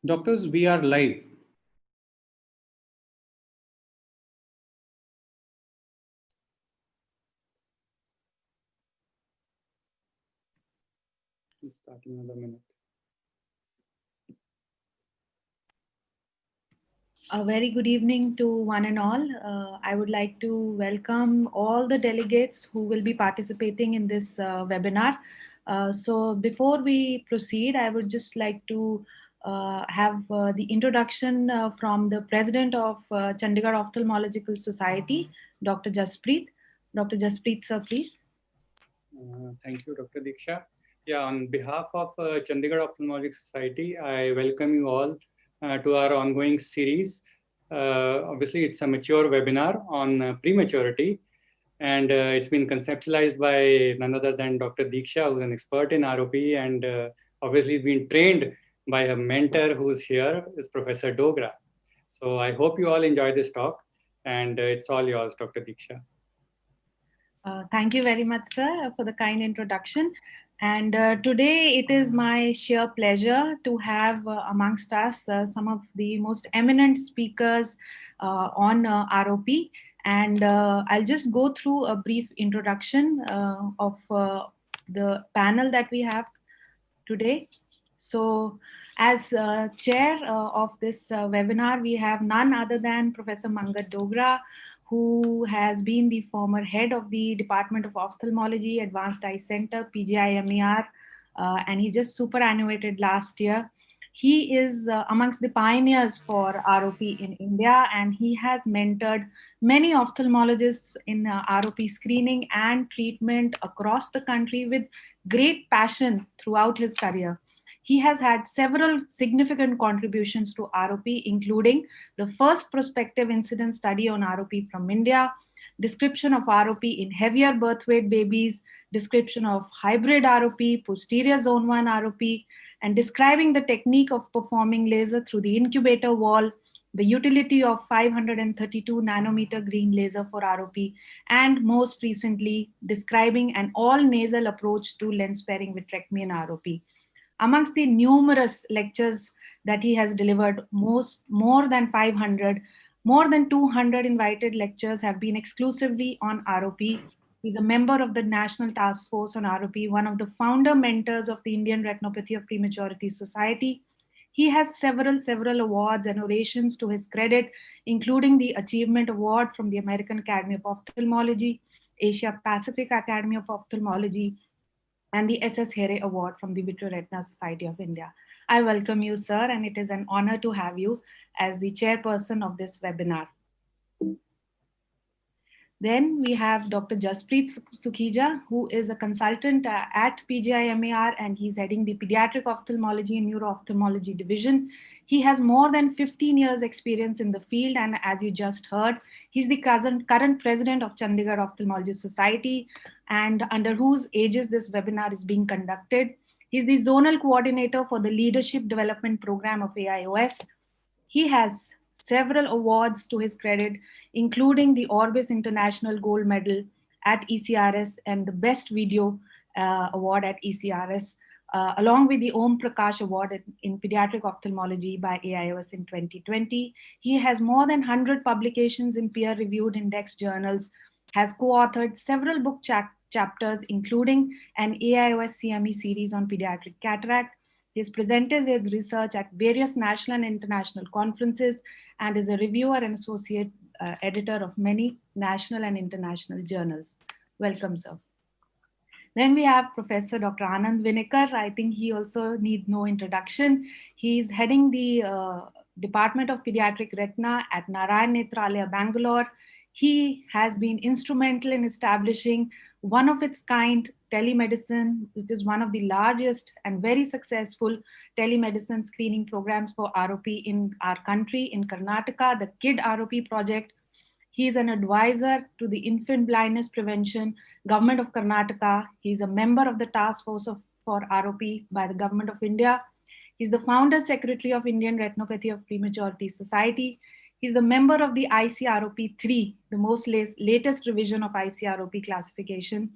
Doctors, we are live. Let's start in another minute. A very good evening to one and all. I would like to welcome all the delegates who will be participating in this webinar. So before we proceed, I would just like to have the introduction from the President of Chandigarh Ophthalmological Society, Dr. Jaspreet. Dr. Jaspreet, sir, please. Thank you, Dr. Diksha. Yeah, on behalf of Chandigarh Ophthalmologic Society, I welcome you all to our ongoing series. Obviously, it's a mature webinar on prematurity, and it's been conceptualized by none other than Dr. Diksha, who's an expert in ROP, and obviously been trained by a mentor who's here, is Professor Dogra. So I hope you all enjoy this talk, and it's all yours, Dr. Diksha. Thank you very much, sir, for the kind introduction. And today it is my sheer pleasure to have amongst us some of the most eminent speakers on ROP. And I'll just go through a brief introduction of the panel that we have today. So, as chair of this webinar, we have none other than Professor Mangat Dogra, who has been the former head of the Department of Ophthalmology, Advanced Eye Center, PGIMER, and he just superannuated last year. He is amongst the pioneers for ROP in India, and he has mentored many ophthalmologists in ROP screening and treatment across the country with great passion throughout his career. He has had several significant contributions to ROP, including the first prospective incidence study on ROP from India, description of ROP in heavier birth weight babies, description of hybrid ROP, posterior zone 1 ROP, and describing the technique of performing laser through the incubator wall, the utility of 532 nanometer green laser for ROP, and most recently, describing an all-nasal approach to lens-sparing vitrectomy in ROP. Amongst the numerous lectures that he has delivered, more than 500, more than 200 invited lectures have been exclusively on ROP. He's a member of the National Task Force on ROP, one of the founder mentors of the Indian Retinopathy of Prematurity Society. He has several awards and orations to his credit, including the Achievement Award from the American Academy of Ophthalmology, Asia Pacific Academy of Ophthalmology, and the S.S. Here Award from the Vitreoretina Society of India. I welcome you, sir, and it is an honor to have you as the chairperson of this webinar. Then we have Dr. Jaspreet Sukhija, who is a consultant at PGIMER, and he's heading the Pediatric Ophthalmology and Neuro-Ophthalmology Division. He has more than 15 years experience in the field, and as you just heard, he's the current president of Chandigarh Ophthalmology Society, and under whose aegis this webinar is being conducted. He's the zonal coordinator for the Leadership Development Program of AIOS. He has several awards to his credit, including the Orbis International Gold Medal at ECRS and the Best Video Award at ECRS, along with the Om Prakash Award in Pediatric Ophthalmology by AIOS in 2020. He has more than 100 publications in peer-reviewed index journals, has co-authored several book chapters, including an AIOS CME series on pediatric cataract. He has presented his research at various national and international conferences and is a reviewer and associate editor of many national and international journals. Welcome, sir. Then we have Professor Dr. Anand Vinekar. I think he also needs no introduction. He's heading the Department of Pediatric Retina at Narayan Netralaya, Bangalore. He has been instrumental in establishing one of its kind telemedicine, which is one of the largest and very successful telemedicine screening programs for ROP in our country, in Karnataka, the KID ROP project. He is an advisor to the Infant Blindness Prevention, Government of Karnataka. He's a member of the Task Force for ROP by the Government of India. He's the founder secretary of Indian Retinopathy of Prematurity Society. He's the member of the ICROP 3, the most latest revision of ICROP classification,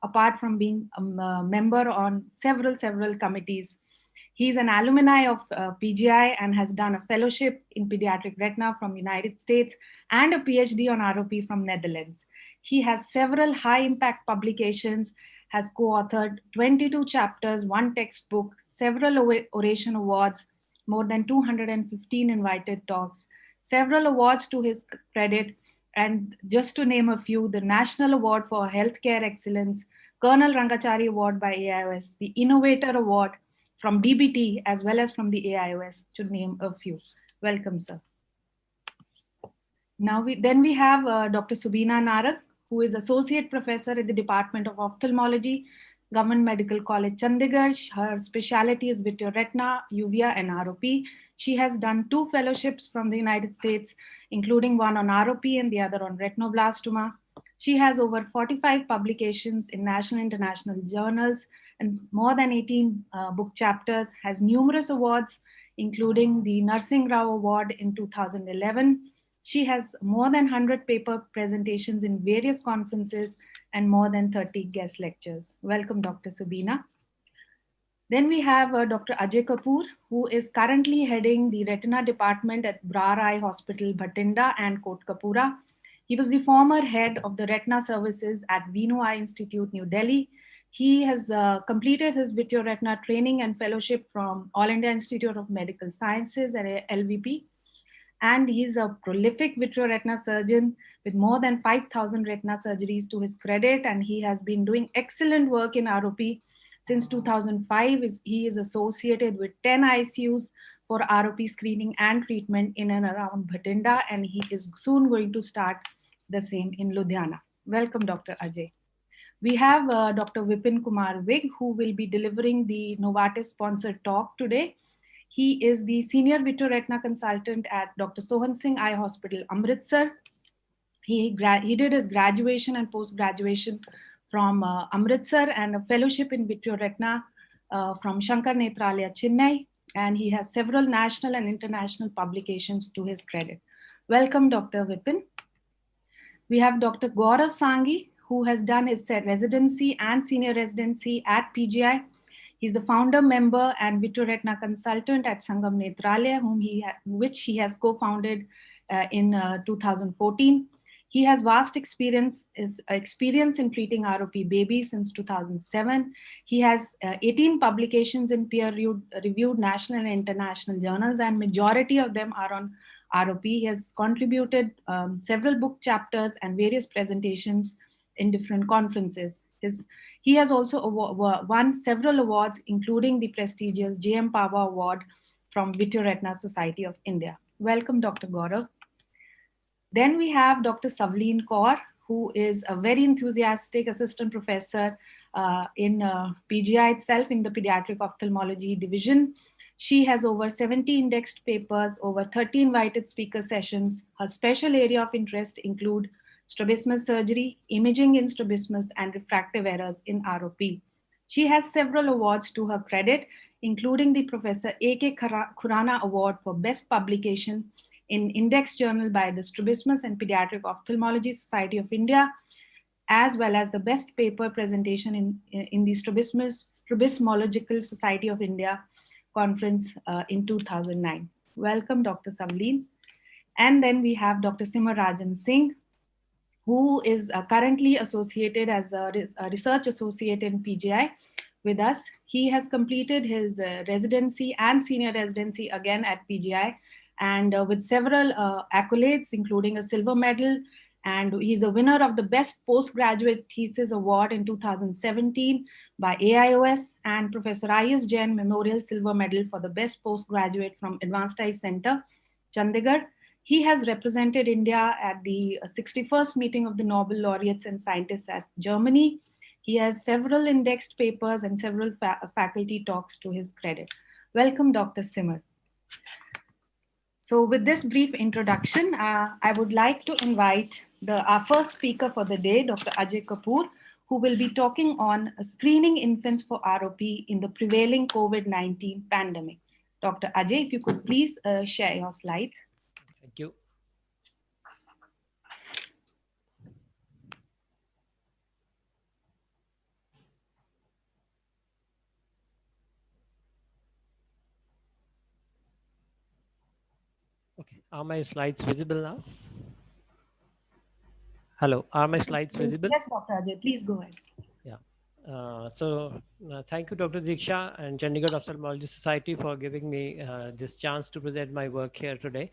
apart from being a member on several committees. He's an alumni of PGI and has done a fellowship in pediatric retina from United States and a PhD on ROP from Netherlands. He has several high-impact publications, has co-authored 22 chapters, one textbook, several oration awards, more than 215 invited talks, several awards to his credit, and just to name a few, the National Award for Healthcare Excellence, Colonel Rangachari Award by AIOS, the Innovator Award from DBT, as well as from the AIOS, to name a few. Welcome, sir. Now we have Dr. Subina Narak, who is Associate Professor at the Department of Ophthalmology, Government Medical College, Chandigarh. Her specialty is vitreoretina, uvea, and ROP. She has done 2 fellowships from the United States, including one on ROP and the other on retinoblastoma. She has over 45 publications in national and international journals and more than 18 book chapters, has numerous awards, including the Narsingh Rao Award in 2011. She has more than 100 paper presentations in various conferences and more than 30 guest lectures. Welcome, Dr. Subina. Then we have Dr. Ajay Kapoor, who is currently heading the retina department at Brar Eye Hospital, Bhatinda and Kotkapura. He was the former head of the retina services at Venu Eye Institute, New Delhi. He has completed his vitreoretina training and fellowship from All India Institute of Medical Sciences at LVP. And he's a prolific vitreoretina surgeon with more than 5,000 retina surgeries to his credit. And he has been doing excellent work in ROP since 2005. He is associated with 10 ICUs for ROP screening and treatment in and around Bhatinda. And he is soon going to start the same in Ludhiana. Welcome, Dr. Ajay. We have Dr. Vipin Kumar Vig, who will be delivering the Novartis-sponsored talk today. He is the senior vitreoretina consultant at Dr. Sohan Singh Eye Hospital, Amritsar. He did his graduation and post-graduation from Amritsar and a fellowship in vitreoretina from Shankar Netralaya, Chennai. And he has several national and international publications to his credit. Welcome, Dr. Vipin. We have Dr. Gaurav Sanghi, who has done his residency and senior residency at PGI. He's the founder, member, and vitreoretina consultant at Sangam Netralaya, which he has co-founded in 2014. He has vast experience in treating ROP babies since 2007. He has 18 publications in peer-reviewed national and international journals, and majority of them are on ROP. He has contributed several book chapters and various presentations in different conferences. He has also won several awards, including the prestigious J.M. Pava Award from Vitreoretina Society of India. Welcome, Dr. Gaurav. Then we have Dr. Savleen Kaur, who is a very enthusiastic assistant professor in PGI itself in the pediatric ophthalmology division. She has over 70 indexed papers, over 30 invited speaker sessions. Her special area of interest include strabismus surgery, imaging in strabismus, and refractive errors in ROP. She has several awards to her credit, including the Professor A.K. Khurana Award for Best Publication in Index Journal by the Strabismus and Pediatric Ophthalmology Society of India, as well as the Best Paper Presentation in the Strabismological Society of India conference in 2009. Welcome, Dr. Savleen. And then we have Dr. Simarajan Singh, who is currently associated as a research associate in PGI with us. He has completed his residency and senior residency again at PGI, and with several accolades, including a silver medal, and he's the winner of the Best Postgraduate Thesis Award in 2017 by AIOS, and Professor I.S. Jain Memorial Silver Medal for the Best Postgraduate from Advanced Eye Center, Chandigarh. He has represented India at the 61st meeting of the Nobel laureates and scientists at Germany. He has several indexed papers and several faculty talks to his credit. Welcome, Dr. Simar. So with this brief introduction, I would like to invite our first speaker for the day, Dr. Ajay Kapoor, who will be talking on screening infants for ROP in the prevailing COVID-19 pandemic. Dr. Ajay, if you could please share your slides. Thank you. Okay, are my slides visible now? Hello, are my slides Yes, visible? yes, Dr. Ajay, please go ahead. Yeah. Thank you, Dr. Diksha and Chandigarh Ophthalmology Society for giving me this chance to present my work here today.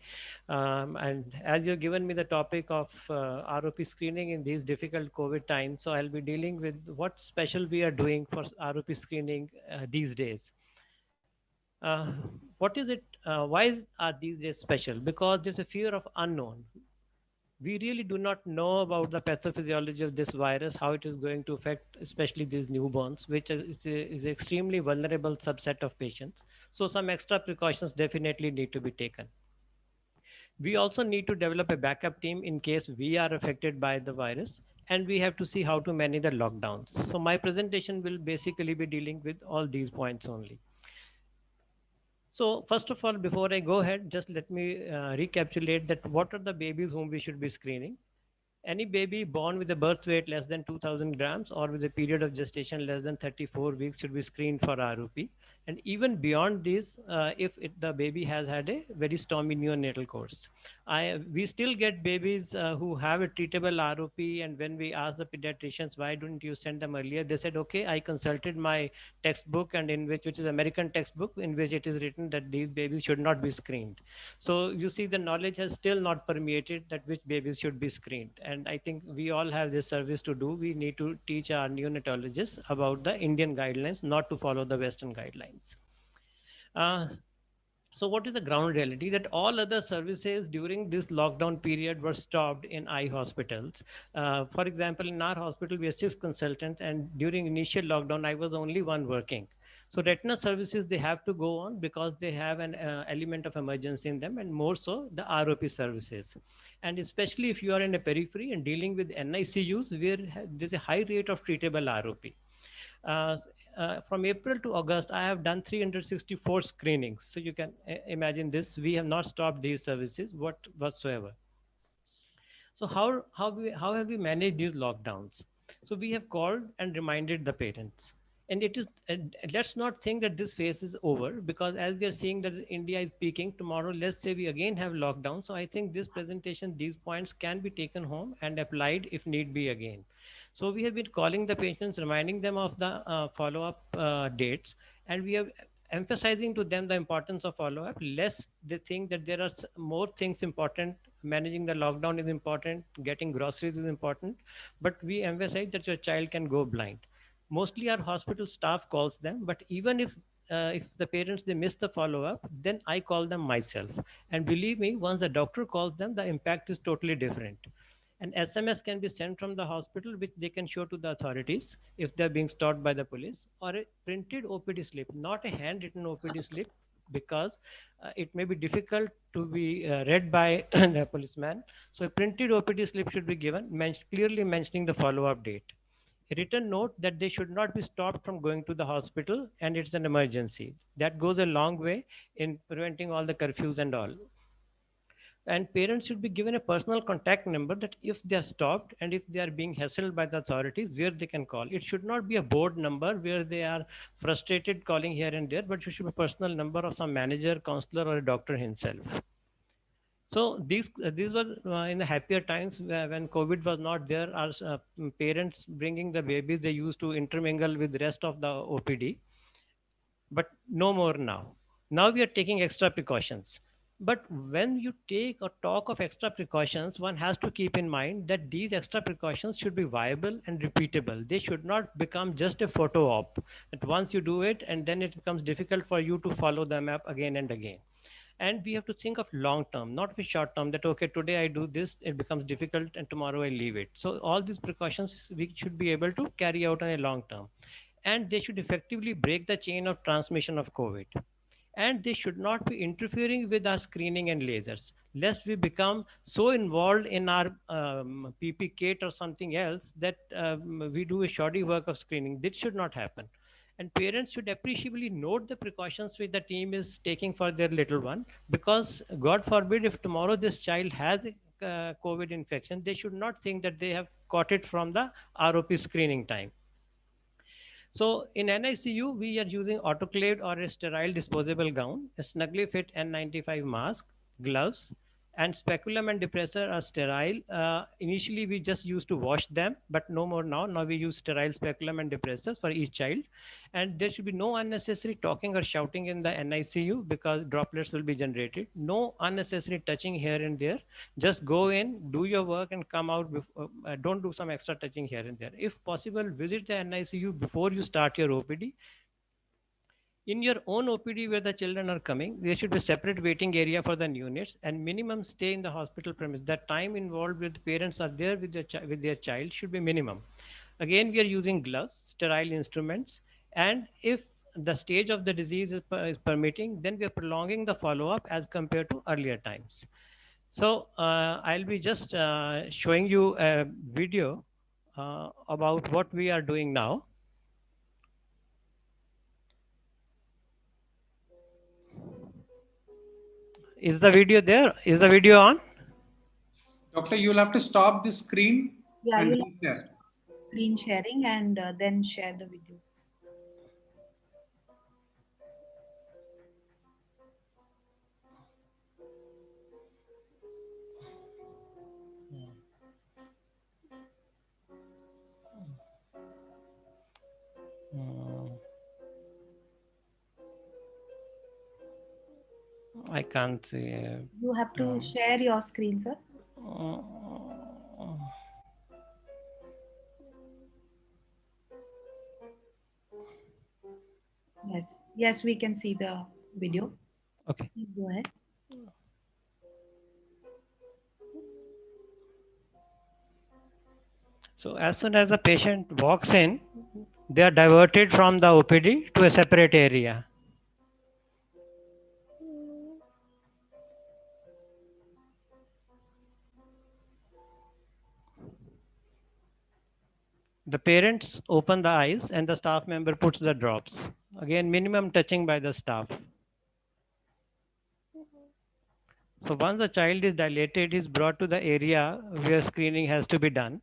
And as you've given me the topic of ROP screening in these difficult COVID times, so I'll be dealing with what special we are doing for ROP screening these days. Uh, what is it? Why are these days special? Because there's a fear of unknown. We really do not know about the pathophysiology of this virus, how it is going to affect especially these newborns, which is extremely vulnerable subset of patients. So some extra precautions definitely need to be taken. We also need to develop a backup team in case we are affected by the virus, and we have to see how to manage the lockdowns. So my presentation will basically be dealing with all these points only. So first of all, before I go ahead, just let me recapitulate that what are the babies whom we should be screening. Any baby born with a birth weight less than 2000 grams or with a period of gestation less than 34 weeks should be screened for ROP. And even beyond this, if the baby has had a very stormy neonatal course. We still get babies who have a treatable ROP, and when we ask the pediatricians, why don't you send them earlier? They said, okay, I consulted my textbook, and which is American textbook, in which it is written that these babies should not be screened. So you see, the knowledge has still not permeated that which babies should be screened. And I think we all have this service to do. We need to teach our neonatologists about the Indian guidelines, not to follow the Western guidelines. Uh, so what is the ground reality? That all other services during this lockdown period were stopped in eye hospitals. For example, in our hospital, we are 6 consultants, and during initial lockdown, I was only one working. So retina services, they have to go on because they have an element of emergency in them, and more so the ROP services. And especially if you are in a periphery and dealing with NICUs, where there's a high rate of treatable ROP. Uh, from April to August, I have done 364 screenings. So you can imagine this. We have not stopped these services whatsoever. So how have we managed these lockdowns? So we have called and reminded the parents. And it is let's not think that this phase is over, because as we are seeing that India is peaking tomorrow, let's say we again have lockdown. So I think this presentation, these points can be taken home and applied if need be again. So we have been calling the patients, reminding them of the follow-up dates, and we have emphasizing to them the importance of follow-up. Less they think that there are more things important. Managing the lockdown is important. Getting groceries is important, but we emphasize that your child can go blind. Mostly our hospital staff calls them, but even if the parents they miss the follow-up, then I call them myself. And believe me, once the doctor calls them, the impact is totally different. An SMS can be sent from the hospital, which they can show to the authorities if they're being stopped by the police, or a printed OPD slip, not a handwritten OPD slip, because it may be difficult to be read by the policeman. So a printed OPD slip should be given, clearly mentioning the follow-up date. A written note that they should not be stopped from going to the hospital and it's an emergency. That goes a long way in preventing all the curfews and all. And parents should be given a personal contact number, that if they are stopped and if they are being hassled by the authorities, where they can call. It should not be a board number where they are frustrated calling here and there, but it should be a personal number of some manager, counselor, or a doctor himself. So these were in the happier times, when COVID was not there. Our parents bringing the babies, they used to intermingle with the rest of the OPD, but no more now. Now we are taking extra precautions. But when you take or talk of extra precautions, one has to keep in mind that these extra precautions should be viable and repeatable. They should not become just a photo op, that once you do it and then it becomes difficult for you to follow the map again and again. And we have to think of long term, not with short term, that okay, today I do this, it becomes difficult, and tomorrow I leave it. So all these precautions we should be able to carry out on a long term, and they should effectively break the chain of transmission of COVID. And they should not be interfering with our screening and lasers, lest we become so involved in our PP kit or something else that we do a shoddy work of screening. This should not happen. And parents should appreciably note the precautions which the team is taking for their little one, because God forbid if tomorrow this child has a COVID infection, they should not think that they have caught it from the ROP screening time. So in NICU, we are using autoclaved or a sterile disposable gown, a snugly fit N95 mask, gloves, and speculum and depressor are sterile. Initially, we just used to wash them, but no more now. Now we use sterile speculum and depressors for each child. And there should be no unnecessary talking or shouting in the NICU because droplets will be generated. No unnecessary touching here and there. Just go in, do your work, and come out. Don't do some extra touching here and there. If possible, visit the NICU before you start your OPD. In your own OPD where the children are coming, there should be separate waiting area for the neonates and minimum stay in the hospital premise. The time involved with parents are there with their child should be minimum. Again, we are using gloves, sterile instruments, and if the stage of the disease is permitting, then we are prolonging the follow-up as compared to earlier times. So I'll be just showing you a video about what we are doing now. Is the video there? Is the video on? Doctor, you'll have to stop the screen. Yeah, and you'll have screen sharing and then share the video. I can't see. You have to share your screen, sir. Yes, we can see the video. Okay. Please go ahead. So as soon as the patient walks in, they are diverted from the OPD to a separate area. The parents open the eyes and the staff member puts the drops. Again, minimum touching by the staff. So once the child is dilated, he is brought to the area where screening has to be done.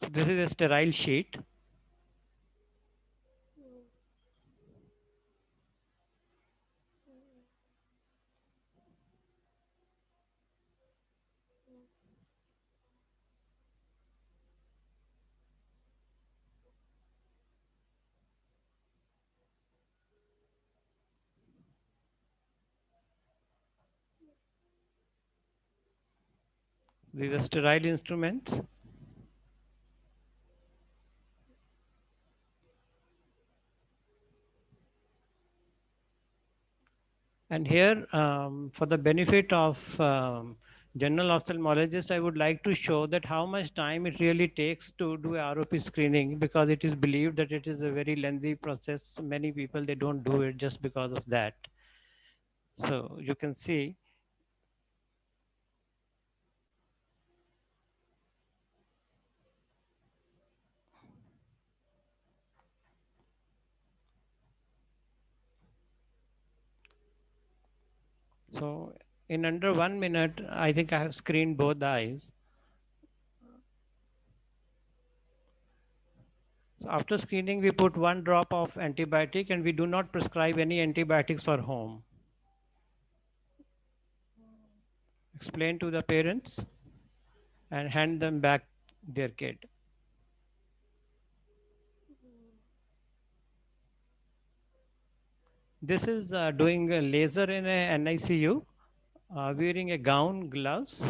So this is a sterile sheet. These are sterile instruments. And here, for the benefit of general ophthalmologists, I would like to show that how much time it really takes to do ROP screening, because it is believed that it is a very lengthy process. Many people, they don't do it just because of that. So you can see. So in under 1 minute, I think I have screened both the eyes. So after screening, we put 1 drop of antibiotic, and we do not prescribe any antibiotics for home. Explain to the parents and hand them back their kit. This is doing a laser in a NICU, wearing a gown, gloves,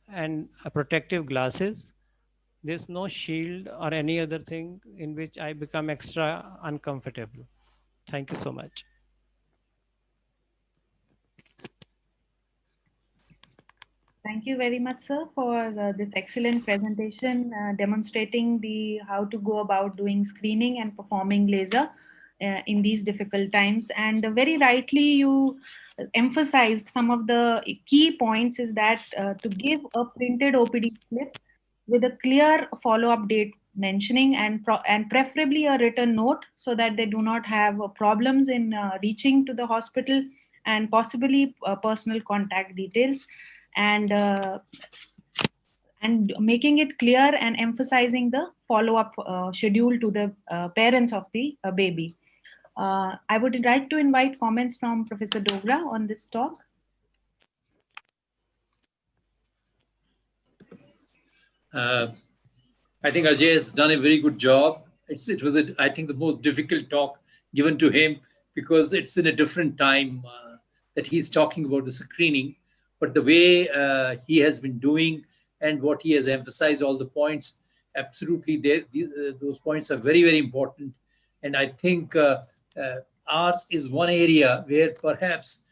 and protective glasses. There's no shield or any other thing in which I become extra uncomfortable. Thank you so much. Thank you very much, sir, for this excellent presentation demonstrating how to go about doing screening and performing laser in these difficult times. And very rightly, you emphasized some of the key points is that to give a printed OPD slip with a clear follow-up date mentioning and preferably a written note so that they do not have problems in reaching to the hospital, and possibly personal contact details. And and making it clear and emphasizing the follow-up schedule to the parents of the baby. I would like to invite comments from Professor Dogra on this talk. I think Ajay has done a very good job. It was, I think, the most difficult talk given to him because it's in a different time that he's talking about the screening. But the way he has been doing and what he has emphasized, all the points, absolutely, those points are very, very important. And I think ours is one area where perhaps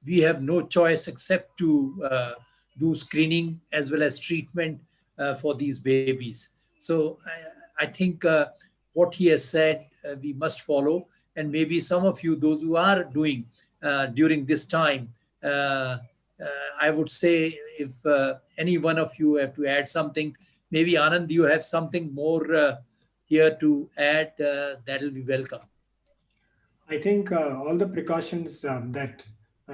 we have no choice except to do screening as well as treatment for these babies. So I think what he has said we must follow, and maybe some of you, those who are doing during this time, I would say if any one of you have to add something, maybe Anand, you have something more here to add, that will be welcome. I think all the precautions that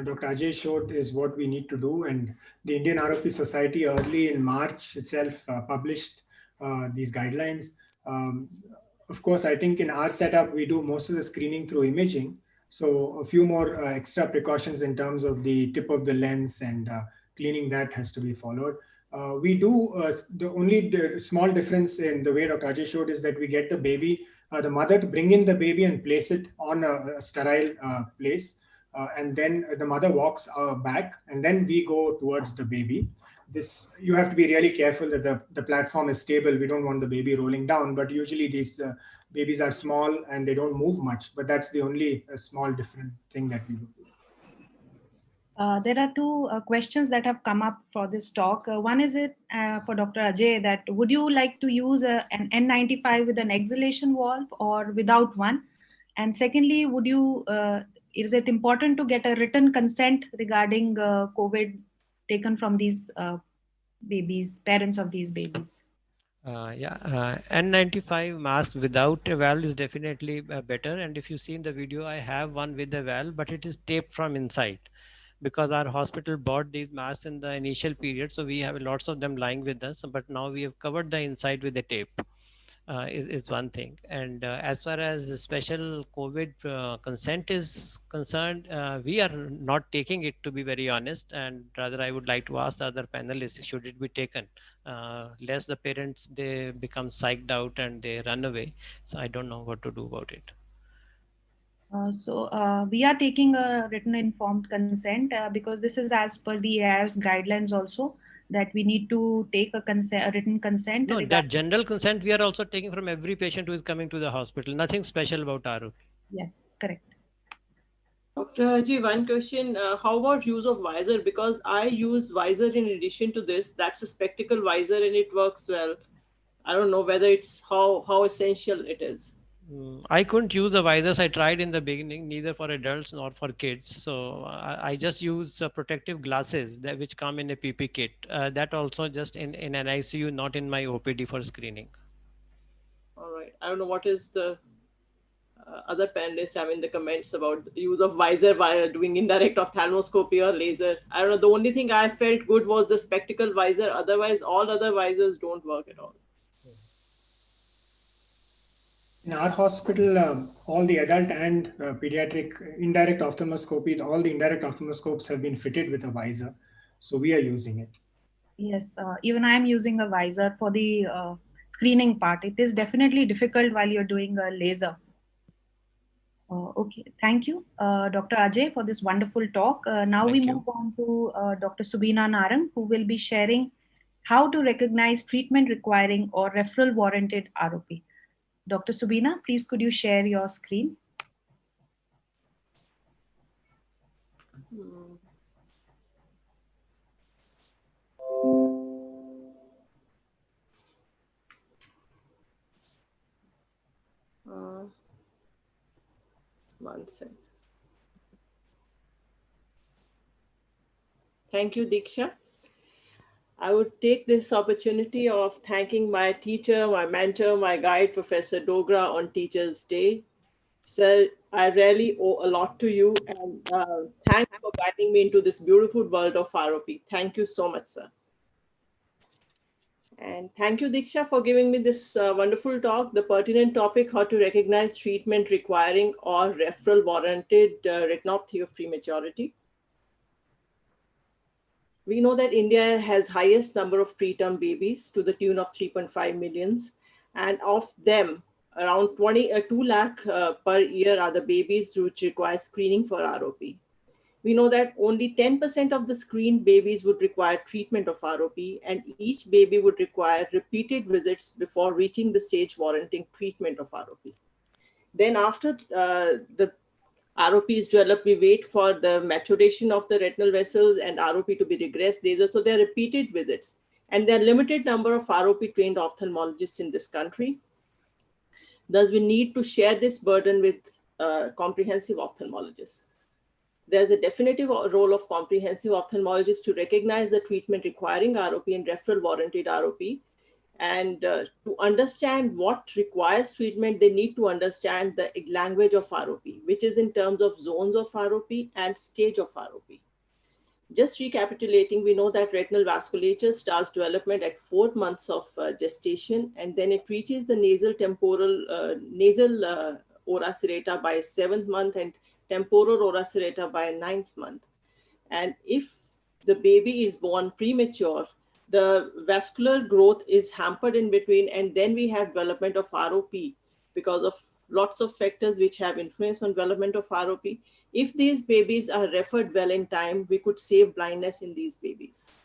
Dr. Ajay showed is what we need to do. And the Indian ROP Society early in March itself published these guidelines. Of course, I think in our setup, we do most of the screening through imaging. So a few more extra precautions in terms of the tip of the lens and cleaning that has to be followed. We do, the small difference in the way Dr. Ajay showed is that we get the baby, the mother to bring in the baby and place it on a sterile place. And then the mother walks back and then we go towards the baby. This, you have to be really careful that the platform is stable. We don't want the baby rolling down, but usually these babies are small and they don't move much, but that's the only small different thing that we do. There are two questions that have come up for this talk. One is for Dr. Ajay, that would you like to use an N95 with an exhalation valve or without one? And secondly, is it important to get a written consent regarding COVID taken from these babies, parents of these babies? N95 mask without a valve is definitely better. And if you see in the video, I have one with a valve, but it is taped from inside, because our hospital bought these masks in the initial period, so we have lots of them lying with us, but now we have covered the inside with the tape. Is one thing. And as far as the special COVID consent is concerned, we are not taking it, to be very honest, and rather I would like to ask the other panelists, should it be taken, lest the parents, they become psyched out and they run away. So I don't know what to do about it. We are taking a written informed consent because this is as per the AIF's guidelines also, that we need to take a written consent. No, that general consent we are also taking from every patient who is coming to the hospital. Nothing special about ROP. Yes, correct. Dr. Haji, one question. How about use of visor? Because I use visor in addition to this. That's a spectacle visor and it works well. I don't know whether it's how essential it is. I couldn't use the visors. I tried in the beginning, neither for adults nor for kids. So I just use protective glasses which come in a PP kit. That also just in an ICU, not in my OPD for screening. All right. I don't know what is the other panelists have in the comments about the use of visor while doing indirect ophthalmoscopy or laser. I don't know. The only thing I felt good was the spectacle visor. Otherwise, all other visors don't work at all. In our hospital, all the adult and pediatric indirect ophthalmoscopy, all the indirect ophthalmoscopes have been fitted with a visor. So we are using it. Yes, even I am using a visor for the screening part. It is definitely difficult while you're doing a laser. Okay, thank you, Dr. Ajay, for this wonderful talk. Now we move on to Dr. Subina Narang, who will be sharing how to recognize treatment requiring or referral warranted ROP. Dr. Subina, please could you share your screen? One second. Thank you, Diksha. I would take this opportunity of thanking my teacher, my mentor, my guide, Professor Dogra, on Teachers' Day. Sir, I really owe a lot to you, and thanks for guiding me into this beautiful world of ROP. Thank you so much, sir. And thank you, Diksha, for giving me this wonderful talk, the pertinent topic, how to recognize treatment requiring or referral warranted retinopathy of prematurity. We know that India has highest number of preterm babies to the tune of 3.5 millions. And of them, around 2 lakh per year are the babies which require screening for ROP. We know that only 10% of the screened babies would require treatment of ROP, and each baby would require repeated visits before reaching the stage warranting treatment of ROP. Then after the ROP is developed, we wait for the maturation of the retinal vessels and ROP to be regressed. So there are repeated visits. And there are limited number of ROP trained ophthalmologists in this country. Thus, we need to share this burden with comprehensive ophthalmologists. There's a definitive role of comprehensive ophthalmologists to recognize the treatment requiring ROP and referral warranted ROP. And to understand what requires treatment, they need to understand the language of ROP, which is in terms of zones of ROP and stage of ROP. Just recapitulating, we know that retinal vasculature starts development at 4 months of gestation, and then it reaches the nasal ora serrata by 7th month and temporal ora serrata by 9th month. And if the baby is born premature, the vascular growth is hampered in between, and then we have development of ROP because of lots of factors which have influence on development of ROP. If these babies are referred well in time, we could save blindness in these babies.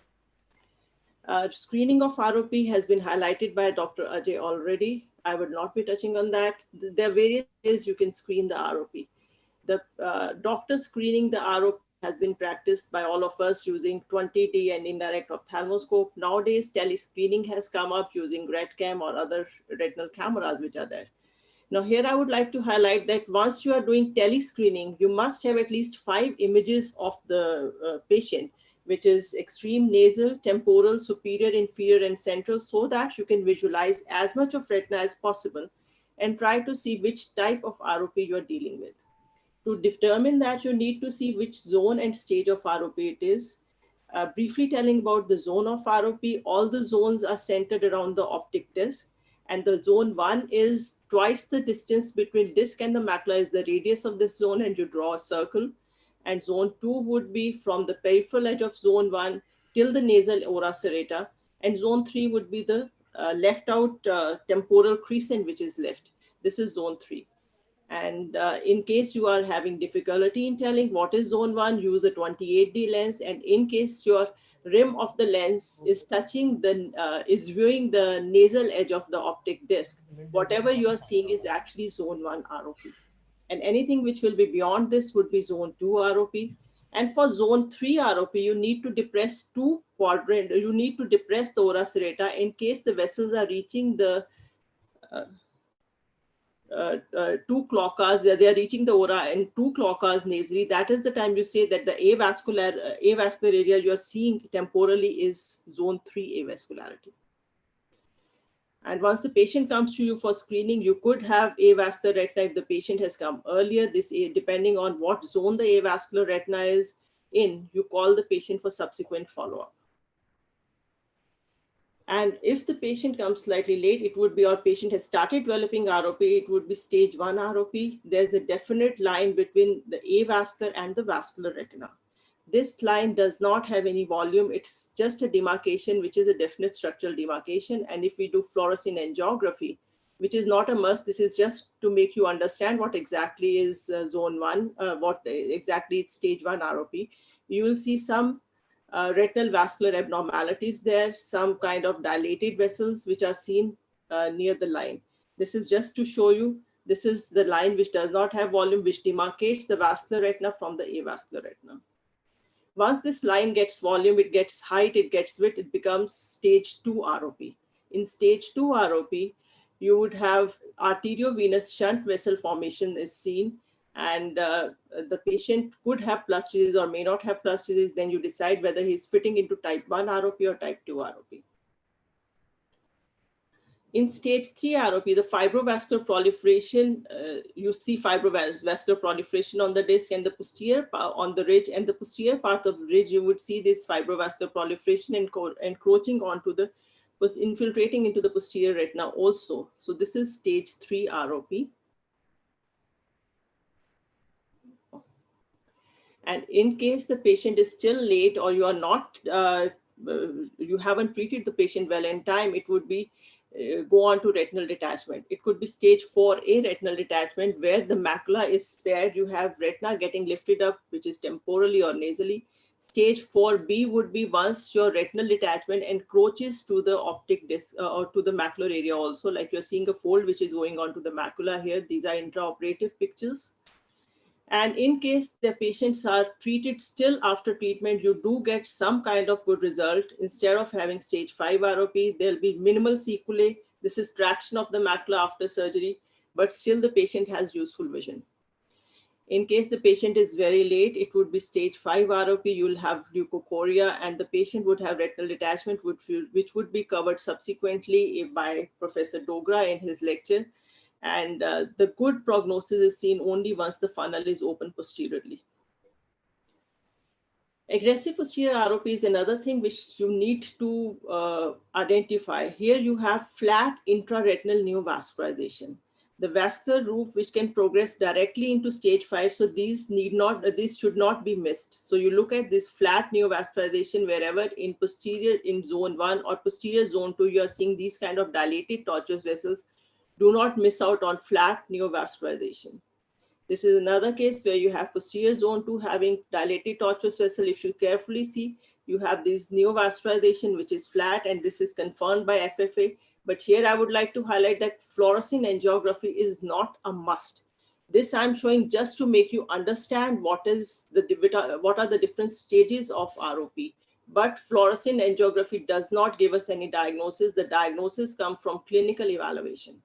Screening of ROP has been highlighted by Dr. Ajay already. I would not be touching on that. There are various ways you can screen the ROP. The doctor screening the ROP has been practiced by all of us using 20D and indirect ophthalmoscope. Nowadays, telescreening has come up using RedCam or other retinal cameras which are there. Now here I would like to highlight that once you are doing telescreening, you must have at least 5 images of the patient, which is extreme nasal, temporal, superior, inferior, and central, so that you can visualize as much of retina as possible and try to see which type of ROP you are dealing with. To determine that, you need to see which zone and stage of ROP it is. Briefly telling about the zone of ROP, all the zones are centered around the optic disc. And the zone 1 is twice the distance between disc and the macula is the radius of this zone, and you draw a circle. And zone 2 would be from the peripheral edge of zone 1 till the nasal ora serrata. And zone 3 would be the left out temporal crescent, which is left. This is zone 3. And in case you are having difficulty in telling what is zone 1, use a 28D lens. And in case your rim of the lens is touching is viewing the nasal edge of the optic disc, whatever you are seeing is actually zone 1 ROP. And anything which will be beyond this would be zone 2 ROP. And for zone 3 ROP, you need to depress you need to depress the ora serrata in case the vessels are reaching the 2 cloacas, they are reaching the ora and 2 cloacas nasally. That is the time you say that the avascular area you are seeing temporally is zone 3 avascularity. And once the patient comes to you for screening, you could have avascular retina if the patient has come earlier. This, depending on what zone the avascular retina is in, you call the patient for subsequent follow-up. And if the patient comes slightly late, it would be our patient has started developing ROP, it would be stage 1 ROP. There's a definite line between the avascular and the vascular retina. This line does not have any volume. It's just a demarcation, which is a definite structural demarcation. And if we do fluorescein angiography, which is not a must, this is just to make you understand what exactly is zone 1, what exactly is stage 1 ROP. You will see some retinal vascular abnormalities there, some kind of dilated vessels which are seen near the line. This is just to show you, this is the line which does not have volume, which demarcates the vascular retina from the avascular retina. Once this line gets volume, it gets height, it gets width, it becomes stage 2 ROP. In stage 2 ROP, you would have arteriovenous shunt vessel formation is seen, and the patient could have plus disease or may not have plus disease. Then you decide whether he's fitting into type 1 ROP or type 2 ROP. In stage 3 ROP, the fibrovascular proliferation, you see fibrovascular proliferation on the disc and the posterior on the ridge, and the posterior part of the ridge, you would see this fibrovascular proliferation encroaching onto the was infiltrating into the posterior retina also. So this is stage 3 ROP. And in case the patient is still late, or you are not, you haven't treated the patient well in time, it would be go on to retinal detachment. It could be stage 4A retinal detachment, where the macula is spared. You have retina getting lifted up, which is temporally or nasally. Stage 4B would be once your retinal detachment encroaches to the optic disc or to the macular area also, like you're seeing a fold which is going on to the macula here. These are intraoperative pictures. And in case the patients are treated still after treatment, you do get some kind of good result. Instead of having stage 5 ROP, there'll be minimal sequelae. This is traction of the macula after surgery, but still the patient has useful vision. In case the patient is very late, it would be stage 5 ROP. You'll have leukocoria, and the patient would have retinal detachment, which would be covered subsequently by Professor Dogra in his lecture. And the good prognosis is seen only once the funnel is open posteriorly. Aggressive posterior ROP is another thing which you need to identify. Here you have flat intraretinal neovascularization. The vascular roof which can progress directly into stage 5. So these should not be missed. So you look at this flat neovascularization wherever in posterior in zone 1 or posterior zone 2, you are seeing these kind of dilated tortuous vessels. Do not miss out on flat neovascularization. This is another case where you have posterior zone 2 having dilated tortuous vessel. If you carefully see, you have this neovascularization which is flat, and this is confirmed by FFA. But here I would like to highlight that fluorescein angiography is not a must. This I'm showing just to make you understand what are the different stages of ROP. But fluorescein angiography does not give us any diagnosis. The diagnosis comes from clinical evaluation.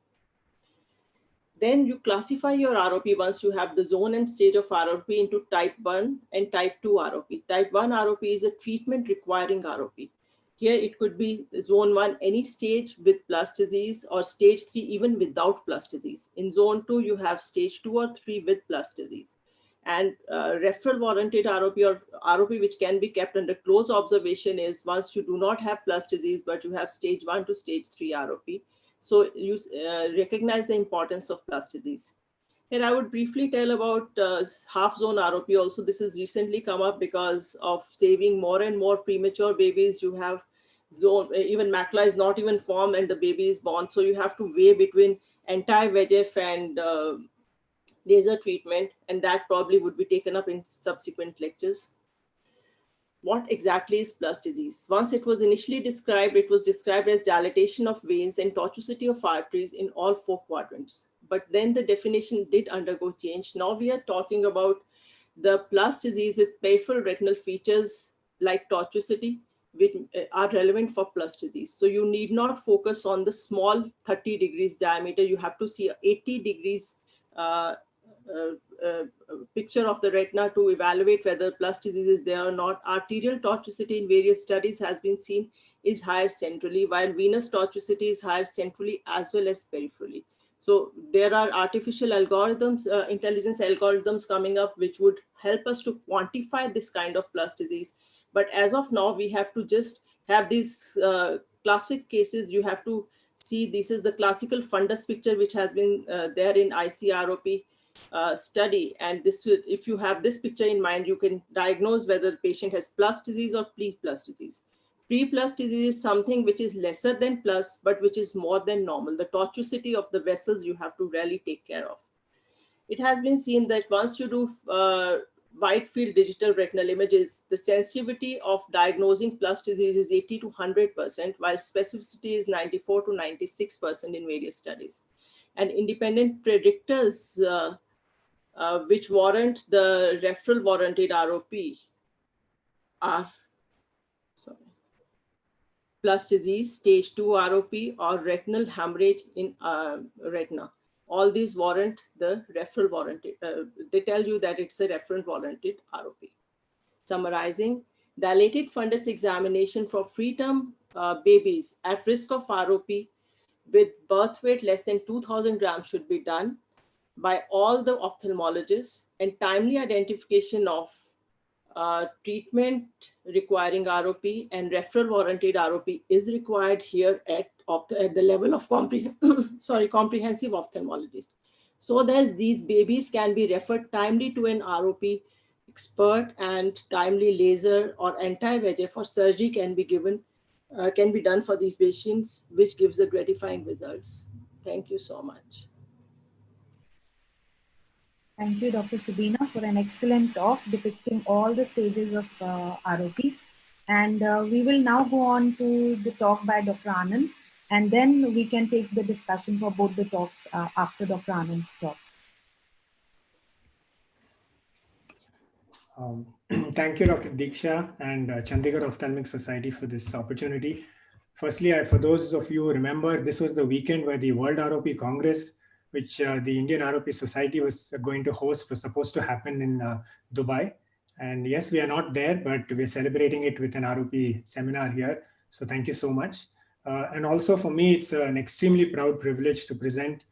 Then you classify your ROP once you have the zone and stage of ROP into type 1 and type 2 ROP. Type 1 ROP is a treatment requiring ROP. Here it could be zone 1, any stage with plus disease, or stage 3 even without plus disease. In zone 2, you have stage 2 or 3 with plus disease. And referral warranted ROP or ROP which can be kept under close observation is once you do not have plus disease, but you have stage 1 to stage 3 ROP. So you recognize the importance of plus disease. And I would briefly tell about half zone ROP also. This has recently come up because of saving more and more premature babies. You have zone, even macula is not even formed and the baby is born. So you have to weigh between anti-VEGF and laser treatment, and that probably would be taken up in subsequent lectures. What exactly is plus disease? Once it was initially described, it was described as dilatation of veins and tortuosity of arteries in all 4 quadrants. But then the definition did undergo change. Now we are talking about the plus disease with peripheral retinal features like tortuosity, which are relevant for plus disease. So you need not focus on the small 30 degrees diameter. You have to see 80 degrees picture of the retina to evaluate whether plus disease is there or not. Arterial tortuosity in various studies has been seen is higher centrally, while venous tortuosity is higher centrally as well as peripherally. So there are artificial algorithms, intelligence algorithms coming up, which would help us to quantify this kind of plus disease. But as of now, we have to just have these classic cases. You have to see, this is the classical fundus picture, which has been there in ICROP study. And this, if you have this picture in mind, you can diagnose whether the patient has plus disease or pre-plus disease. Pre-plus disease is something which is lesser than plus, but which is more than normal. The tortuosity of the vessels you have to really take care of. It has been seen that once you do wide field digital retinal images, the sensitivity of diagnosing plus disease is 80 to 100%, while specificity is 94 to 96% in various studies. And independent predictors which warrant the referral warranted ROP are plus disease, stage 2 ROP, or retinal hemorrhage in retina. All these warrant the referral warranted. They tell you that it's a referral warranted ROP. Summarizing, dilated fundus examination for preterm babies at risk of ROP with birth weight less than 2,000 grams should be done by all the ophthalmologists, and timely identification of treatment requiring ROP and referral warranted ROP is required here at the level of comprehensive ophthalmologist. So that these babies can be referred timely to an ROP expert, and timely laser or anti-VEGF or surgery can be done for these patients, which gives a gratifying results. Thank you so much. Thank you, Dr. Subina, for an excellent talk depicting all the stages of ROP. And we will now go on to the talk by Dr. Anand, and then we can take the discussion for both the talks after Dr. Anand's talk. Thank you, Dr. Diksha and Chandigarh Ophthalmic Society for this opportunity. Firstly, for those of you who remember, this was the weekend where the World ROP Congress, which the Indian ROP Society was going to host, was supposed to happen in Dubai. And yes, we are not there, but we're celebrating it with an ROP seminar here. So thank you so much. And also for me, it's an extremely proud privilege to present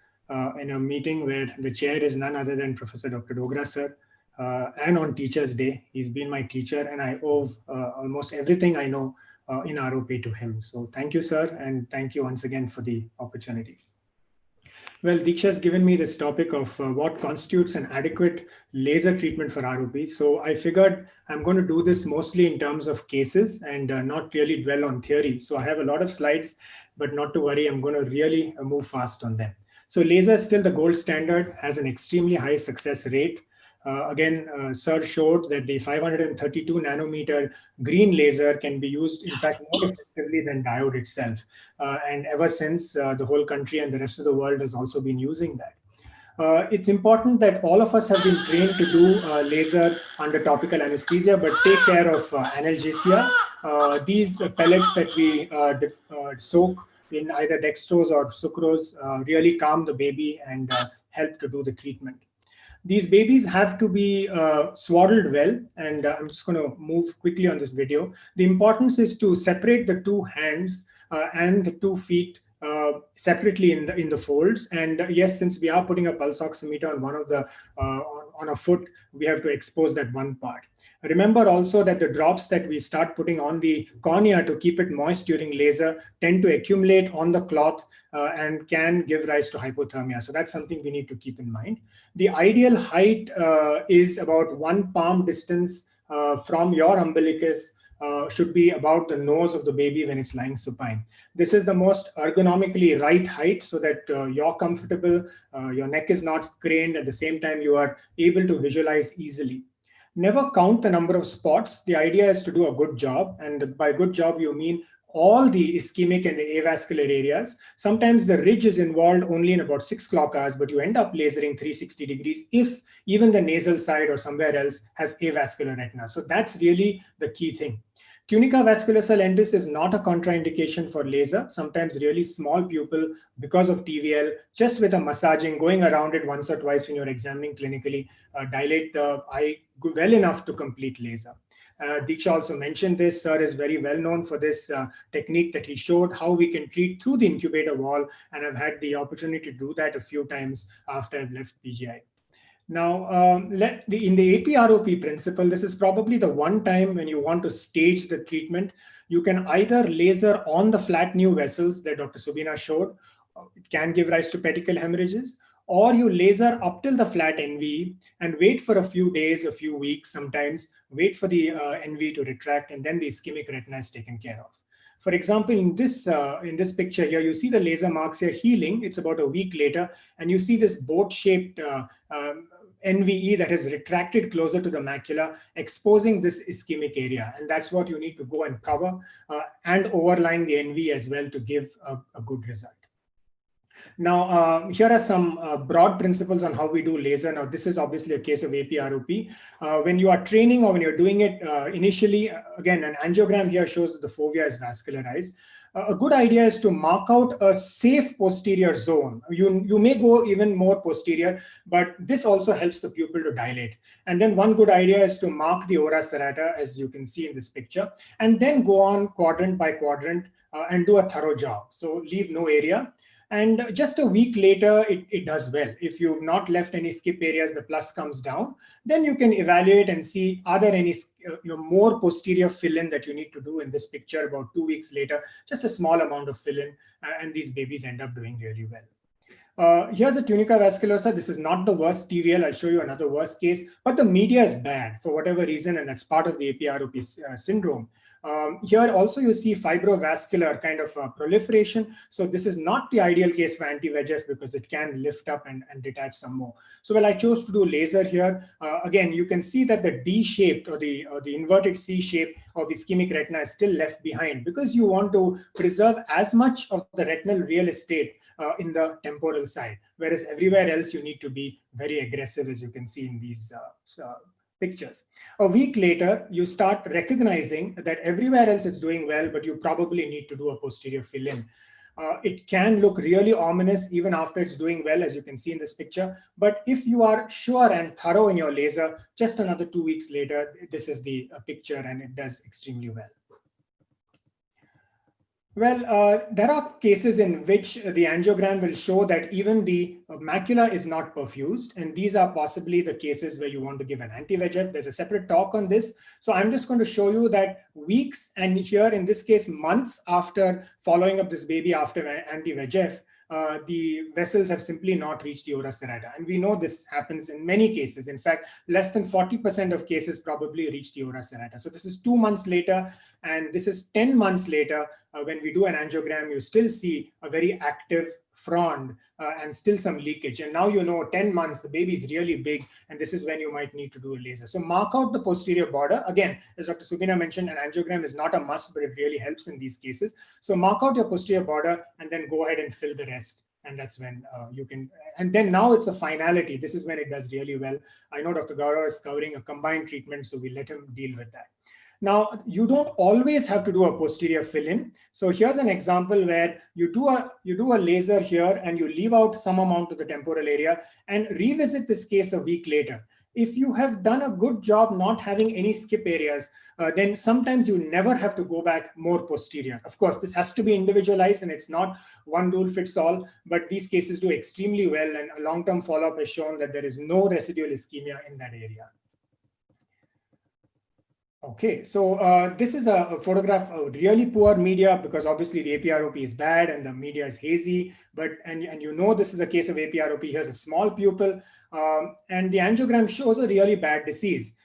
in a meeting where the chair is none other than Professor Dr. Dogra sir. And on Teachers' Day, he's been my teacher, and I owe almost everything I know in ROP to him. So thank you, sir, and thank you once again for the opportunity. Well, Diksha has given me this topic of what constitutes an adequate laser treatment for ROP. So I figured I'm going to do this mostly in terms of cases and not really dwell on theory. So I have a lot of slides, but not to worry, I'm going to really move fast on them. So laser is still the gold standard, has an extremely high success rate. Sir showed that the 532 nanometer green laser can be used, in fact, more effectively than diode itself. And ever since, the whole country and the rest of the world has also been using that. It's important that all of us have been trained to do laser under topical anesthesia, but take care of analgesia. These pellets that we soak in either dextrose or sucrose really calm the baby and help to do the treatment. These babies have to be swaddled well, and I'm just going to move quickly on this video. The importance is to separate the two hands and the 2 feet separately in the folds. And yes, since we are putting a pulse oximeter on one of the on a foot, we have to expose that one part. Remember also that the drops that we start putting on the cornea to keep it moist during laser tend to accumulate on the cloth and can give rise to hypothermia. So that's something we need to keep in mind. The ideal height is about 1 palm distance from your umbilicus. Should be about the nose of the baby when it's lying supine. This is the most ergonomically right height so that you're comfortable, your neck is not craned, at the same time you are able to visualize easily. Never count the number of spots. The idea is to do a good job, and by good job you mean all the ischemic and the avascular areas. Sometimes the ridge is involved only in about 6 clock hours, but you end up lasering 360 degrees if even the nasal side or somewhere else has avascular retina. So that's really the key thing. Tunica vasculosa lentis is not a contraindication for laser. Sometimes really small pupil because of TVL, just with a massaging, going around it once or twice when you're examining clinically, dilate the eye well enough to complete laser. Diksha also mentioned this. Sir is very well known for this technique that he showed, how we can treat through the incubator wall, and I've had the opportunity to do that a few times after I've left PGI. Now, in the AP-ROP principle, this is probably the one time when you want to stage the treatment. You can either laser on the flat new vessels that Dr. Subina showed. It can give rise to pedicle hemorrhages, or you laser up till the flat NV and wait for a few days, a few weeks, sometimes wait for the NV to retract, and then the ischemic retina is taken care of. For example, in this picture here, you see the laser marks here healing. It's about a week later, and you see this boat-shaped NVE that has retracted closer to the macula, exposing this ischemic area. And that's what you need to go and cover and overline the NV as well to give a good result. Now, here are some broad principles on how we do laser. Now, this is obviously a case of AP-ROP. When you are training or when you're doing it initially, again, an angiogram here shows that the fovea is vascularized. A good idea is to mark out a safe posterior zone. You may go even more posterior, but this also helps the pupil to dilate. And then one good idea is to mark the ora serrata, as you can see in this picture, and then go on quadrant by quadrant and do a thorough job. So leave no area. And just a week later, it does well. If you've not left any skip areas, the plus comes down. Then you can evaluate and see, are there any more posterior fill-in that you need to do in this picture about 2 weeks later, just a small amount of fill-in, and these babies end up doing really well. Here's a tunica vasculosa. This is not the worst TVL. I'll show you another worst case, but the media is bad for whatever reason, and that's part of the AP-ROP syndrome. Here also you see fibrovascular kind of proliferation. So this is not the ideal case for anti-VEGF because it can lift up and detach some more. So I chose to do laser here. Again, you can see that the D-shaped or the inverted C shape of ischemic retina is still left behind because you want to preserve as much of the retinal real estate in the temporal side, whereas everywhere else you need to be very aggressive, as you can see in these pictures. A week later, you start recognizing that everywhere else is doing well, but you probably need to do a posterior fill-in. It can look really ominous even after it's doing well, as you can see in this picture. But if you are sure and thorough in your laser, just another 2 weeks later, this is the picture, and it does extremely well. Well, there are cases in which the angiogram will show that even the macula is not perfused, and these are possibly the cases where you want to give an anti-VEGF. There's a separate talk on this. So I'm just going to show you that weeks, and here in this case, months after following up this baby after anti-VEGF, the vessels have simply not reached the ora serrata. And we know this happens in many cases. In fact, less than 40% of cases probably reach the ora serrata. So this is 2 months later, and this is 10 months later. When we do an angiogram, you still see a very active frond and still some leakage. And now you know 10 months, the baby is really big, and this is when you might need to do a laser. So mark out the posterior border. Again, as Dr. Subina mentioned, an angiogram is not a must, but it really helps in these cases. So mark out your posterior border and then go ahead and fill the rest. And that's when you can, and then now it's a finality. This is when it does really well. I know Dr. Gaurav is covering a combined treatment, so we let him deal with that. Now, you don't always have to do a posterior fill-in. So here's an example where you do a laser here and you leave out some amount of the temporal area and revisit this case a week later. If you have done a good job not having any skip areas, then sometimes you never have to go back more posterior. Of course, this has to be individualized and it's not one rule fits all, but these cases do extremely well, and a long-term follow-up has shown that there is no residual ischemia in that area. Okay, so this is a photograph of really poor media because obviously the AP-ROP is bad and the media is hazy, but and you know this is a case of AP-ROP. Here's a small pupil, and the angiogram shows a really bad disease.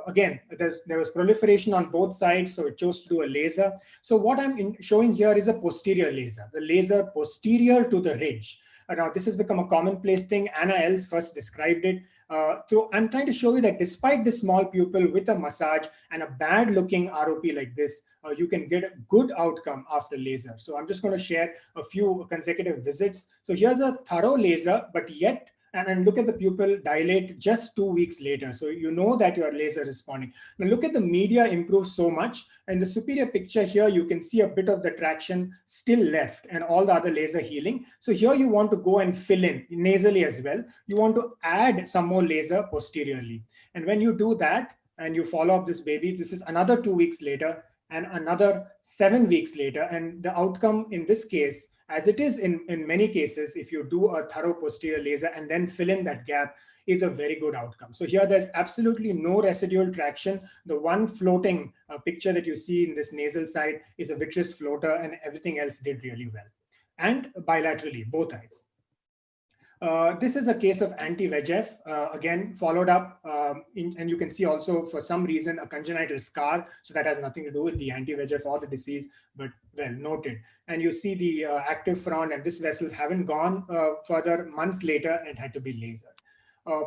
Again, there was proliferation on both sides, so it chose to do a laser. So what I'm showing here is a posterior laser, the laser posterior to the ridge. Now, this has become a commonplace thing. Anna Els first described it. So I'm trying to show you that despite this small pupil with a massage and a bad looking ROP like this, you can get a good outcome after laser. So I'm just going to share a few consecutive visits. So here's a thorough laser, but yet, and look at the pupil dilate just 2 weeks later. So you know that your laser is responding. Now look at the media improve so much. In the superior picture here, you can see a bit of the traction still left and all the other laser healing. So here you want to go and fill in nasally as well. You want to add some more laser posteriorly. And when you do that and you follow up this baby, this is another 2 weeks later and another 7 weeks later. And the outcome in this case, as it is in many cases, if you do a thorough posterior laser and then fill in that gap, is a very good outcome. So here there's absolutely no residual traction. The one floating picture that you see in this nasal side is a vitreous floater, and everything else did really well. And bilaterally, both eyes. This is a case of anti-VEGF, again, followed up, and you can see also for some reason a congenital scar. So that has nothing to do with the anti-VEGF or the disease, but well noted. And you see the active frond, and these vessels haven't gone further. Months later, it had to be lasered.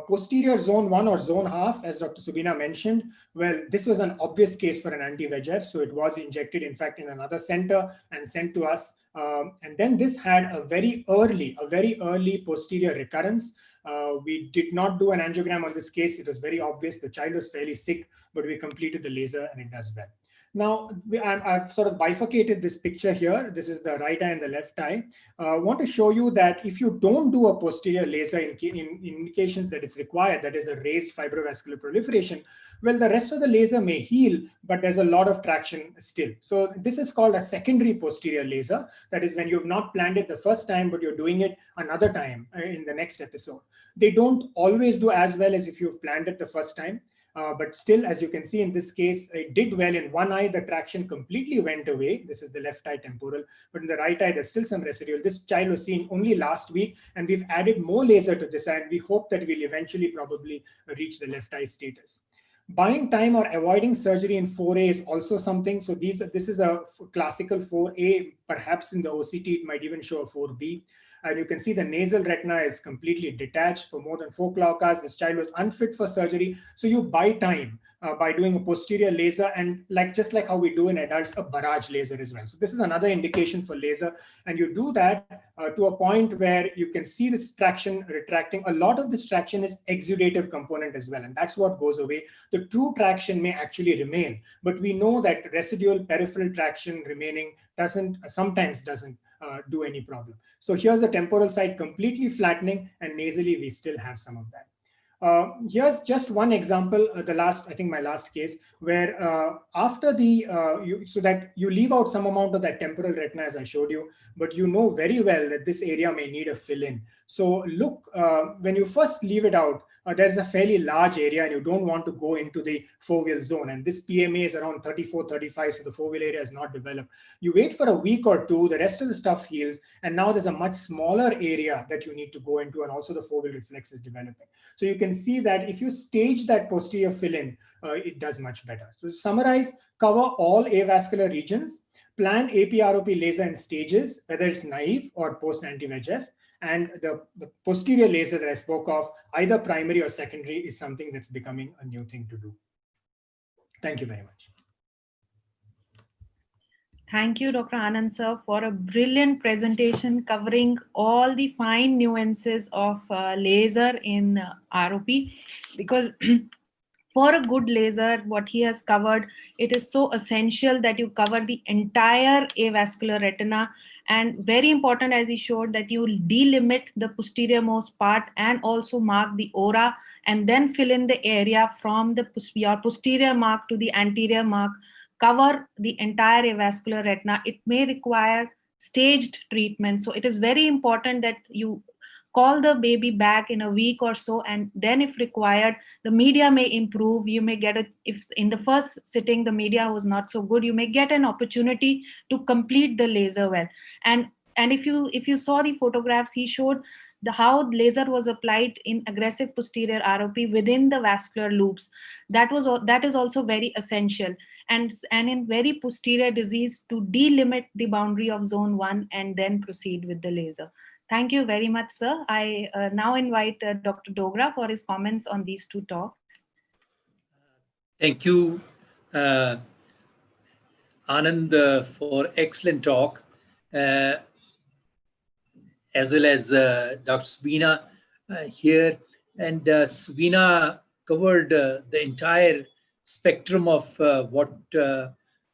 Posterior zone 1 or zone half, as Dr. Subina mentioned, well, this was an obvious case for an anti-VEGF. So it was injected, in fact, in another center and sent to us. And then this had a very early posterior recurrence. We did not do an angiogram on this case. It was very obvious. The child was fairly sick, but we completed the laser and it does well. Now, I've sort of bifurcated this picture here. This is the right eye and the left eye. I want to show you that if you don't do a posterior laser in indications that it's required, that is a raised fibrovascular proliferation, well, the rest of the laser may heal, but there's a lot of traction still. So this is called a secondary posterior laser. That is when you've not planned it the first time, but you're doing it another time in the next episode. They don't always do as well as if you've planned it the first time. But still, as you can see in this case, it did well. In one eye, the traction completely went away. This is the left eye temporal. But in the right eye, there's still some residual. This child was seen only last week, and we've added more laser to this eye, and we hope that we'll eventually probably reach the left eye status. Buying time or avoiding surgery in 4A is also something. So this is a classical 4A. Perhaps in the OCT, it might even show a 4B. And you can see the nasal retina is completely detached for more than 4 clock hours. This child was unfit for surgery. So you buy time by doing a posterior laser, and just like how we do in adults, a barrage laser as well. So this is another indication for laser. And you do that to a point where you can see this traction retracting. A lot of this traction is exudative component as well. And that's what goes away. The true traction may actually remain, but we know that residual peripheral traction remaining sometimes doesn't do any problem. So here's the temporal side completely flattening, and nasally we still have some of that. Here's just one example, I think my last case, where after so that you leave out some amount of that temporal retina as I showed you, but you know very well that this area may need a fill-in. So look, when you first leave it out, there's a fairly large area and you don't want to go into the foveal zone. And this PMA is around 34, 35, so the foveal area is not developed. You wait for a week or two, the rest of the stuff heals, and now there's a much smaller area that you need to go into, and also the foveal reflex is developing. So you can see that if you stage that posterior fill-in, it does much better. So to summarize, cover all avascular regions, plan AP-ROP laser in stages, whether it's naive or post-anti-VEGF, and the posterior laser that I spoke of, either primary or secondary, is something that's becoming a new thing to do. Thank you very much. Thank you, Dr. Anand sir, for a brilliant presentation covering all the fine nuances of laser in ROP, because for a good laser, what he has covered, it is so essential that you cover the entire avascular retina, and very important, as he showed, that you delimit the posterior most part and also mark the aura, and then fill in the area from your posterior mark to the anterior mark. Cover the entire avascular retina. It may require staged treatment. So it is very important that you call the baby back in a week or so, and then if required, the media may improve. You may get if in the first sitting the media was not so good, you may get an opportunity to complete the laser well. And if you saw the photographs, he showed how laser was applied in aggressive posterior ROP within the vascular loops. That is also very essential. And in very posterior disease, to delimit the boundary of zone 1 and then proceed with the laser. Thank you very much, sir. I now invite Dr. Dogra for his comments on these two talks. Thank you, Anand, for excellent talk, as well as Dr. Subina here. And Subina covered the entire spectrum of what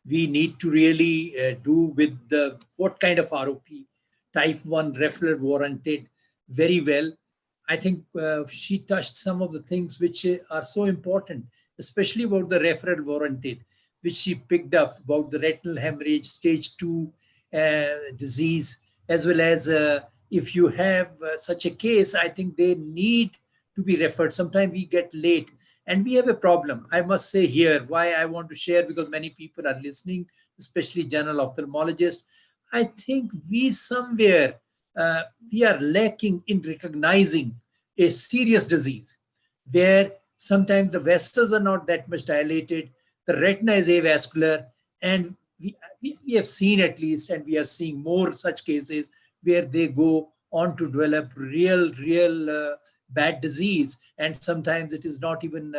we need to really do with what kind of ROP, type 1 referral warranted, very well. I think she touched some of the things which are so important, especially about the referral warranted, which she picked up about the retinal hemorrhage, stage 2 disease, as well as if you have such a case, I think they need to be referred. Sometimes we get late. And we have a problem, I must say here, why I want to share, because many people are listening, especially general ophthalmologists. I think we somewhere, we are lacking in recognizing a serious disease where sometimes the vessels are not that much dilated, the retina is avascular, and we have seen at least, and we are seeing more such cases where they go on to develop real bad disease, and sometimes it is not even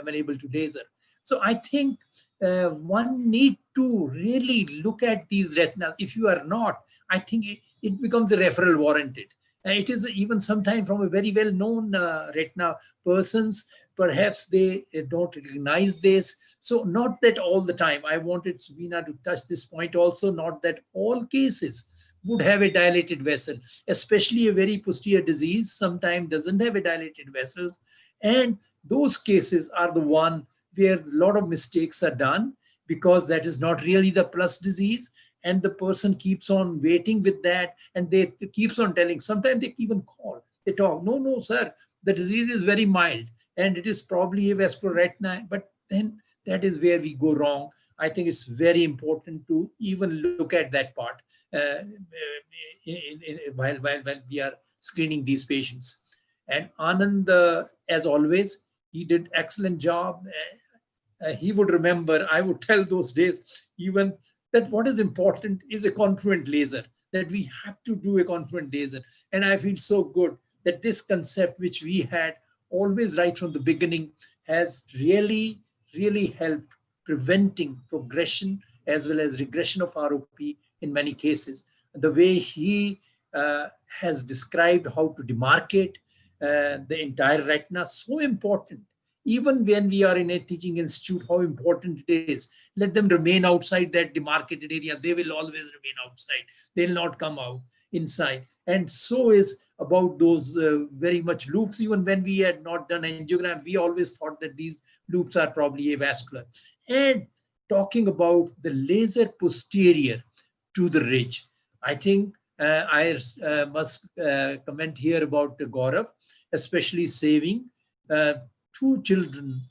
amenable to laser. So I think one need to really look at these retinas. If you are not, I think it becomes a referral warranted. It is even sometimes from a very well-known retina persons perhaps they don't recognize this. So not that all the time. I wanted Subina to touch this point also, not that all cases would have a dilated vessel, especially a very posterior disease sometimes doesn't have a dilated vessels. And those cases are the one where a lot of mistakes are done, because that is not really the plus disease. And the person keeps on waiting with that, and they keeps on telling, sometimes they even call, they talk, no, sir, the disease is very mild and it is probably a vascular retina. But then that is where we go wrong. I think it's very important to even look at that part while we are screening these patients. And Anand, as always, he did excellent job. He would remember, I would tell those days even, that what is important is a confluent laser, that we have to do a confluent laser. And I feel so good that this concept, which we had always right from the beginning, has really helped preventing progression as well as regression of ROP in many cases. The way he has described how to demarcate the entire retina, so important. Even when we are in a teaching institute, how important it is. Let them remain outside that demarcated area. They will always remain outside. They'll not come out inside. And so is about those very much loops. Even when we had not done angiogram, we always thought that these loops are probably avascular. And talking about the laser posterior to the ridge, I think I must comment here about Gaurav, especially saving 2 children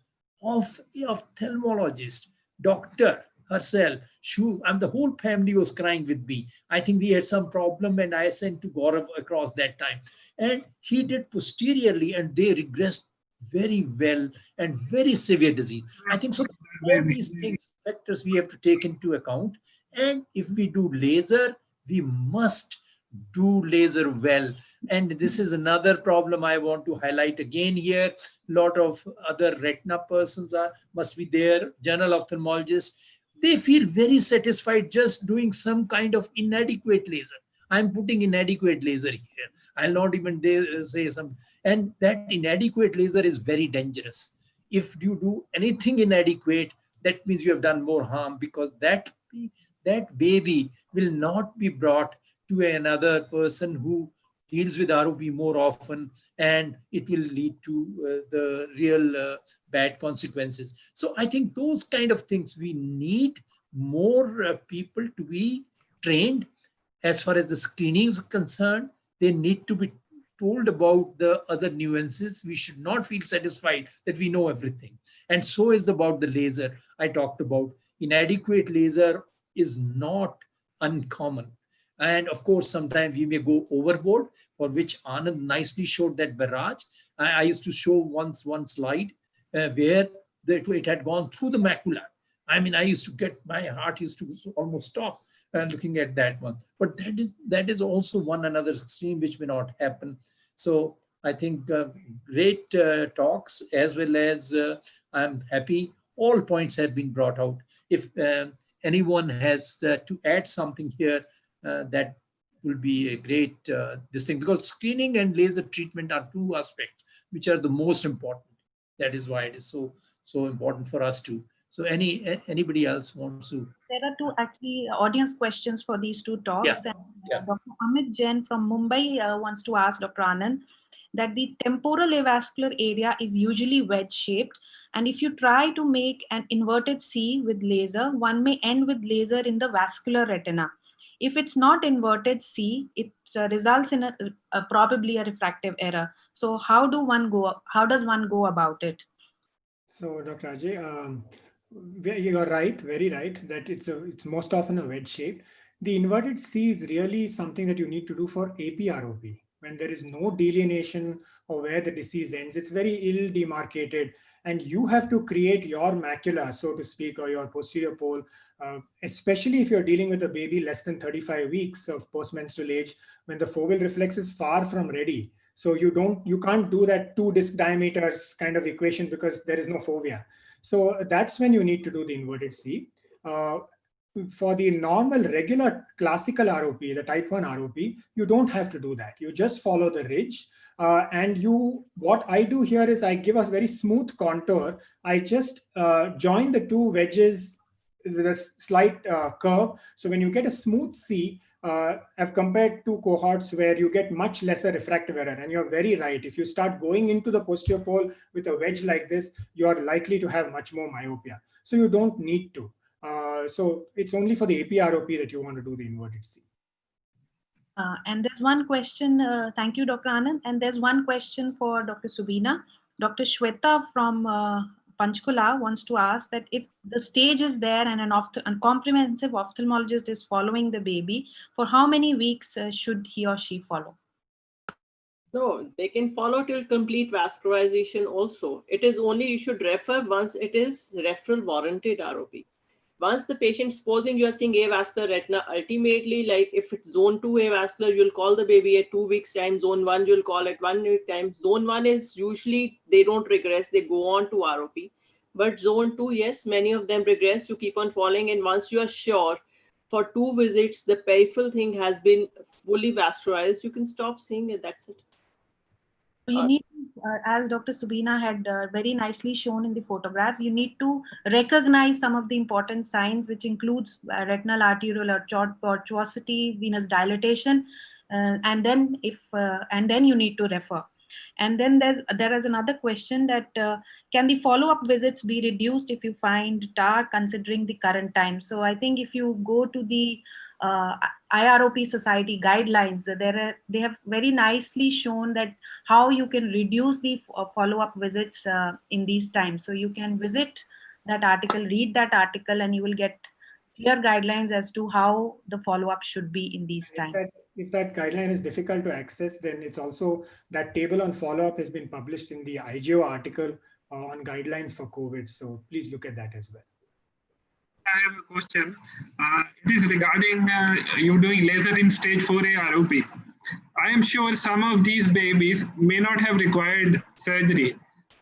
of ophthalmologist, doctor herself. And the whole family was crying with me. I think we had some problem, and I sent to Gaurav across that time. And he did posteriorly, and they regressed very well and very severe disease. I think so. All these things, factors we have to take into account. And if we do laser, we must do laser well. And this is another problem I want to highlight again here. A lot of other retina persons must be there, general ophthalmologists. They feel very satisfied just doing some kind of inadequate laser. I'm putting inadequate laser here. I'll not even say some. And that inadequate laser is very dangerous. If you do anything inadequate, that means you have done more harm, because that baby will not be brought to another person who deals with ROP more often, and it will lead to the real bad consequences. So I think those kind of things, we need more people to be trained. As far as the screening is concerned, they need to be told about the other nuances. We should not feel satisfied that we know everything. And so is about the laser I talked about. Inadequate laser is not uncommon. And of course, sometimes we may go overboard, for which Anand nicely showed that barrage. I used to show once one slide where it had gone through the macula. I mean, I used to get, my heart used to almost stop looking at that one. But that is also one another extreme which may not happen. So I think great talks, as well as I'm happy all points have been brought out. If anyone has to add something here, that will be a great this thing, because screening and laser treatment are 2 aspects which are the most important. That is why it is so important for us to. So anybody else wants to? There are 2 actually audience questions for these 2 talks. Yeah. And, Dr. Amit Jain from Mumbai wants to ask Dr. Anand that the temporal avascular area is usually wedge shaped, and if you try to make an inverted C with laser, one may end with laser in the vascular retina. If it's not inverted C, it results in probably a refractive error. So how does one go about it? So Dr. Ajay, you are right, very right, that it's most often a wedge shape. The inverted C is really something that you need to do for AP-ROP. When there is no delineation of where the disease ends, it's very ill demarcated, and you have to create your macula, so to speak, or your posterior pole, especially if you're dealing with a baby less than 35 weeks of postmenstrual age, when the foveal reflex is far from ready. So you can't do that 2 disc diameters kind of equation because there is no fovea. So that's when you need to do the inverted C. for the normal, regular, classical ROP, the type 1 ROP, you don't have to do that. You just follow the ridge. What I do here is I give a very smooth contour. I just join the two wedges with a slight curve. So when you get a smooth C, I've compared two cohorts where you get much lesser refractive error. And you're very right. If you start going into the posterior pole with a wedge like this, you're likely to have much more myopia. So you don't need to. So it's only for the AP-ROP that you want to do the inverted C. And there's one question, thank you, Dr. Anand. And there's one question for Dr. Subina. Dr. Shweta from Panchkula wants to ask that if the stage is there and a comprehensive ophthalmologist is following the baby, for how many weeks should he or she follow? No, they can follow till complete vascularization also. It is only you should refer once it is referral warranted ROP. Once the patient, supposing you are seeing avascular retina, ultimately, like if it's zone 2 avascular, you'll call the baby at 2 weeks time. Zone 1, you'll call at 1 week time. Zone 1 is usually, they don't regress, they go on to ROP. But zone 2, yes, many of them regress. You keep on following, and once you are sure for 2 visits, the peripheral thing has been fully vascularized, you can stop seeing it, that's it. You need, as Dr. Subina had very nicely shown in the photographs, you need to recognize some of the important signs, which includes retinal arterial tortuosity, venous dilatation, and then you need to refer. And then there is another question that can the follow-up visits be reduced if you find TAR considering the current time? So I think if you go to the IROP Society guidelines, they have very nicely shown that how you can reduce the follow-up visits in these times. So you can visit that article, read that article, and you will get clear guidelines as to how the follow-up should be in these times. If that guideline is difficult to access, then it's also that table on follow-up has been published in the IGO article on guidelines for COVID. So please look at that as well. I have a question. It is regarding you doing laser in stage 4A ROP. I am sure some of these babies may not have required surgery.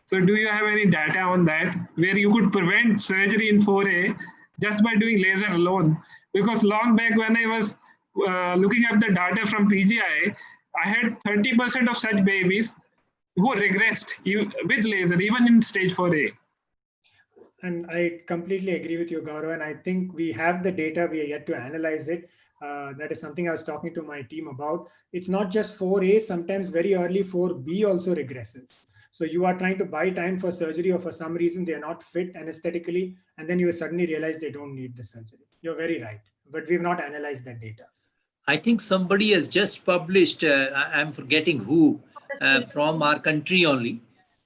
So do you have any data on that, where you could prevent surgery in 4A just by doing laser alone? Because long back when I was looking at the data from PGI, I had 30% of such babies who regressed with laser, even in stage 4A. And I completely agree with you, Gaurav. And I think we have the data, we are yet to analyze it. That is something I was talking to my team about. It's not just 4A, sometimes very early 4B also regresses. So you are trying to buy time for surgery, or for some reason they are not fit anesthetically, and then you suddenly realize they don't need the surgery. You're very right, but we've not analyzed that data. I think somebody has just published, I'm forgetting who, from our country only,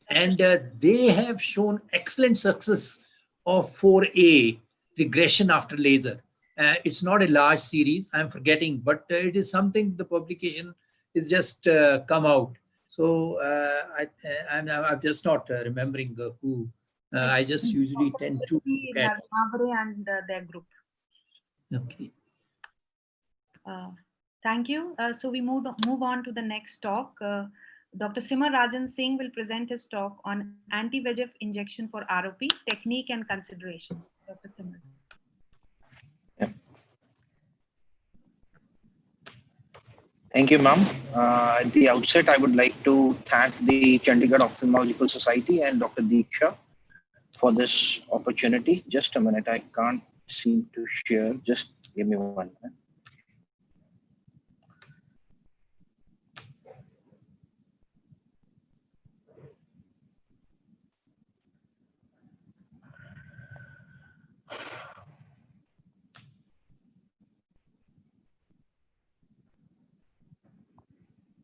and they have shown excellent success of 4A regression after laser. It's not a large series, I'm forgetting, but it is something the publication is just come out. So I'm just not remembering who. I just usually tend to look at. And their group. Okay. Thank you. So we move on to the next talk. Dr. Simar Rajan Singh will present his talk on anti-VEGF injection for ROP, technique and considerations. Dr. Simar. Yeah. Thank you, ma'am. At the outset, I would like to thank the Chandigarh Ophthalmological Society and Dr. Diksha for this opportunity. Just a minute, I can't seem to share. Just give me 1 minute.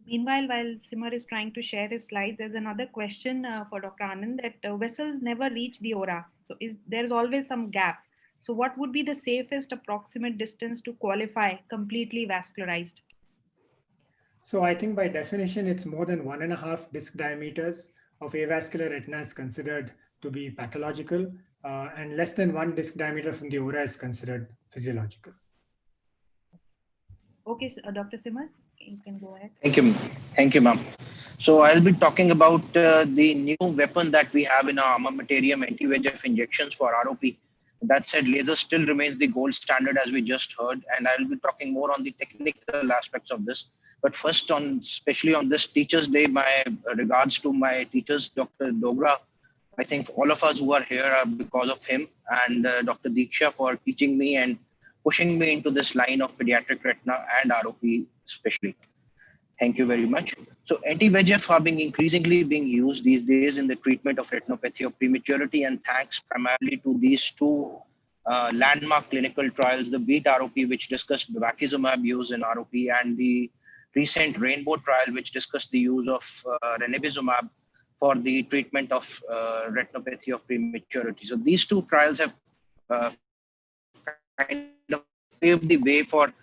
Meanwhile, while Simar is trying to share his slides, there's another question for Dr. Anand that vessels never reach the aura. So there's always some gap. So what would be the safest approximate distance to qualify completely vascularized? So I think by definition, it's more than 1.5 disc diameters of avascular retina is considered to be pathological, and less than 1 disc diameter from the aura is considered physiological. Okay, so, Dr. Simar, you can go ahead. Thank you, ma'am. So I'll be talking about the new weapon that we have in our armamentarium, anti-VEGF injections for ROP. That said, laser still remains the gold standard, as we just heard, and I will be talking more on the technical aspects of this. But first, especially on this Teachers' Day, my regards to my teachers, Dr. Dogra. I think all of us who are here are because of him, and Dr. Diksha for teaching me and pushing me into this line of pediatric retina and ROP especially. Thank you very much. So anti-VEGF are increasingly being used these days in the treatment of retinopathy of prematurity, and thanks primarily to these two landmark clinical trials, the BEAT ROP, which discussed bevacizumab use in ROP, and the recent Rainbow trial, which discussed the use of ranibizumab for the treatment of retinopathy of prematurity. So these two trials have kind of paved the way for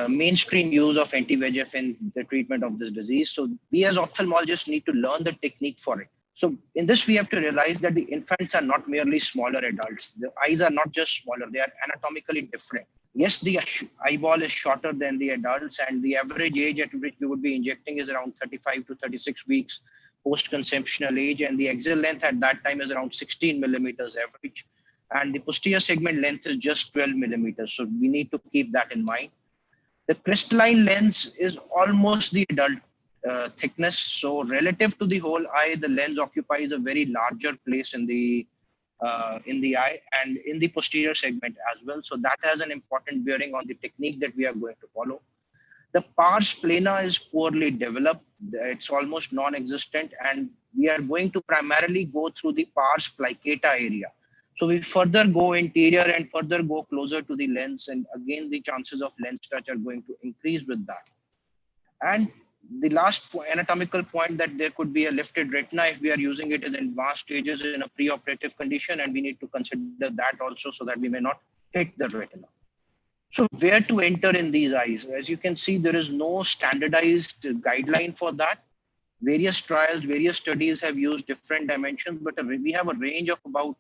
mainstream use of anti-VEGF in the treatment of this disease. So we as ophthalmologists need to learn the technique for it. So in this, we have to realize that the infants are not merely smaller adults. The eyes are not just smaller, they are anatomically different. Yes, the eyeball is shorter than the adults, and the average age at which we would be injecting is around 35 to 36 weeks post-conceptional age, and the axial length at that time is around 16 millimeters average, and the posterior segment length is just 12 millimeters. So we need to keep that in mind. The crystalline lens is almost the adult thickness. So relative to the whole eye, the lens occupies a very larger place in the eye and in the posterior segment as well. So that has an important bearing on the technique that we are going to follow. The pars plana is poorly developed. It's almost non-existent, and we are going to primarily go through the pars plicata area. So we further go interior and further go closer to the lens, and again the chances of lens touch are going to increase with that. And the last anatomical point, that there could be a lifted retina if we are using it in advanced stages in a preoperative condition, and we need to consider that also so that we may not hit the retina. So where to enter in these eyes? As you can see, there is no standardized guideline for that. Various trials, various studies have used different dimensions, but we have a range of about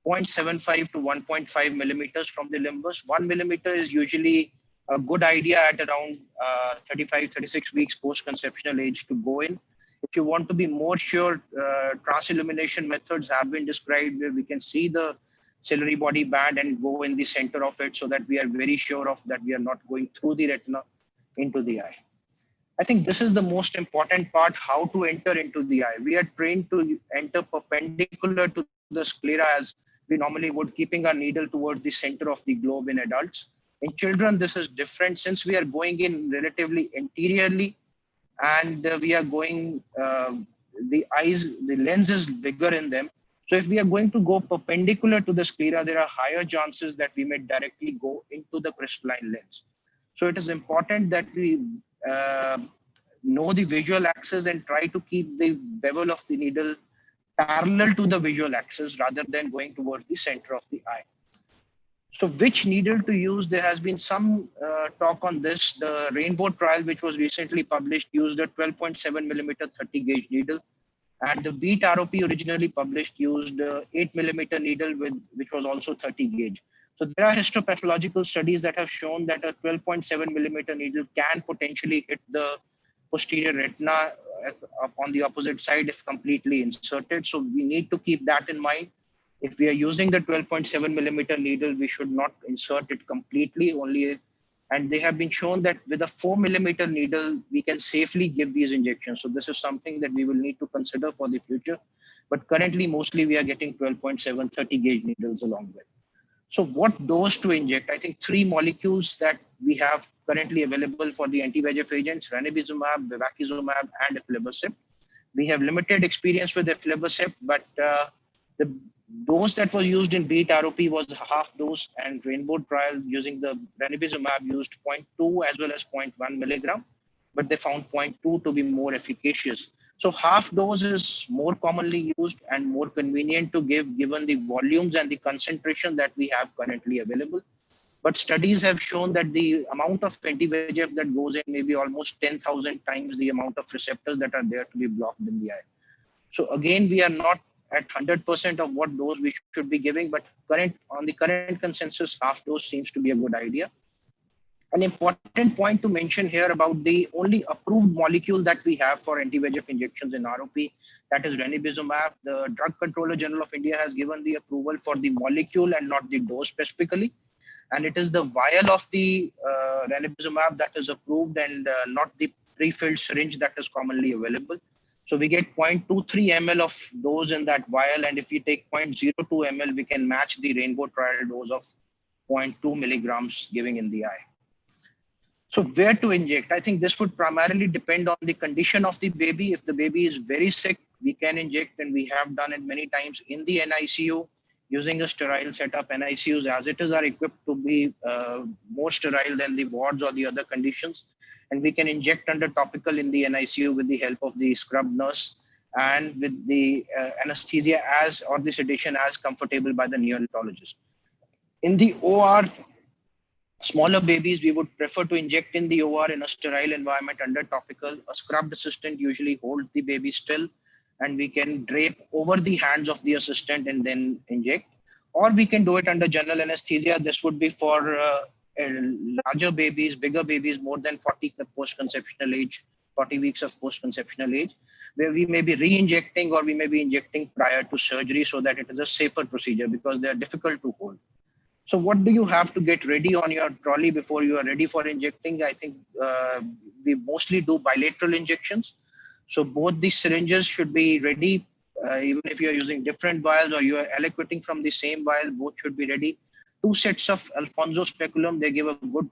0.75 to 1.5 millimeters from the limbus. 1 millimeter is usually a good idea at around 35, 36 weeks post-conceptional age to go in. If you want to be more sure, transillumination methods have been described where we can see the ciliary body band and go in the center of it so that we are very sure of that we are not going through the retina into the eye. I think this is the most important part, how to enter into the eye. We are trained to enter perpendicular to the sclera as we normally would, keeping our needle towards the center of the globe in adults. In children, this is different since we are going in relatively anteriorly, and we are going, the lens is bigger in them. So if we are going to go perpendicular to the sclera, there are higher chances that we may directly go into the crystalline lens. So it is important that we know the visual axis and try to keep the bevel of the needle parallel to the visual axis rather than going towards the center of the eye. So which needle to use? There has been some talk on this. The Rainbow trial, which was recently published, used a 12.7 millimeter 30 gauge needle. And the BEAT ROP originally published used 8 millimeter needle which was also 30 gauge. So there are histopathological studies that have shown that a 12.7 millimeter needle can potentially hit the posterior retina on the opposite side if completely inserted. So we need to keep that in mind. If we are using the 12.7 millimeter needle, we should not insert it completely only. And they have been shown that with a 4 millimeter needle, we can safely give these injections. So this is something that we will need to consider for the future. But currently, mostly we are getting 12.7 30 gauge needles along with. So what dose to inject? I think 3 molecules that we have currently available for the anti-VEGF agents: ranibizumab, bevacizumab, and aflibercept. We have limited experience with aflibercept, but the dose that was used in BEAT ROP was half dose, and Rainbow trial using the ranibizumab used 0.2 as well as 0.1 milligram, but they found 0.2 to be more efficacious. So half dose is more commonly used and more convenient to give given the volumes and the concentration that we have currently available. But studies have shown that the amount of anti-VEGF that goes in may be almost 10,000 times the amount of receptors that are there to be blocked in the eye. So again, we are not at 100% of what dose we should be giving, but on the current consensus, half dose seems to be a good idea. An important point to mention here about the only approved molecule that we have for anti-VEGF injections in ROP, that is ranibizumab. The Drug Controller General of India has given the approval for the molecule and not the dose specifically. And it is the vial of the ranibizumab that is approved and not the pre-filled syringe that is commonly available. So we get 0.23 ml of dose in that vial. And if we take 0.02 ml, we can match the rainbow trial dose of 0.2 milligrams giving in the eye. So where to inject? I think this would primarily depend on the condition of the baby. If the baby is very sick, we can inject, and we have done it many times in the NICU using a sterile setup. NICUs as it is are equipped to be more sterile than the wards or the other conditions. And we can inject under topical in the NICU with the help of the scrub nurse and with the anesthesia as or the sedation as comfortable by the neonatologist. In the OR, smaller babies, we would prefer to inject in the OR in a sterile environment under topical. A scrubbed assistant usually holds the baby still, and we can drape over the hands of the assistant and then inject. Or we can do it under general anesthesia. This would be for larger babies, bigger babies, more than 40 post-conceptional age, 40 weeks of post-conceptional age, where we may be re-injecting or we may be injecting prior to surgery so that it is a safer procedure because they are difficult to hold. So what do you have to get ready on your trolley before you are ready for injecting? I think we mostly do bilateral injections. So both the syringes should be ready, even if you are using different vials or you are aliquoting from the same vial, both should be ready. 2 sets of Alfonso speculum, they give a good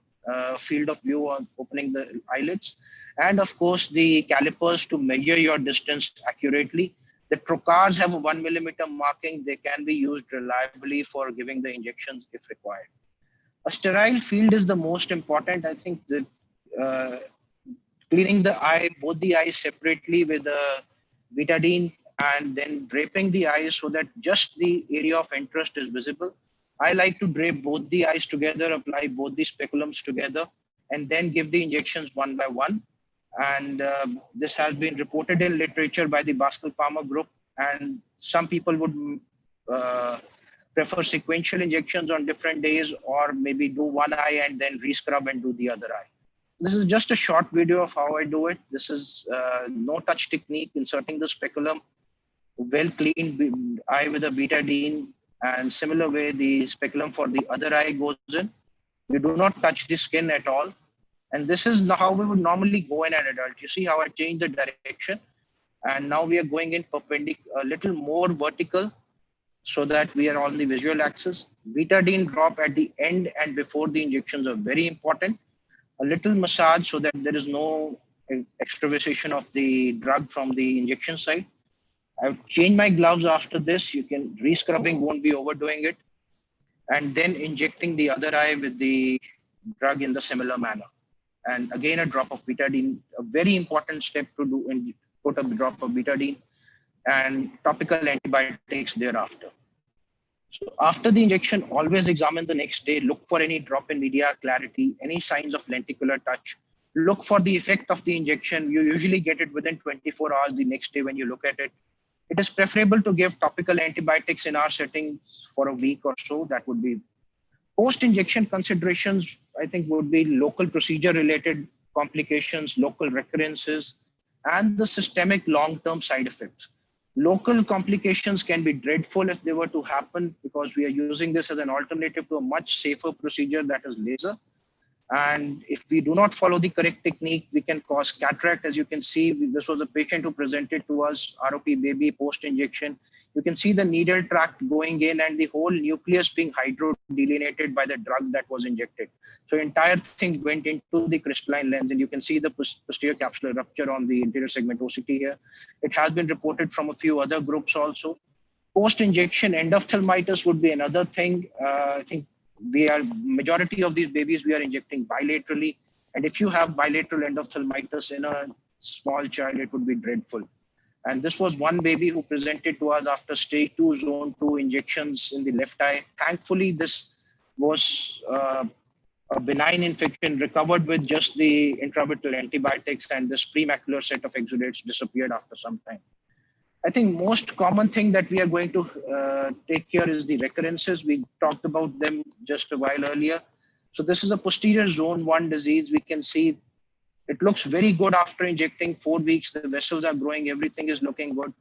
field of view on opening the eyelids. And of course, the calipers to measure your distance accurately. The trocars have a 1 millimeter marking. They can be used reliably for giving the injections if required. A sterile field is the most important. I think that cleaning the eye, both the eyes separately with a betadine and then draping the eyes so that just the area of interest is visible. I like to drape both the eyes together, apply both the speculums together, and then give the injections one by one. And this has been reported in literature by the Baskel Palmer group. And some people would prefer sequential injections on different days, or maybe do one eye and then rescrub and do the other eye. This is just a short video of how I do it. This is no touch technique, inserting the speculum, well cleaned eye with a betadine, and similar way the speculum for the other eye goes in. You do not touch the skin at all. And this is how we would normally go in an adult. You see how I changed the direction. And now we are going in perpendicular, a little more vertical so that we are on the visual axis. Betadine drop at the end and before the injections are very important. A little massage so that there is no extravasation of the drug from the injection site. I've changed my gloves after this. You can, re-scrubbing won't be overdoing it. And then injecting the other eye with the drug in the similar manner. And again, a drop of betadine, a very important step to do, and put a drop of betadine and topical antibiotics thereafter. So after the injection, always examine the next day, look for any drop in media clarity, any signs of lenticular touch, look for the effect of the injection. You usually get it within 24 hours the next day when you look at it. It is preferable to give topical antibiotics in our setting for a week or so. That would be post-injection considerations. I think would be local procedure-related complications, local recurrences, and the systemic long-term side effects. Local complications can be dreadful if they were to happen because we are using this as an alternative to a much safer procedure that is laser. And if we do not follow the correct technique, we can cause cataract. As you can see, this was a patient who presented to us, ROP baby post-injection. You can see the needle tract going in and the whole nucleus being hydrodelineated by the drug that was injected. So entire thing went into the crystalline lens, and you can see the posterior capsular rupture on the anterior segment OCT here. It has been reported from a few other groups also. Post-injection endophthalmitis would be another thing. I think majority of these babies we are injecting bilaterally, and if you have bilateral endophthalmitis in a small child, it would be dreadful. And this was one baby who presented to us after stage 2 zone 2 injections in the left eye. Thankfully, this was a benign infection, recovered with just the intravitreal antibiotics, and this premacular set of exudates disappeared after some time. I think most common thing that we are going to take care is the recurrences. We talked about them just a while earlier. So this is a posterior zone 1 disease. We can see it looks very good after injecting 4 weeks. The vessels are growing, everything is looking good.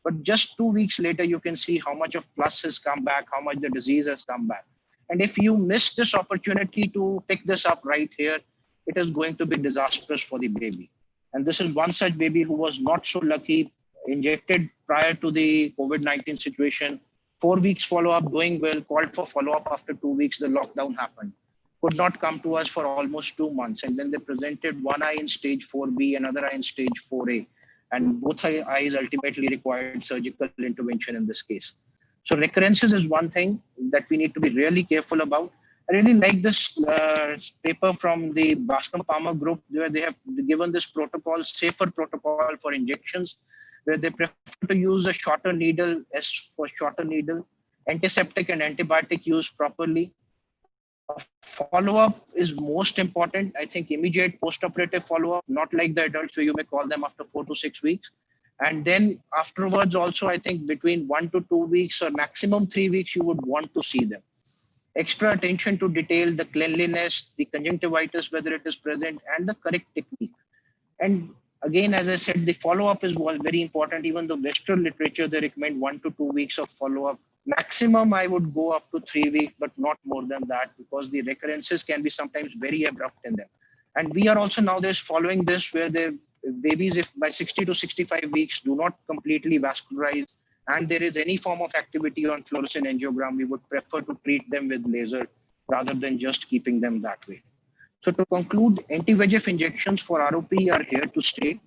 But just 2 weeks later, you can see how much of pus has come back, how much the disease has come back. And if you miss this opportunity to pick this up right here, it is going to be disastrous for the baby. And this is one such baby who was not so lucky, injected prior to the COVID-19 situation, 4 weeks follow-up, doing well, called for follow-up after 2 weeks, the lockdown happened. Could not come to us for almost 2 months. And then they presented one eye in stage 4B, another eye in stage 4A. And both eyes ultimately required surgical intervention in this case. So recurrences is one thing that we need to be really careful about. I really like this paper from the Bascom Palmer group, where they have given this protocol, safer protocol for injections, where they prefer to use a shorter needle, S for shorter needle, antiseptic and antibiotic use properly. Follow-up is most important. I think immediate post-operative follow-up, not like the adults where you may call them after 4 to 6 weeks. And then afterwards also, I think between 1 to 2 weeks or maximum 3 weeks, you would want to see them. Extra attention to detail, the cleanliness, the conjunctivitis, whether it is present, and the correct technique. And again, as I said, the follow-up is very important. Even the Western literature, they recommend 1 to 2 weeks of follow-up. Maximum, I would go up to 3 weeks, but not more than that, because the recurrences can be sometimes very abrupt in them. And we are also nowadays following this, where the babies, if by 60 to 65 weeks do not completely vascularize, and there is any form of activity on fluorescein angiogram, we would prefer to treat them with laser rather than just keeping them that way. So to conclude, anti-VEGF injections for ROP are here to stay.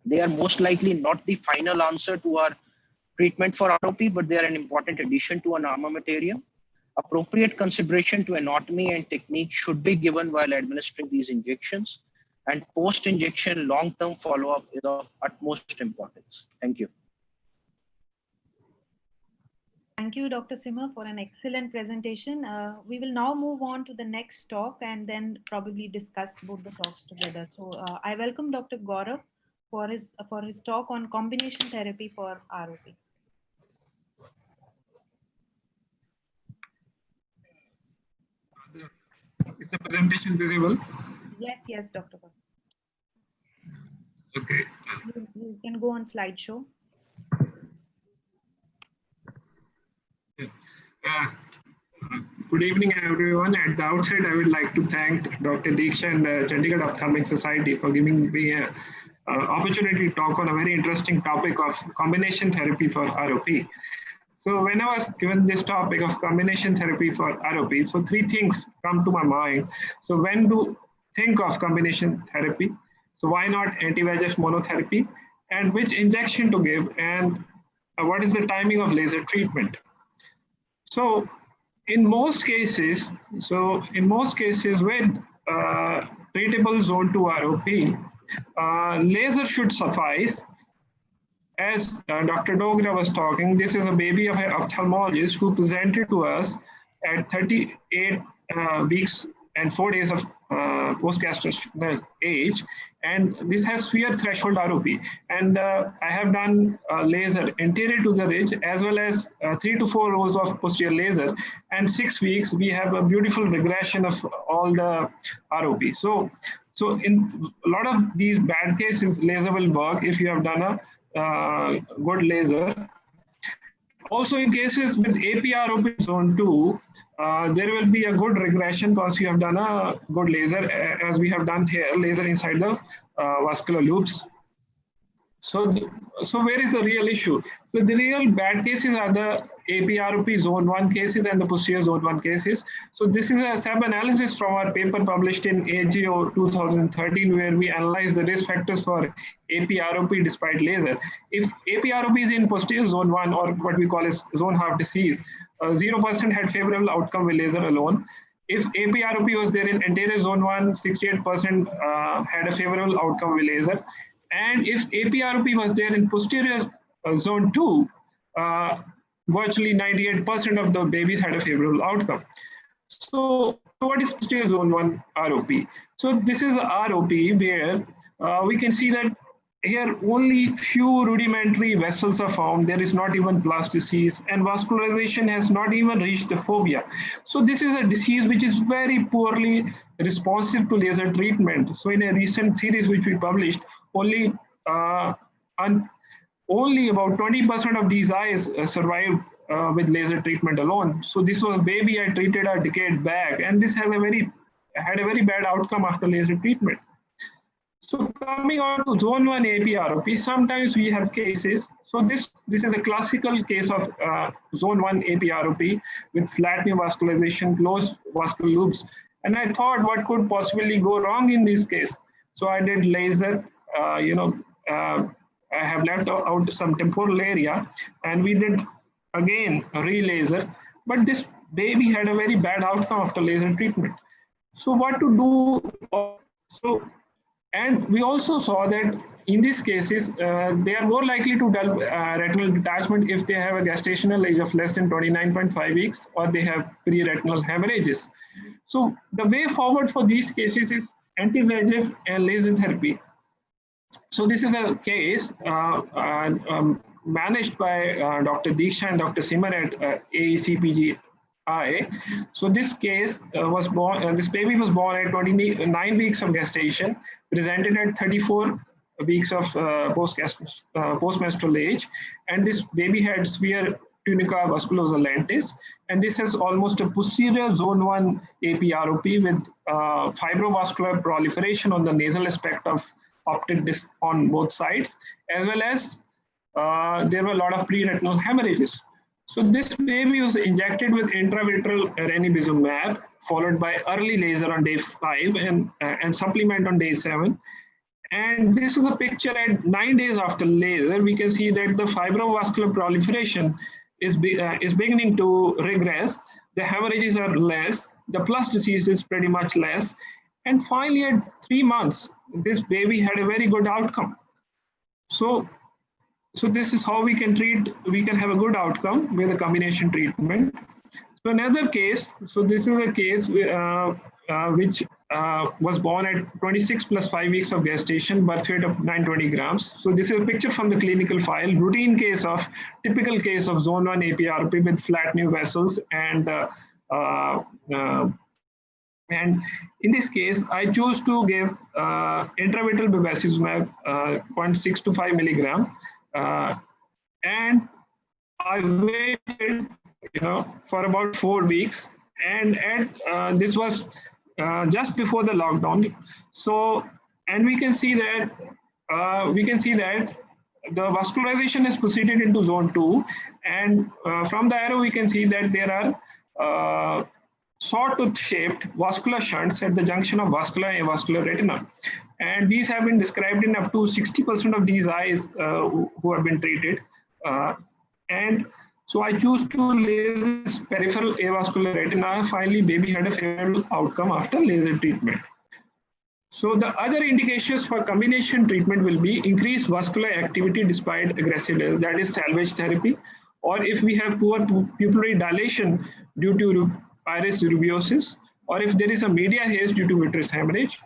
They are most likely not the final answer to our treatment for ROP, but they are an important addition to an armamentarium. Appropriate consideration to anatomy and technique should be given while administering these injections, and post-injection long-term follow-up is of utmost importance. Thank you. Thank you, Dr. Simmer, for an excellent presentation. We will now move on to the next talk and then probably discuss both the talks together. So I welcome Dr. Gaurav for his talk on combination therapy for ROP. Is the presentation visible? Yes, Dr. Gaurav. Okay. You can go on slideshow. Good evening, everyone. At the outset, I would like to thank Dr. Diksha and the Chandigarh Ophthalmic Society for giving me an opportunity to talk on a very interesting topic of combination therapy for ROP. So when I was given this topic of combination therapy for ROP, so 3 things come to my mind. So when to think of combination therapy? So why not anti-VEGF monotherapy? And which injection to give? And what is the timing of laser treatment? So in most cases with treatable zone 2 ROP, laser should suffice. As Dr. Dogra was talking, this is a baby of an ophthalmologist who presented to us at 38 weeks and 4 days of post-gestational age, and this has sphere threshold ROP. And I have done laser anterior to the ridge as well as 3 to 4 rows of posterior laser, and 6 weeks we have a beautiful regression of all the ROP. So in a lot of these bad cases, laser will work if you have done a good laser. Also in cases with AP-ROP zone 2, there will be a good regression because you have done a good laser, as we have done here, laser inside the vascular loops. So where is the real issue? So the real bad cases are the AP-ROP zone 1 cases and the posterior zone 1 cases. So this is a sub-analysis from our paper published in AGO 2013, where we analyzed the risk factors for AP-ROP despite laser. If AP-ROP is in posterior zone 1, or what we call as zone half disease, 0% had favorable outcome with laser alone. If AP-ROP was there in anterior zone 1, 68% had a favorable outcome with laser. And if AP-ROP was there in posterior zone 2, virtually 98% of the babies had a favorable outcome. So what is posterior zone 1 ROP? So this is a ROP where we can see that here only few rudimentary vessels are found. There is not even blast disease, and vascularization has not even reached the fovea. So this is a disease which is very poorly responsive to laser treatment. So in a recent series which we published, only about 20% of these eyes survived with laser treatment alone. So this was baby I treated a decade back, and this had a very bad outcome after laser treatment. So coming on to zone 1 AP-ROP, sometimes we have cases. So this is a classical case of zone 1 AP-ROP with flat neovascularization, closed vascular loops. And I thought, what could possibly go wrong in this case? So I did laser, I have left out some temporal area, and we did again re-laser. But this baby had a very bad outcome after laser treatment. So what to do? And we also saw that in these cases, they are more likely to develop retinal detachment if they have a gestational age of less than 29.5 weeks or they have pre-retinal hemorrhages. So the way forward for these cases is anti-VEGF and laser therapy. So this is a case managed by Dr. Diksha and Dr. Simar at AECPGI. So this case was born, this baby was born at 29 weeks of gestation, presented at 34 weeks of postmenstrual age, and this baby had severe tunica vasculosa lentis, and this has almost a posterior zone 1 AP-ROP with fibrovascular proliferation on the nasal aspect of optic disc on both sides, as well as there were a lot of pre-retinal hemorrhages. So this baby was injected with intravitreal ranibizumab, followed by early laser on day 5 and supplement on day 7. And this is a picture at 9 days after laser. We can see that the fibrovascular proliferation is beginning to regress. The hemorrhages are less. The plus disease is pretty much less. And finally, at 3 months, this baby had a very good outcome. So this is how we can have a good outcome with a combination treatment. So another case, so this is a case which was born at 26 plus 5 weeks of gestation, birth weight of 920 grams. So this is a picture from the clinical file, typical case of zone 1 AP-ROP with flat new vessels. And in this case, I chose to give intravitreal bevacizumab 0.625 milligram. And I waited, for about 4 weeks, and this was just before the lockdown. So, and we can see that the vascularization is proceeded into zone 2, and from the arrow we can see that there are sawtooth-shaped vascular shunts at the junction of vascular and avascular retina. And these have been described in up to 60% of these eyes who have been treated. And so I choose to laser peripheral avascular retina. Finally, baby had a favorable outcome after laser treatment. So the other indications for combination treatment will be increased vascular activity despite aggressive laser, that is salvage therapy, or if we have poor pupillary dilation due to iris rubiosis, or if there is a media haze due to vitreous hemorrhage.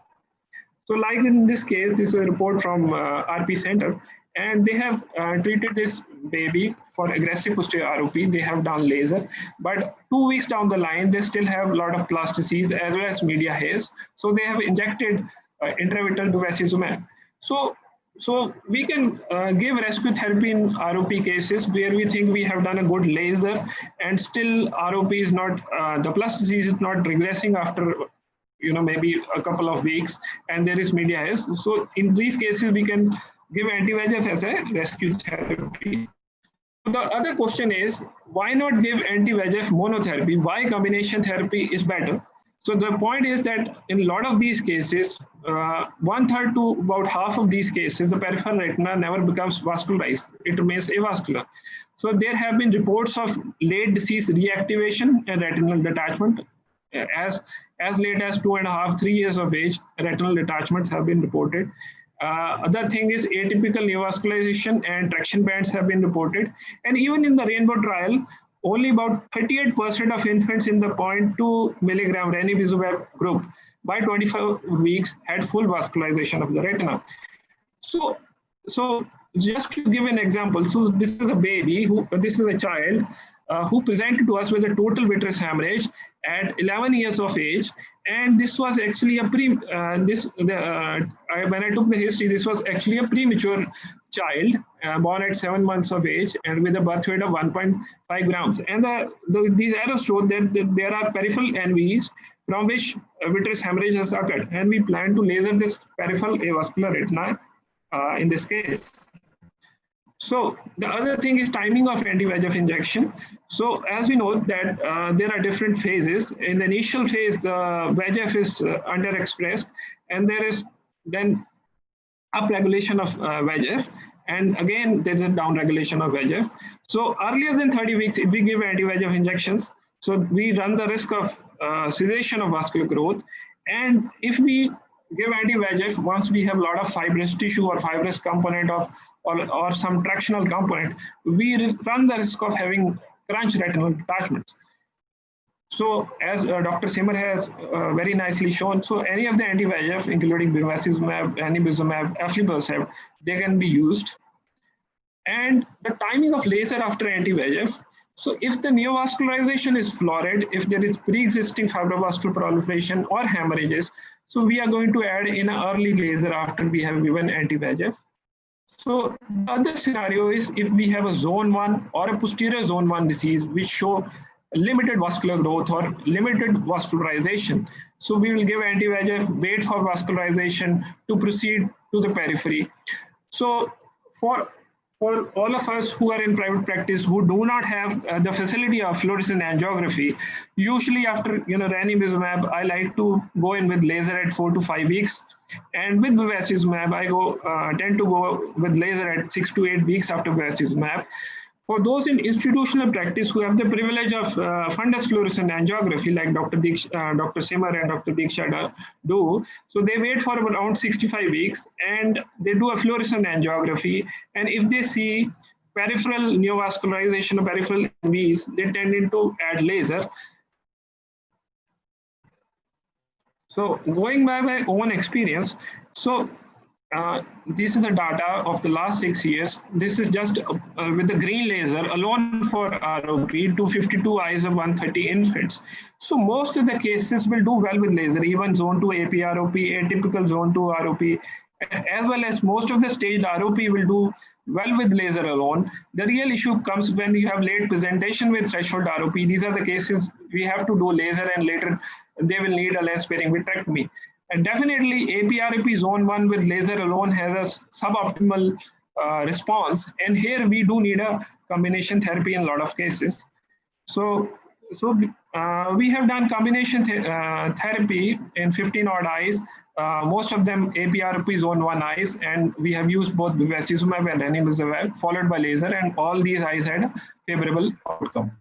So like in this case, this is a report from RP Center, and they have treated this baby for aggressive posterior ROP. They have done laser, but 2 weeks down the line, they still have a lot of plus disease as well as media haze. So they have injected intravitreal bevacizumab. So we can give rescue therapy in ROP cases where we think we have done a good laser and still ROP is not, the plus disease is not regressing after maybe a couple of weeks, and there is media haze. So in these cases, we can give anti-VEGF as a rescue therapy. The other question is, why not give anti-VEGF monotherapy? Why combination therapy is better? So the point is that in a lot of these cases, 1/3 to about half of these cases, the peripheral retina never becomes vascularized. It remains avascular. So there have been reports of late disease reactivation and retinal detachment. As late as 2.5, 3 years of age, retinal detachments have been reported. Other thing is atypical neovascularization and traction bands have been reported. And even in the rainbow trial, only about 38% of infants in the 0.2 milligram ranibizumab group by 25 weeks had full vascularization of the retina. So So just to give an example, so this is a baby this is a child who presented to us with a total vitreous hemorrhage at 11 years of age, and this was actually a when I took the history, this was actually a premature child born at 7 months of age and with a birth weight of 1.5 grams. And these arrows show that there are peripheral NVs from which vitreous hemorrhage has occurred, and we plan to laser this peripheral avascular retina in this case. So the other thing is timing of anti-VEGF injection. So as we know that there are different phases. In the initial phase, the VEGF is underexpressed, and there is then upregulation of VEGF, and again there's a downregulation of VEGF. So earlier than 30 weeks, if we give anti-VEGF injections, so we run the risk of cessation of vascular growth. And if we give anti-VEGF once we have a lot of fibrous tissue or fibrous component of or some tractional component, we run the risk of having crunch retinal detachments. So as Dr. Simar has very nicely shown, so any of the anti-VEGF, including bevacizumab, ranibizumab, aflibercept, they can be used. And the timing of laser after anti-VEGF, so if the neovascularization is florid, if there is pre-existing fibrovascular proliferation or hemorrhages, so we are going to add in an early laser after we have given anti-VEGF. So the other scenario is if we have a zone 1 or a posterior zone 1 disease which show limited vascular growth or limited vascularization. So we will give anti-VEGF, wait for vascularization to proceed to the periphery. So for all of us who are in private practice who do not have the facility of fluorescent angiography, usually after ranibizumab, I like to go in with laser at 4 to 5 weeks. And with bevacizumab, I tend to go with laser at 6 to 8 weeks after bevacizumab. For those in institutional practice who have the privilege of fundus fluorescent angiography, like Dr. Simar and Dr. Diksha do, so they wait for around 65 weeks and they do a fluorescent angiography. And if they see peripheral neovascularization or peripheral NVs, they tend to add laser. So going by my own experience, so this is the data of the last 6 years. This is just with the green laser alone for ROP, 252 eyes of 130 infants. So most of the cases will do well with laser, even zone 2 AP ROP, atypical zone 2 ROP, as well as most of the staged ROP will do well with laser alone. The real issue comes when you have late presentation with threshold ROP. These are the cases we have to do laser and later they will need a lens sparing vitrectomy. And definitely APRP zone 1 with laser alone has a suboptimal response. And here we do need a combination therapy in a lot of cases. So we have done combination therapy in 15 odd eyes, most of them APRP zone 1 eyes, and we have used both bevacizumab and ranibizumab followed by laser, and all these eyes had a favorable outcome.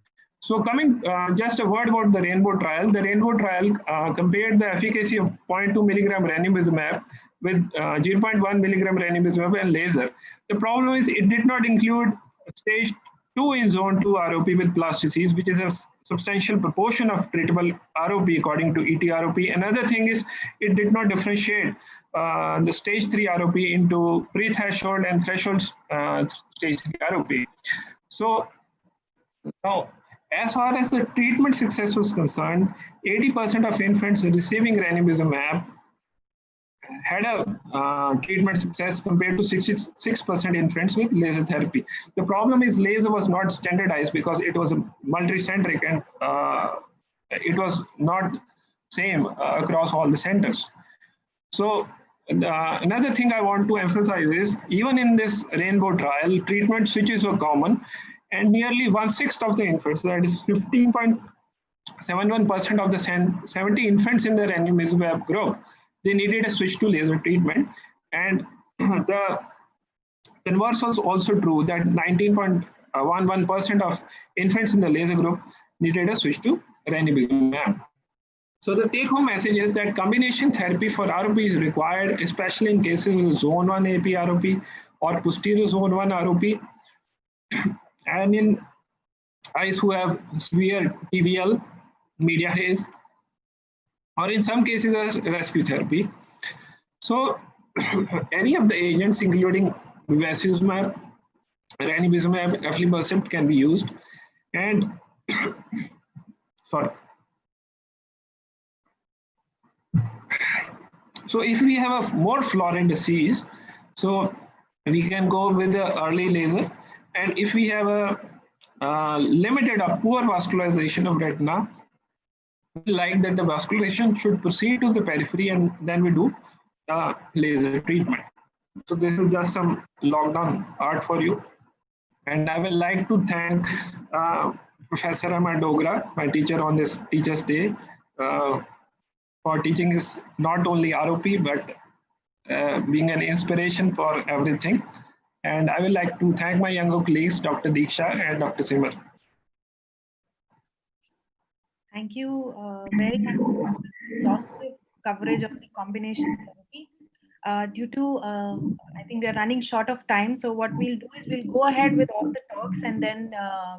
So coming just a word about the Rainbow trial. The Rainbow trial compared the efficacy of 0.2 milligram ranibizumab with 0.1 milligram ranibizumab and laser. The problem is it did not include stage 2 in zone 2 ROP with plastices, which is a substantial proportion of treatable ROP according to ETROP. Another thing is it did not differentiate the stage 3 ROP into pre-threshold and threshold stage 3 ROP. So now, as far as the treatment success was concerned, 80% of infants receiving ranibizumab had a treatment success compared to 66% infants with laser therapy. The problem is laser was not standardized because it was multi-centric and it was not same across all the centers. So another thing I want to emphasize is even in this Rainbow trial, treatment switches were common. And nearly 1/6 of the infants, that is 15.71% of the 70 infants in the ranibizumab group, they needed a switch to laser treatment. And the converse was also true that 19.11% of infants in the laser group needed a switch to ranibizumab. So the take-home message is that combination therapy for ROP is required, especially in cases with zone 1 AP ROP or posterior zone 1 ROP. And in eyes who have severe TVL, media haze, or in some cases as rescue therapy. So any of the agents, including bevacizumab, ranibizumab, aflibercept can be used. And sorry. So if we have a more florid disease, so we can go with the early laser. And if we have a limited or poor vascularization of retina, we like that the vascularization should proceed to the periphery, and then we do laser treatment. So this is just some lockdown art for you. And I would like to thank Professor Ahmad Dogra, my teacher on this Teacher's Day, for teaching us not only ROP, but being an inspiration for everything. And I would like to thank my younger colleagues, Dr. Diksha and Dr. Simar. Thank you very much for the exhaustive coverage of the combination therapy. Due to, I think we are running short of time. So what we'll do is we'll go ahead with all the talks, and then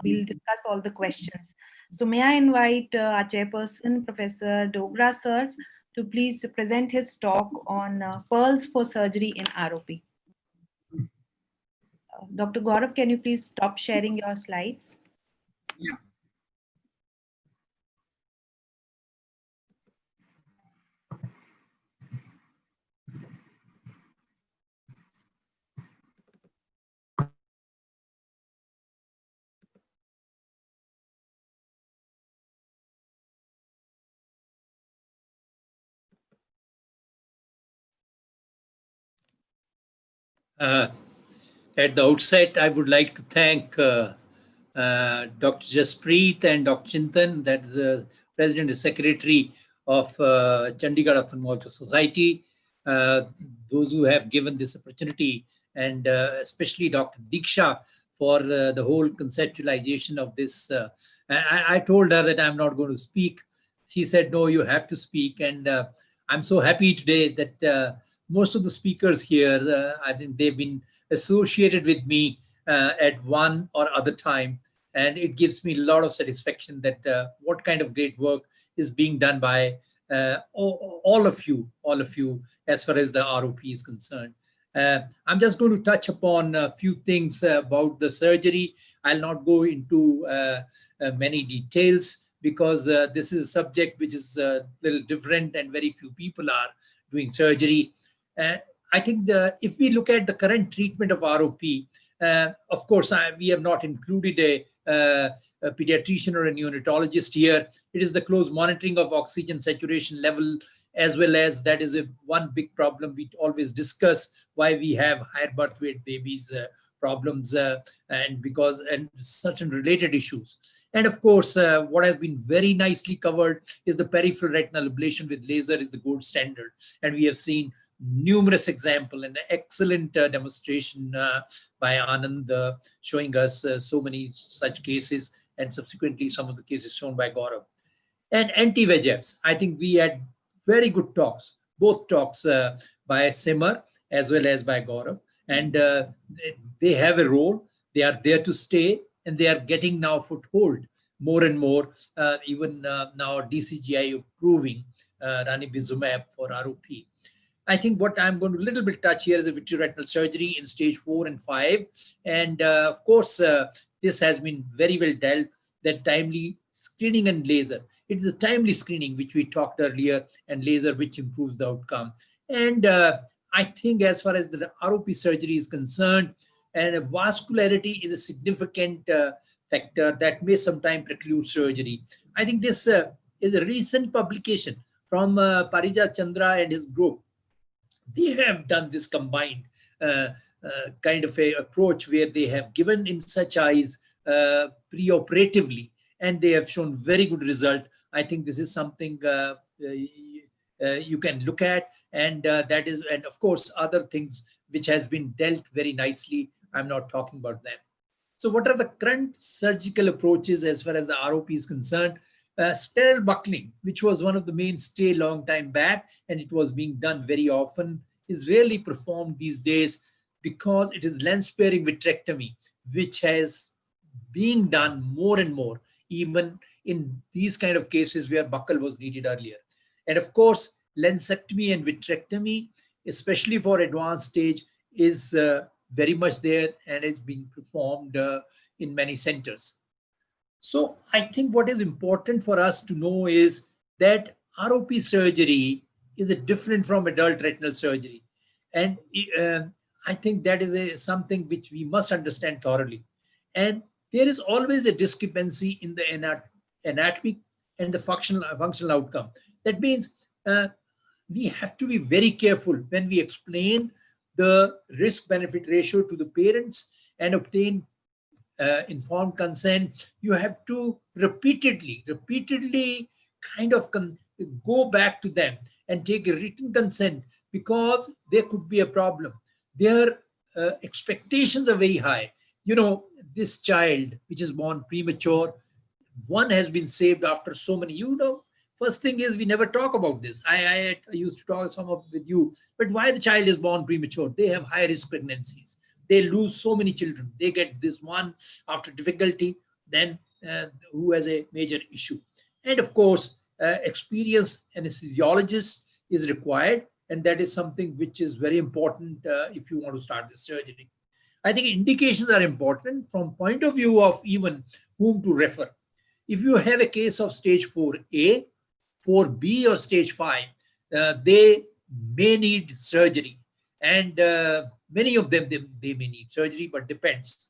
we'll discuss all the questions. So may I invite our chairperson, Professor Dogra sir, to please present his talk on pearls for surgery in ROP. Dr. Gaurav, can you please stop sharing your slides? Yeah. At the outset, I would like to thank Dr. Jaspreet and Dr. Chintan, that is the President and Secretary of Chandigarh Ophthalmological Society, those who have given this opportunity, and especially Dr. Diksha for the whole conceptualization of this. I told her that I'm not going to speak. She said, no, you have to speak. And I'm so happy today that most of the speakers here, I think they've been associated with me at one or other time. And it gives me a lot of satisfaction that what kind of great work is being done by all of you, as far as the ROP is concerned. I'm just going to touch upon a few things about the surgery. I'll not go into many details because this is a subject which is a little different and very few people are doing surgery. I think if we look at the current treatment of ROP, of course, we have not included a pediatrician or a neonatologist here. It is the close monitoring of oxygen saturation level, as well as that is one big problem we always discuss, why we have higher birth weight babies problems and certain related issues. And of course, what has been very nicely covered is the peripheral retinal ablation with laser is the gold standard. And we have seen numerous examples and excellent demonstration by Anand showing us so many such cases, and subsequently some of the cases shown by Gaurav. And anti-VEGFs, I think we had very good talks, both talks by Simar as well as by Gaurav. And they have a role, they are there to stay, and they are getting now foothold more and more, even now DCGI approving ranibizumab for ROP. I think what I'm going to little bit touch here is a vitreoretinal surgery in stage 4 and 5. And of course, this has been very well dealt, that timely screening and laser. It is a timely screening, which we talked earlier, and laser, which improves the outcome. And I think as far as the ROP surgery is concerned, and vascularity is a significant factor that may sometimes preclude surgery. I think this is a recent publication from Parijat Chandra and his group. They have done this combined kind of a approach where they have given in such eyes preoperatively, and they have shown very good result. I think this is something you can look at, and that is, and of course, other things which has been dealt very nicely. I'm not talking about them. So what are the current surgical approaches as far as the ROP is concerned? Sterile buckling, which was one of the mainstay long time back, and it was being done very often, is rarely performed these days because it is lens sparing vitrectomy, which has being done more and more, even in these kind of cases where buckle was needed earlier. And of course, lensectomy and vitrectomy, especially for advanced stage, is very much there and is being performed in many centers. So I think what is important for us to know is that ROP surgery is different from adult retinal surgery. And I think that is something which we must understand thoroughly. And there is always a discrepancy in the anatomic and the functional outcome. That means we have to be very careful when we explain the risk-benefit ratio to the parents and obtain informed consent. You have to repeatedly kind of go back to them and take a written consent, because there could be a problem. Their expectations are very high. You know, this child which is born premature, one has been saved after so many, first thing is we never talk about this. I used to talk some of with you, but why the child is born premature? They have high risk pregnancies. They lose so many children. They get this one after difficulty, then who has a major issue. And of course, experienced anesthesiologist is required. And that is something which is very important if you want to start this surgery. I think indications are important from point of view of even whom to refer. If you have a case of stage 4A, 4B or stage 5, they may need surgery. And many of them, they may need surgery, but depends.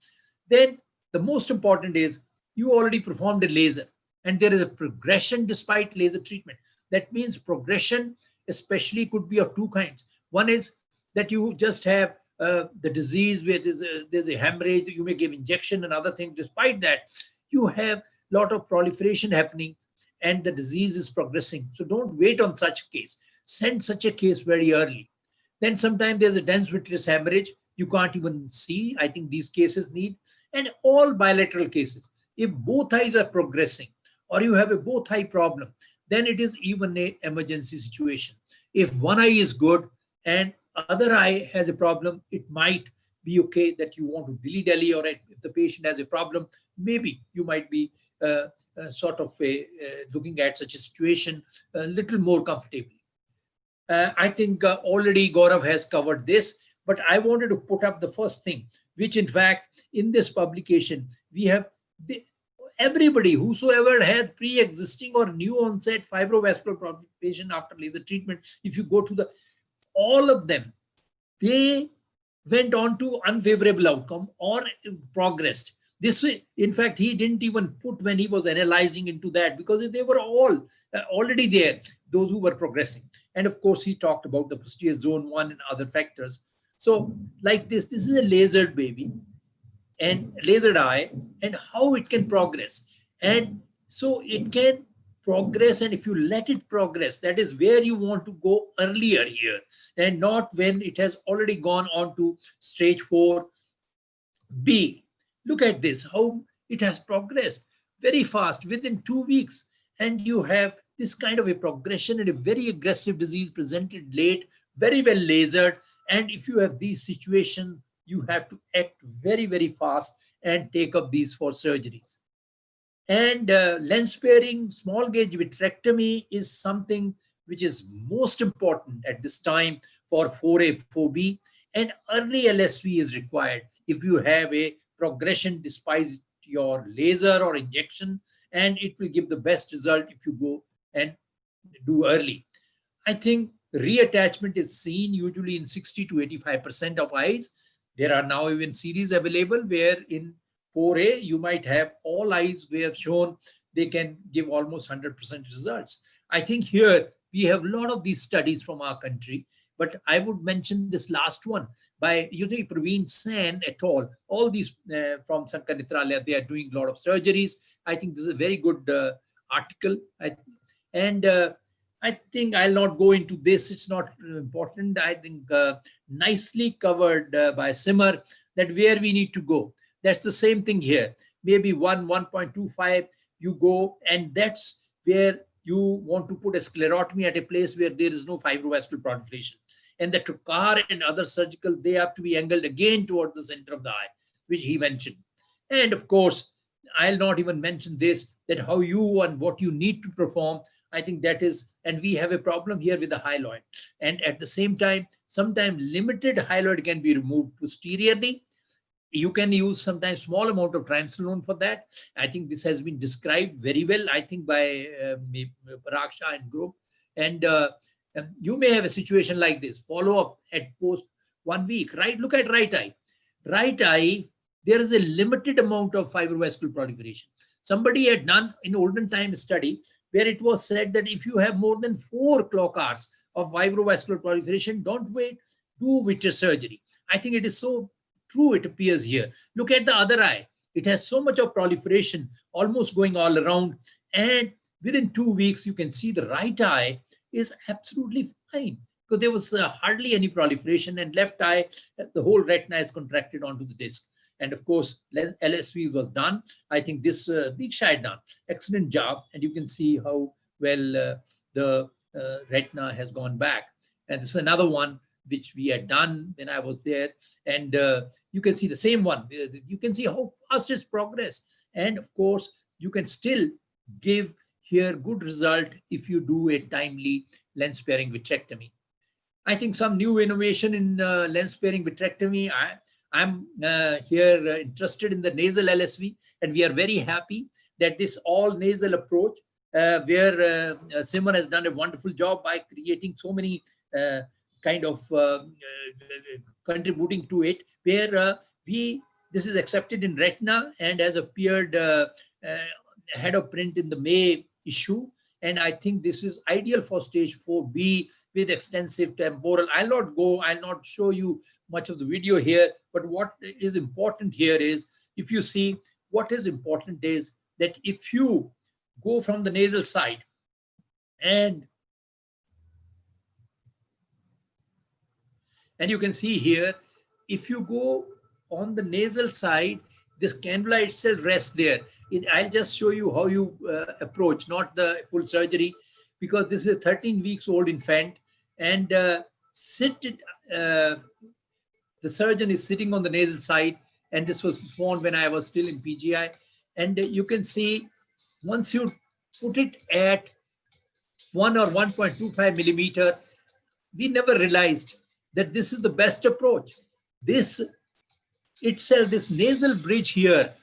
Then the most important is you already performed a laser and there is a progression despite laser treatment. That means progression especially could be of two kinds. One is that you just have the disease where there's a hemorrhage, you may give injection and other things. Despite that, you have a lot of proliferation happening and the disease is progressing. So don't wait on such a case. Send such a case very early. Then sometimes there's a dense vitreous hemorrhage. You can't even see. I think these cases need, and all bilateral cases. If both eyes are progressing or you have a both eye problem, then it is even an emergency situation. If one eye is good and other eye has a problem, it might be okay that you want to dilly-dally, or if the patient has a problem, maybe you might be sort of looking at such a situation a little more comfortably. I think already Gaurav has covered this, but I wanted to put up the first thing, which in fact in this publication, we have everybody whosoever had pre-existing or new onset fibrovascular proliferation after laser treatment. If you go to all of them, they went on to unfavorable outcome or progressed. This way, in fact, he didn't even put when he was analyzing into that, because they were all already there, those who were progressing. And of course, he talked about the posterior zone 1 and other factors. So like this is a lasered baby and lasered eye, and how it can progress. And so it can progress, and if you let it progress, that is where you want to go earlier here, and not when it has already gone on to stage 4B. Look at this, how it has progressed very fast within 2 weeks. And you have this kind of a progression and a very aggressive disease presented late, very well lasered. And if you have these situations, you have to act very, very fast and take up these for surgeries. And lens sparing small gauge vitrectomy is something which is most important at this time for 4A, 4B. And early LSV is required if you have a progression despite your laser or injection, and it will give the best result if you go and do early. I think reattachment is seen usually in 60 to 85% of eyes. There are now even series available where in 4A, you might have all eyes we have shown they can give almost 100% results. I think here we have a lot of these studies from our country, but I would mention this last one by Praveen Sen et al. All these from Sankar Nitralaya, they are doing a lot of surgeries. I think this is a very good article. I think I'll not go into this. It's not important. I think nicely covered by Simar that where we need to go. That's the same thing here. Maybe 1.25 you go, and that's where you want to put a sclerotomy at a place where there is no fibrovascular proliferation. And the trocar and other surgical, they have to be angled again towards the center of the eye, which he mentioned. And of course, I'll not even mention this, that how you and what you need to perform. I think that is, and we have a problem here with the hyaloid. And at the same time, sometimes limited hyaloid can be removed posteriorly. You can use sometimes small amount of triamcinolone for that. I think this has been described very well, I think, by Parag Shah and group. And you may have a situation like this. Follow up at post 1 week, right? Look at right eye. Right eye, there is a limited amount of fibrovascular proliferation. Somebody had done in olden time study where it was said that if you have more than 4 clock hours of fibrovascular proliferation, don't wait, do vitreous surgery. I think it is so true, it appears here. Look at the other eye. It has so much of proliferation almost going all around. And within 2 weeks, you can see the right eye is absolutely fine because there was hardly any proliferation, and left eye, the whole retina is contracted onto the disc. And of course, LSV was done. I think this Diksha had done excellent job, and you can see how well the retina has gone back. And this is another one which we had done when I was there. And you can see the same one. You can see how fast it's progressed. And of course, you can still give here good result if you do a timely lens sparing vitrectomy. I think some new innovation in lens sparing vitrectomy. I'm here interested in the nasal LSV, and we are very happy that this all nasal approach where Simon has done a wonderful job by creating so many kind of contributing to it, where this is accepted in retina and has appeared head of print in the May issue. And I think this is ideal for stage 4B with extensive temporal. I'll not show you much of the video here, but what is important here is, if you see, what is important is that if you go from the nasal side and you can see here, if you go on the nasal side, this cannula itself rests there. I'll just show you how you approach, not the full surgery, because this is a 13 weeks old infant, and the surgeon is sitting on the nasal side, and this was performed when I was still in PGI. And you can see, once you put it at 1 or 1.25 millimeter, we never realized that this is the best approach. This itself, this nasal bridge here,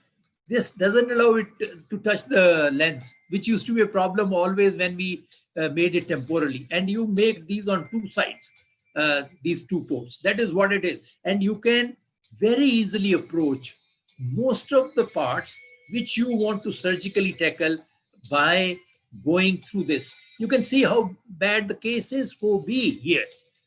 this doesn't allow it to touch the lens, which used to be a problem always when we made it temporally. And you make these on 2 sides, these 2 ports. That is what it is. And you can very easily approach most of the parts which you want to surgically tackle by going through this. You can see how bad the case is for B here,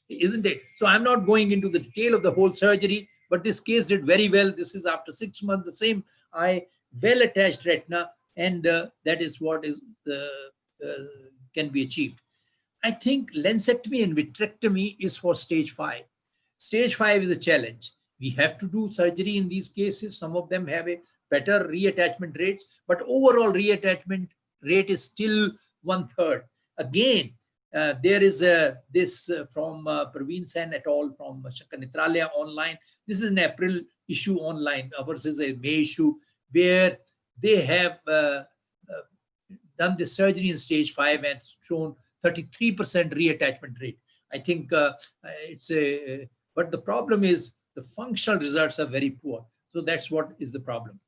isn't it? So I'm not going into the detail of the whole surgery, but this case did very well. This is after 6 months, the same eye, well attached retina, and that is what is can be achieved. I think lensectomy and vitrectomy is for stage 5. Stage 5 is a challenge. We have to do surgery in these cases. Some of them have a better reattachment rates, but overall reattachment rate is still 1/3. Again, there is this from Praveen Sen et al. From Shankar Nitralia online. This is an April issue online. Ours is a May issue, where they have done the surgery in stage 5 and shown 33% reattachment rate. I think it's a, but the problem is the functional results are very poor. So that's what is the problem.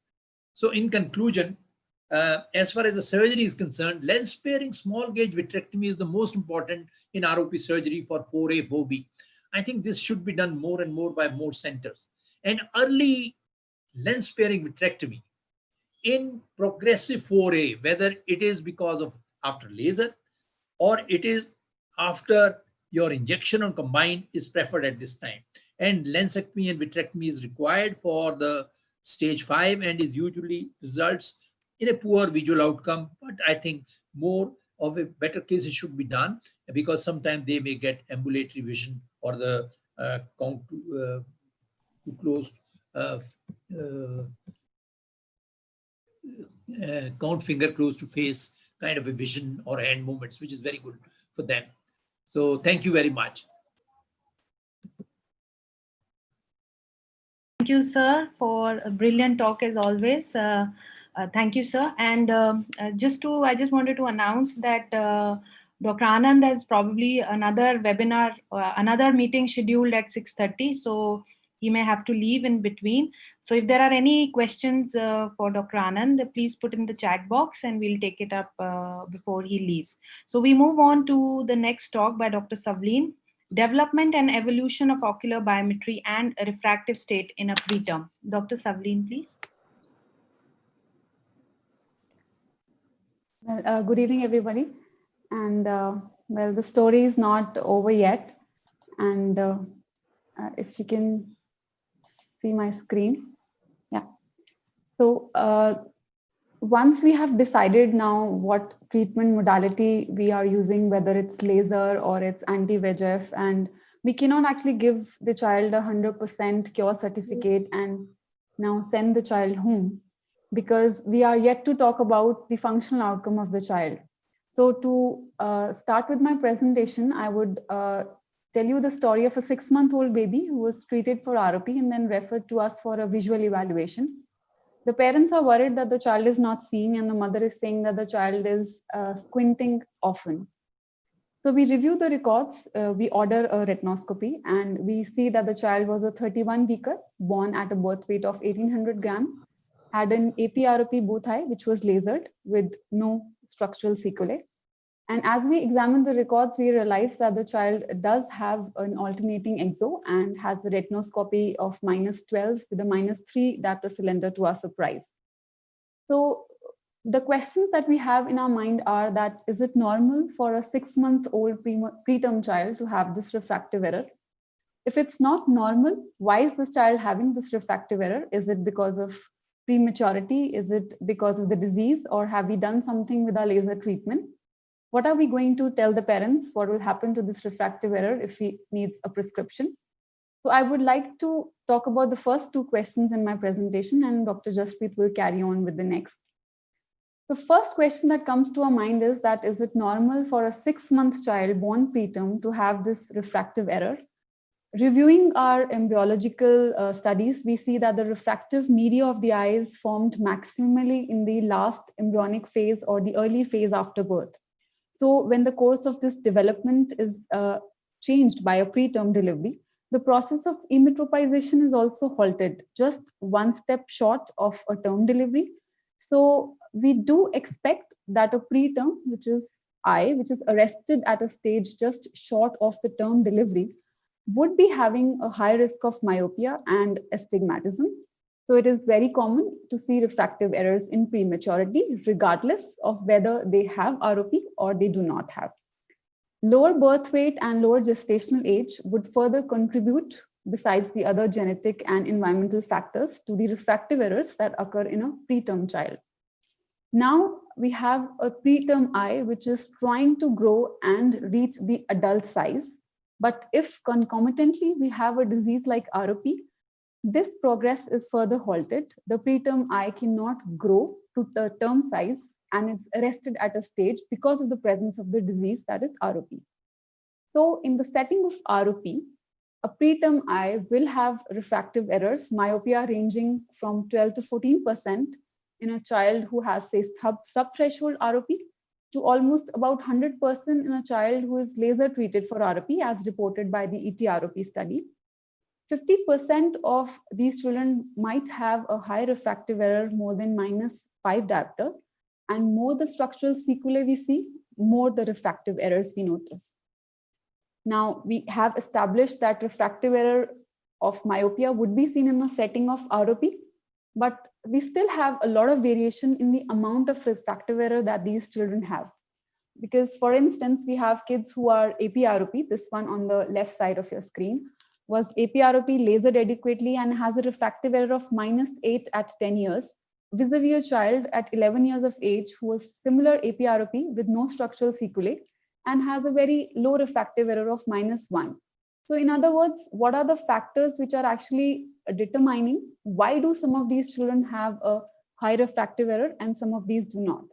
So in conclusion, as far as the surgery is concerned, lens sparing small gauge vitrectomy is the most important in ROP surgery for 4A, 4B. I think this should be done more and more by more centers. And early lens sparing vitrectomy in progressive 4A, whether it is because of after laser or it is after your injection or combined, is preferred at this time. And lensectomy and vitrectomy is required for the stage 5 and is usually results in a poor visual outcome. But I think more of a better cases should be done, because sometimes they may get ambulatory vision or the count too close, count finger close to face kind of a vision or hand movements, which is very good for them. So thank you very much. Thank you, sir, for a brilliant talk as always. Thank you, sir. And I just wanted to announce that Dr. Anand has probably another webinar, another meeting scheduled at 6:30. So he may have to leave in between. So if there are any questions for Dr. Anand, please put in the chat box and we'll take it up before he leaves. So we move on to the next talk by Dr. Savleen, Development and Evolution of Ocular Biometry and Refractive State in a Preterm. Dr. Savleen, please. Well, good evening, everybody. And well, the story is not over yet. And if you can see my screen. Yeah. So once we have decided now what treatment modality we are using, whether it's laser or it's anti-VEGF, and we cannot actually give the child 100% cure certificate and now send the child home, because we are yet to talk about the functional outcome of the child. So to start with my presentation, I would tell you the story of a 6-month-old baby who was treated for ROP and then referred to us for a visual evaluation. The parents are worried that the child is not seeing, and the mother is saying that the child is squinting often. So we review the records, we order a retinoscopy, and we see that the child was a 31-weeker, born at a birth weight of 1800 grams, had an AP-ROP both eye, which was lasered with no structural sequelae. And as we examine the records, we realize that the child does have an alternating exo and has the retinoscopy of -12 with a -3 diopter cylinder to our surprise. So the questions that we have in our mind are that, is it normal for a 6-month-old preterm child to have this refractive error? If it's not normal, why is this child having this refractive error? Is it because of prematurity? Is it because of the disease? Or have we done something with our laser treatment? What are we going to tell the parents? What will happen to this refractive error if he needs a prescription? So I would like to talk about the first 2 questions in my presentation, and Dr. Jasprit will carry on with the next. The first question that comes to our mind is that, is it normal for a 6-month child born preterm to have this refractive error? Reviewing our embryological studies, we see that the refractive media of the eye is formed maximally in the last embryonic phase or the early phase after birth. So when the course of this development is changed by a preterm delivery, the process of emmetropization is also halted, just 1 step short of a term delivery. So we do expect that a preterm, which is eye, which is arrested at a stage just short of the term delivery, would be having a high risk of myopia and astigmatism. So it is very common to see refractive errors in prematurity, regardless of whether they have ROP or they do not have. Lower birth weight and lower gestational age would further contribute, besides the other genetic and environmental factors, to the refractive errors that occur in a preterm child. Now we have a preterm eye which is trying to grow and reach the adult size. But if concomitantly we have a disease like ROP, this progress is further halted. The preterm eye cannot grow to the term size and is arrested at a stage because of the presence of the disease, that is ROP. So in the setting of ROP, a preterm eye will have refractive errors, myopia ranging from 12 to 14% in a child who has, say, subthreshold ROP, to almost about 100% in a child who is laser treated for ROP, as reported by the ET-ROP study. 50% of these children might have a high refractive error more than -5 diopters, and more the structural sequelae we see, more the refractive errors we notice. Now, we have established that refractive error of myopia would be seen in a setting of ROP, but we still have a lot of variation in the amount of refractive error that these children have. Because, for instance, we have kids who are AP-ROP, this one on the left side of your screen, was AP-ROP lasered adequately and has a refractive error of -8 at 10 years, vis-a-vis a child at 11 years of age who was similar AP-ROP with no structural sequelae and has a very low refractive error of -1. So in other words, what are the factors which are actually determining why do some of these children have a high refractive error and some of these do not?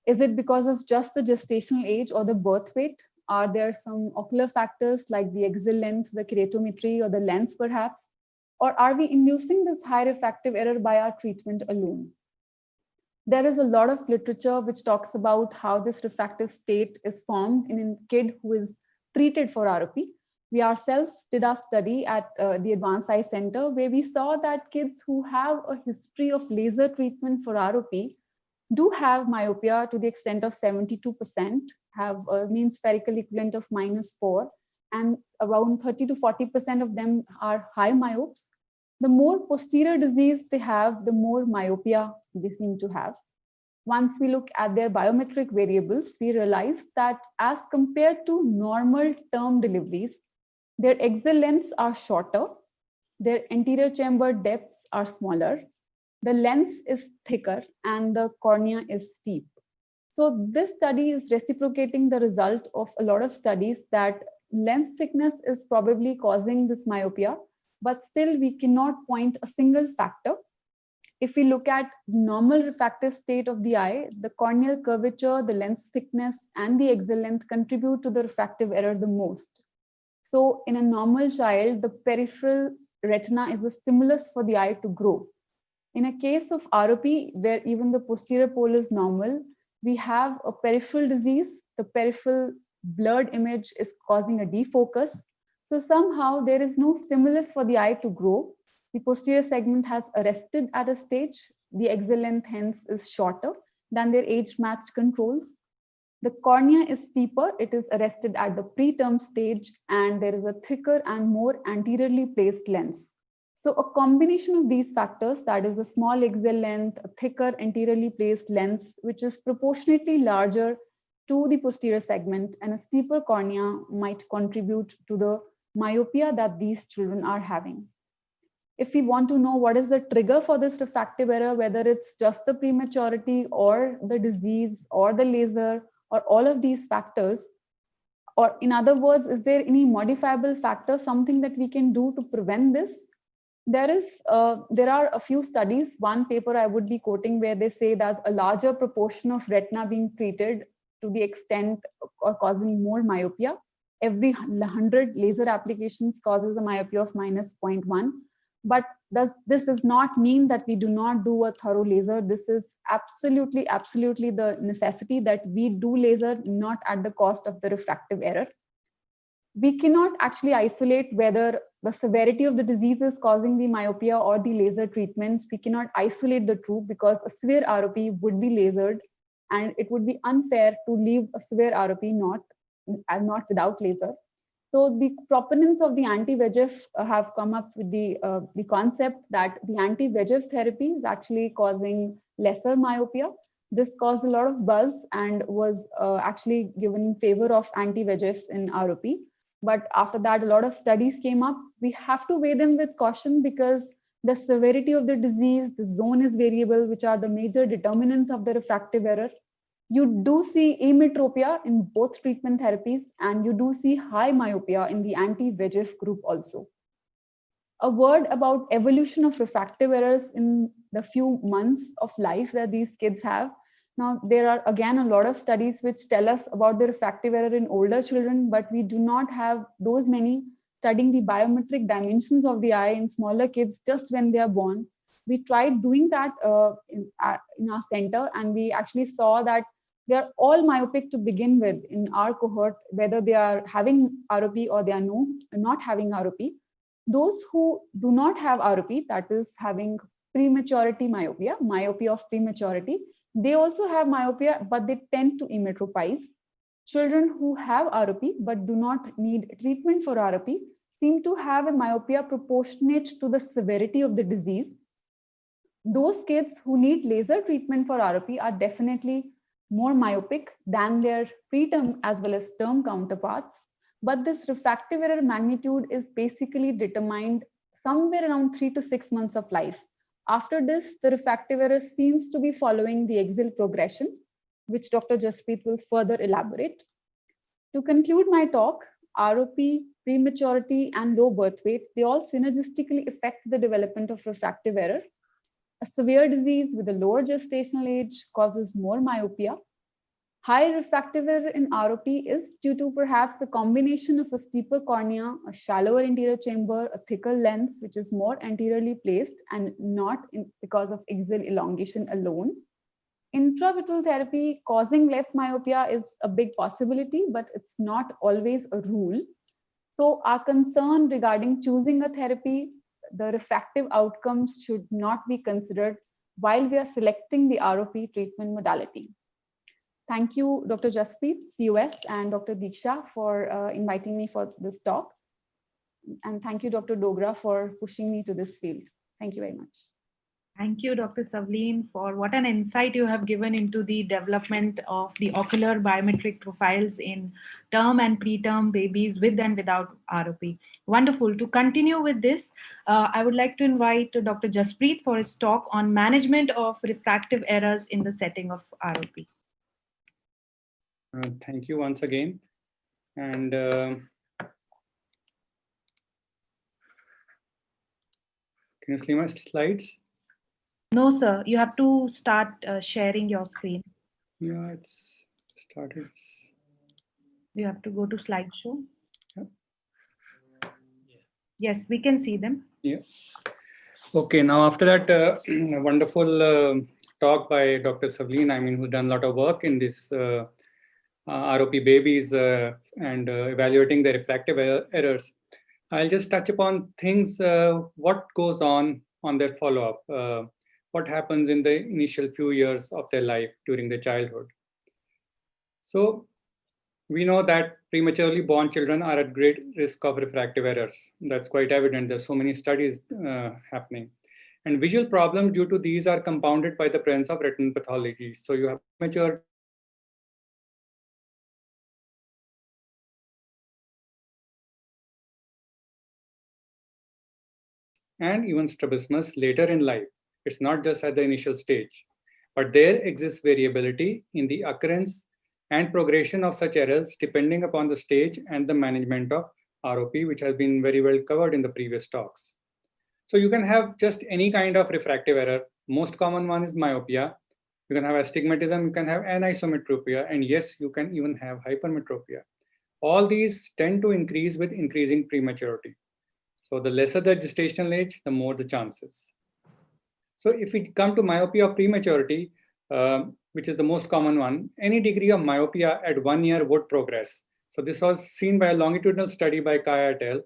Is it because of just the gestational age or the birth weight? Are there some ocular factors like the axial length, the keratometry, or the lens perhaps? Or are we inducing this high refractive error by our treatment alone? There is a lot of literature which talks about how this refractive state is formed in a kid who is treated for ROP. We ourselves did our study at the Advanced Eye Center, where we saw that kids who have a history of laser treatment for ROP do have myopia to the extent of 72%, have a mean spherical equivalent of -4, and around 30 to 40% of them are high myopes. The more posterior disease they have, the more myopia they seem to have. Once we look at their biometric variables, we realize that as compared to normal term deliveries, their axial lengths are shorter, their anterior chamber depths are smaller, the lens is thicker, and the cornea is steep. So this study is reciprocating the result of a lot of studies that lens thickness is probably causing this myopia, but still we cannot point a single factor. If we look at normal refractive state of the eye, the corneal curvature, the lens thickness, and the axial length contribute to the refractive error the most. So in a normal child, the peripheral retina is the stimulus for the eye to grow. In a case of ROP, where even the posterior pole is normal, we have a peripheral disease. The peripheral blurred image is causing a defocus. So somehow there is no stimulus for the eye to grow. The posterior segment has arrested at a stage. The axial length hence is shorter than their age-matched controls. The cornea is steeper. It is arrested at the preterm stage, and there is a thicker and more anteriorly placed lens. So a combination of these factors, that is a small axial length, a thicker anteriorly placed lens, which is proportionately larger to the posterior segment, and a steeper cornea might contribute to the myopia that these children are having. If we want to know what is the trigger for this refractive error, whether it's just the prematurity or the disease or the laser or all of these factors, or in other words, is there any modifiable factor, something that we can do to prevent this? There are a few studies. One paper I would be quoting where they say that a larger proportion of retina being treated to the extent of causing more myopia. Every 100 laser applications causes a myopia of -0.1. But this does not mean that we do not do a thorough laser. This is absolutely the necessity that we do laser, not at the cost of the refractive error. We cannot actually isolate whether the severity of the disease is causing the myopia or the laser treatments. We cannot isolate the two, because a severe ROP would be lasered, and it would be unfair to leave a severe ROP not without laser. So the proponents of the anti-VEGF have come up with the concept that the anti-VEGF therapy is actually causing lesser myopia. This caused a lot of buzz and was actually given in favor of anti-VEGFs in ROP. But after that, a lot of studies came up. We have to weigh them with caution, because the severity of the disease, the zone is variable, which are the major determinants of the refractive error. You do see ametropia in both treatment therapies, and you do see high myopia in the anti-VEGF group also. A word about evolution of refractive errors in the few months of life that these kids have. Now, there are again a lot of studies which tell us about the refractive error in older children, but we do not have those many studying the biometric dimensions of the eye in smaller kids just when they are born. We tried doing that in our center, and we actually saw that they are all myopic to begin with in our cohort, whether they are having ROP or they are not having ROP. Those who do not have ROP, that is having prematurity myopia of prematurity, they also have myopia, but they tend to emetropize. Children who have ROP but do not need treatment for ROP seem to have a myopia proportionate to the severity of the disease. Those kids who need laser treatment for ROP are definitely more myopic than their preterm as well as term counterparts. But this refractive error magnitude is basically determined somewhere around 3 to 6 months of life. After this, the refractive error seems to be following the axial progression, which Dr. Jasprit will further elaborate. To conclude my talk, ROP, prematurity, and low birth weight, they all synergistically affect the development of refractive error. A severe disease with a lower gestational age causes more myopia. High refractive error in ROP is due to perhaps the combination of a steeper cornea, a shallower anterior chamber, a thicker lens, which is more anteriorly placed, and not because of axial elongation alone. intravitreal therapy causing less myopia is a big possibility, but it's not always a rule. So our concern regarding choosing a therapy, the refractive outcomes should not be considered while we are selecting the ROP treatment modality. Thank you, Dr. Jaspreet, COS, and Dr. Diksha for inviting me for this talk. And thank you, Dr. Dogra, for pushing me to this field. Thank you very much. Thank you, Dr. Savleen, for what an insight you have given into the development of the ocular biometric profiles in term and preterm babies with and without ROP. Wonderful. To continue with this, I would like to invite Dr. Jaspreet for his talk on management of refractive errors in the setting of ROP. Thank you once again. And can you see my slides? No, sir. You have to start sharing your screen. Yeah, it's started. You have to go to slideshow. Yeah. Yes, we can see them. Yeah. Okay, now after that wonderful talk by Dr. Savleen, I mean, who's done a lot of work in this ROP babies and evaluating the refractive errors. I'll just touch upon things, what goes on their follow-up, what happens in the initial few years of their life during their childhood. So we know that prematurely born children are at great risk of refractive errors. That's quite evident. There's so many studies happening. And visual problems due to these are compounded by the presence of retinal pathology. So you have premature and even strabismus later in life. It's not just at the initial stage, but there exists variability in the occurrence and progression of such errors depending upon the stage and the management of ROP, which has been very well covered in the previous talks. So you can have just any kind of refractive error. Most common one is myopia. You can have astigmatism, you can have anisometropia, and yes, you can even have hypermetropia. All these tend to increase with increasing prematurity. So the lesser the gestational age, the more the chances. So if we come to myopia of prematurity, which is the most common one, any degree of myopia at 1 year would progress. So this was seen by a longitudinal study by Kaya et al.,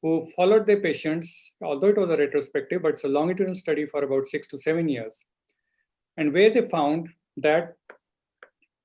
who followed their patients, although it was a retrospective, but it's a longitudinal study for about 6 to 7 years. And where they found that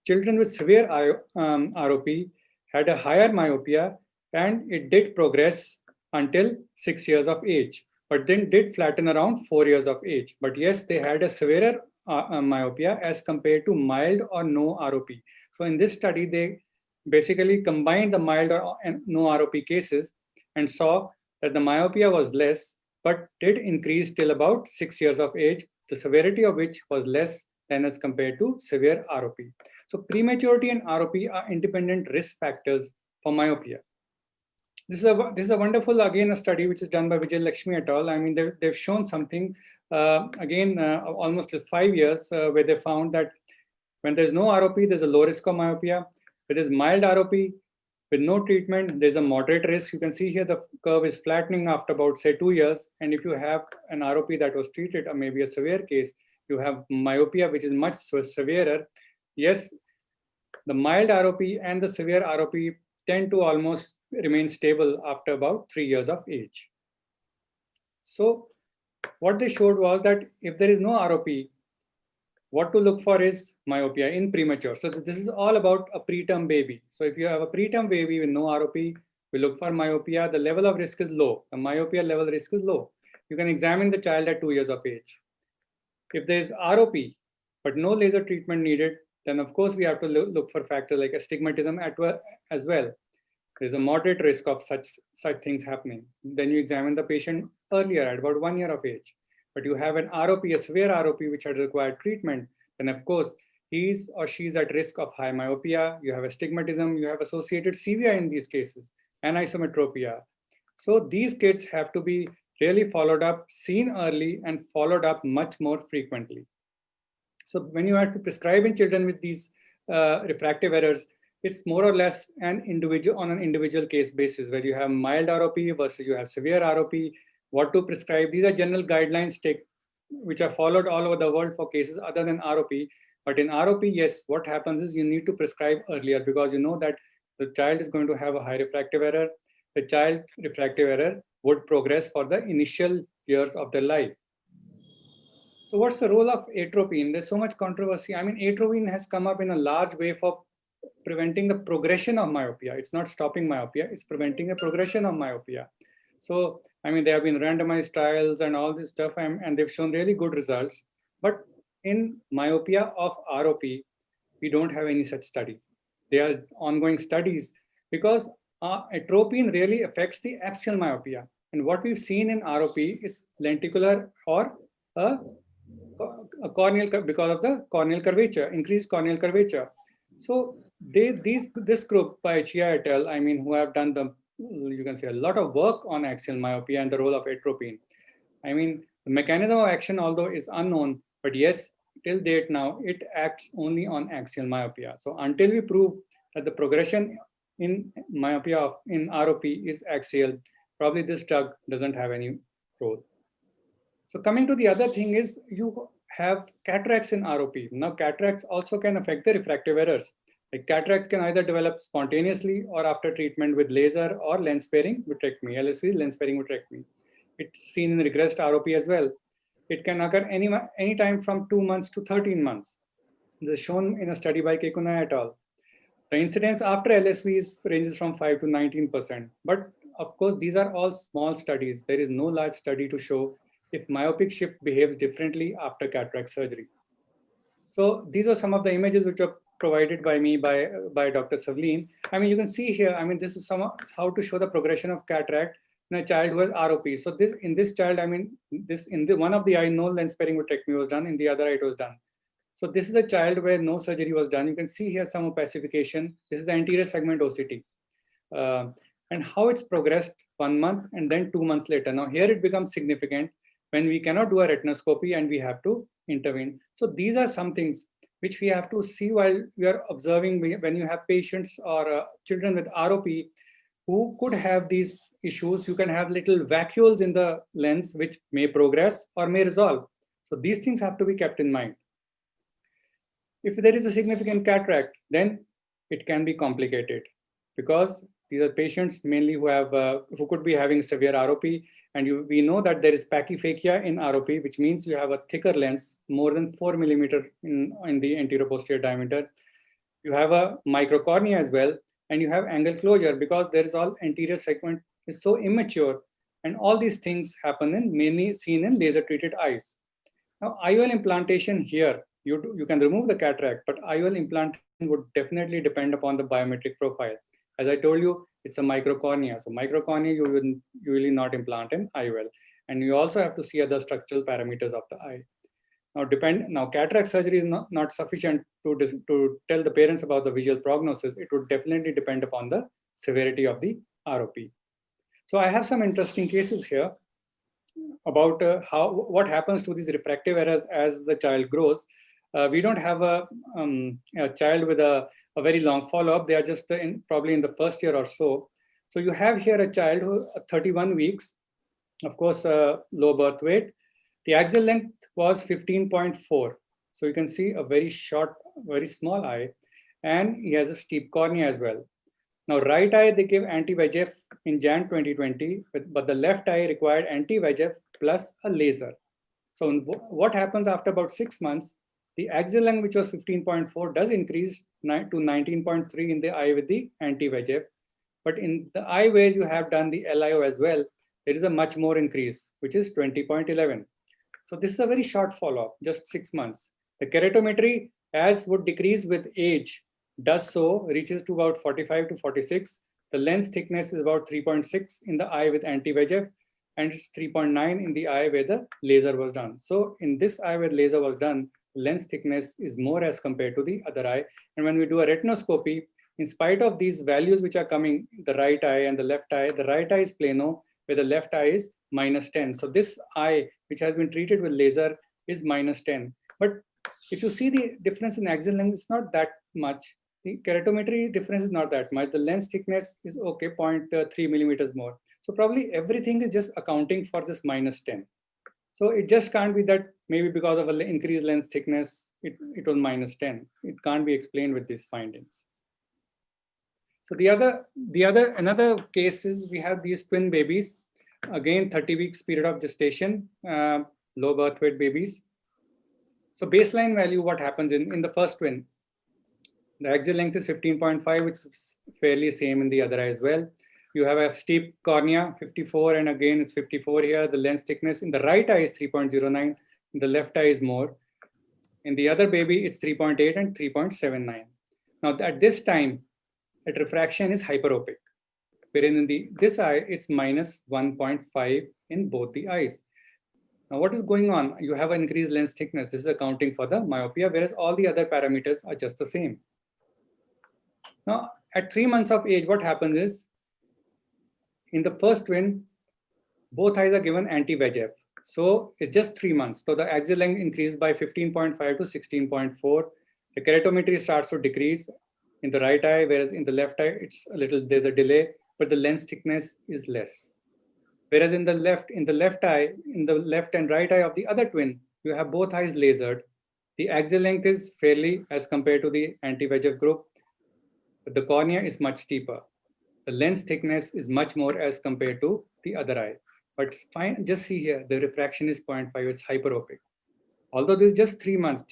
children with severe ROP had a higher myopia, and it did progress until 6 years of age, but then did flatten around 4 years of age. But yes, they had a severer myopia as compared to mild or no ROP. So in this study, they basically combined the mild or no ROP cases and saw that the myopia was less, but did increase till about 6 years of age, the severity of which was less than as compared to severe ROP. So prematurity and ROP are independent risk factors for myopia. This is a wonderful, again, a study which is done by Vijay Lakshmi et al. I mean, they've shown something, almost 5 years, where they found that when there's no ROP, there's a low risk of myopia. When there's mild ROP, with no treatment, there's a moderate risk. You can see here the curve is flattening after about, say, 2 years. And if you have an ROP that was treated, or maybe a severe case, you have myopia, which is much severer. Yes, the mild ROP and the severe ROP tend to almost remain stable after about 3 years of age. So what they showed was that if there is no ROP, what to look for is myopia in premature. So this is all about a preterm baby. So if you have a preterm baby with no ROP, we look for myopia. The level of risk is low. The myopia level risk is low. You can examine the child at 2 years of age. If there is ROP, but no laser treatment needed, then of course we have to look for factors like astigmatism as well. There's a moderate risk of such things happening. Then you examine the patient earlier at about 1 year of age. But you have an ROP, a severe ROP, which has required treatment, then of course, he's or she's at risk of high myopia, you have astigmatism, you have associated severe in these cases, anisometropia. So these kids have to be really followed up, seen early, and followed up much more frequently. So when you have to prescribe in children with these refractive errors, it's more or less on an individual case basis, where you have mild ROP versus you have severe ROP. What to prescribe? These are general guidelines which are followed all over the world for cases other than ROP. But in ROP, yes, what happens is you need to prescribe earlier because you know that the child is going to have a high refractive error. The child refractive error would progress for the initial years of their life. So what's the role of atropine? There's so much controversy. I mean, atropine has come up in a large way for preventing the progression of myopia. It's not stopping myopia, it's preventing the progression of myopia. So, I mean, there have been randomized trials and all this stuff, and they've shown really good results. But in myopia of ROP, we don't have any such study. There are ongoing studies because atropine really affects the axial myopia. And what we've seen in ROP is lenticular or a corneal, because of the corneal curvature, increased corneal curvature. So this group by Chia et al., I mean, who have done the, you can say, a lot of work on axial myopia and the role of atropine. I mean, the mechanism of action, although is unknown, but yes, till date now, it acts only on axial myopia. So until we prove that the progression in myopia in ROP is axial, probably this drug doesn't have any role. So coming to the other thing is you have cataracts in ROP. Now cataracts also can affect the refractive errors. Like cataracts can either develop spontaneously or after treatment with laser or lens sparing vitrectomy, LSV, lens sparing vitrectomy. It's seen in regressed ROP as well. It can occur any time from 2 months to 13 months. This is shown in a study by Kekuna et al. The incidence after LSV ranges from 5 to 19%. But of course, these are all small studies. There is no large study to show if myopic shift behaves differently after cataract surgery. So these are some of the images which are provided by me by Dr. Savleen. I mean, you can see here, I mean, this is how to show the progression of cataract in a child who has ROP. So in this child, I mean, one of the eye, no lens sparing vitrectomy was done, in the other eye it was done. So this is a child where no surgery was done. You can see here some opacification. This is the anterior segment OCT. And how it's progressed 1 month and then 2 months later. Now here it becomes significant when we cannot do a retinoscopy and we have to intervene. So these are some things which we have to see while we are observing when you have patients or children with ROP who could have these issues. You can have little vacuoles in the lens which may progress or may resolve. So these things have to be kept in mind. If there is a significant cataract, then it can be complicated because these are patients mainly who could be having severe ROP, and we know that there is pachyphakia in ROP, which means you have a thicker lens, more than 4 millimeter in the anterior posterior diameter. You have a microcornea as well, and you have angle closure because there is all anterior segment is so immature, and all these things happen in mainly seen in laser treated eyes. Now, IOL implantation here, you can remove the cataract, but IOL implantation would definitely depend upon the biometric profile. As I told you, it's a microcornea. So microcornea, you will usually not implant an IOL. And you also have to see other structural parameters of the eye. Now, cataract surgery is not sufficient to tell the parents about the visual prognosis. It would definitely depend upon the severity of the ROP. So I have some interesting cases here about what happens to these refractive errors as the child grows. We don't have a child with a very long follow-up. They are just probably in the first year or so. So you have here a child who 31 weeks, of course, low birth weight. The axial length was 15.4. So you can see a very short, very small eye, and he has a steep cornea as well. Now, right eye, they gave anti-VEGF in Jan 2020, but the left eye required anti-VEGF plus a laser. So what happens after about 6 months? The axial length, which was 15.4, does increase to 19.3 in the eye with the anti-VEGF. But in the eye where you have done the LIO as well, there is a much more increase, which is 20.11. So this is a very short follow-up, just 6 months. The keratometry, as would decrease with age, does so, reaches to about 45 to 46. The lens thickness is about 3.6 in the eye with anti-VEGF, and it's 3.9 in the eye where the laser was done. So in this eye where laser was done, lens thickness is more as compared to the other eye. And when we do a retinoscopy, in spite of these values which are coming, the right eye and the left eye is plano, where the left eye is -10. So this eye, which has been treated with laser, is -10. But if you see the difference in axial length, it's not that much. The keratometry difference is not that much. The lens thickness is okay, 0.3 millimeters more. So probably everything is just accounting for this -10. So it just can't be that maybe because of an increased lens thickness, it was -10. It can't be explained with these findings. So another case is we have these twin babies, again 30 weeks period of gestation, low birth weight babies. So baseline value, what happens in the first twin? The axial length is 15.5, which is fairly same in the other eye as well. You have a steep cornea, 54, and again it's 54 here. The lens thickness in the right eye is 3.09, in the left eye is more. In the other baby, it's 3.8 and 3.79. Now at this time, at refraction is hyperopic, wherein in this eye, it's -1.5 in both the eyes. Now what is going on? You have an increased lens thickness. This is accounting for the myopia, whereas all the other parameters are just the same. Now, at 3 months of age, what happens is, in the first twin, both eyes are given anti-VEGF. So it's just 3 months. So the axial length increased by 15.5 to 16.4. The keratometry starts to decrease in the right eye, whereas in the left eye, there's a delay, but the lens thickness is less. Whereas in the left and right eye of the other twin, you have both eyes lasered. The axial length is fairly as compared to the anti-VEGF group, but the cornea is much steeper. The lens thickness is much more as compared to the other eye. But fine, just see here, the refraction is 0.5, it's hyperopic. Although this is just 3 months,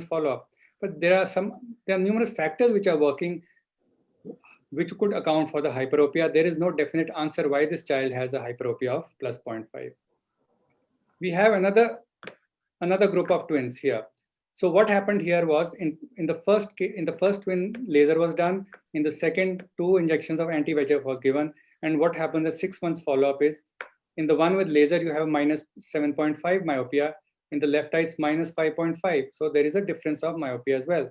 follow-up. But there are numerous factors which are working, which could account for the hyperopia. There is no definite answer why this child has a hyperopia of +0.5. We have another group of twins here. So what happened here was in the first twin, laser was done. In the second, 2 injections of anti-VEGF was given. And what happens at 6 months follow-up is, in the one with laser, you have -7.5 myopia. In the left eye, it's -5.5. So there is a difference of myopia as well.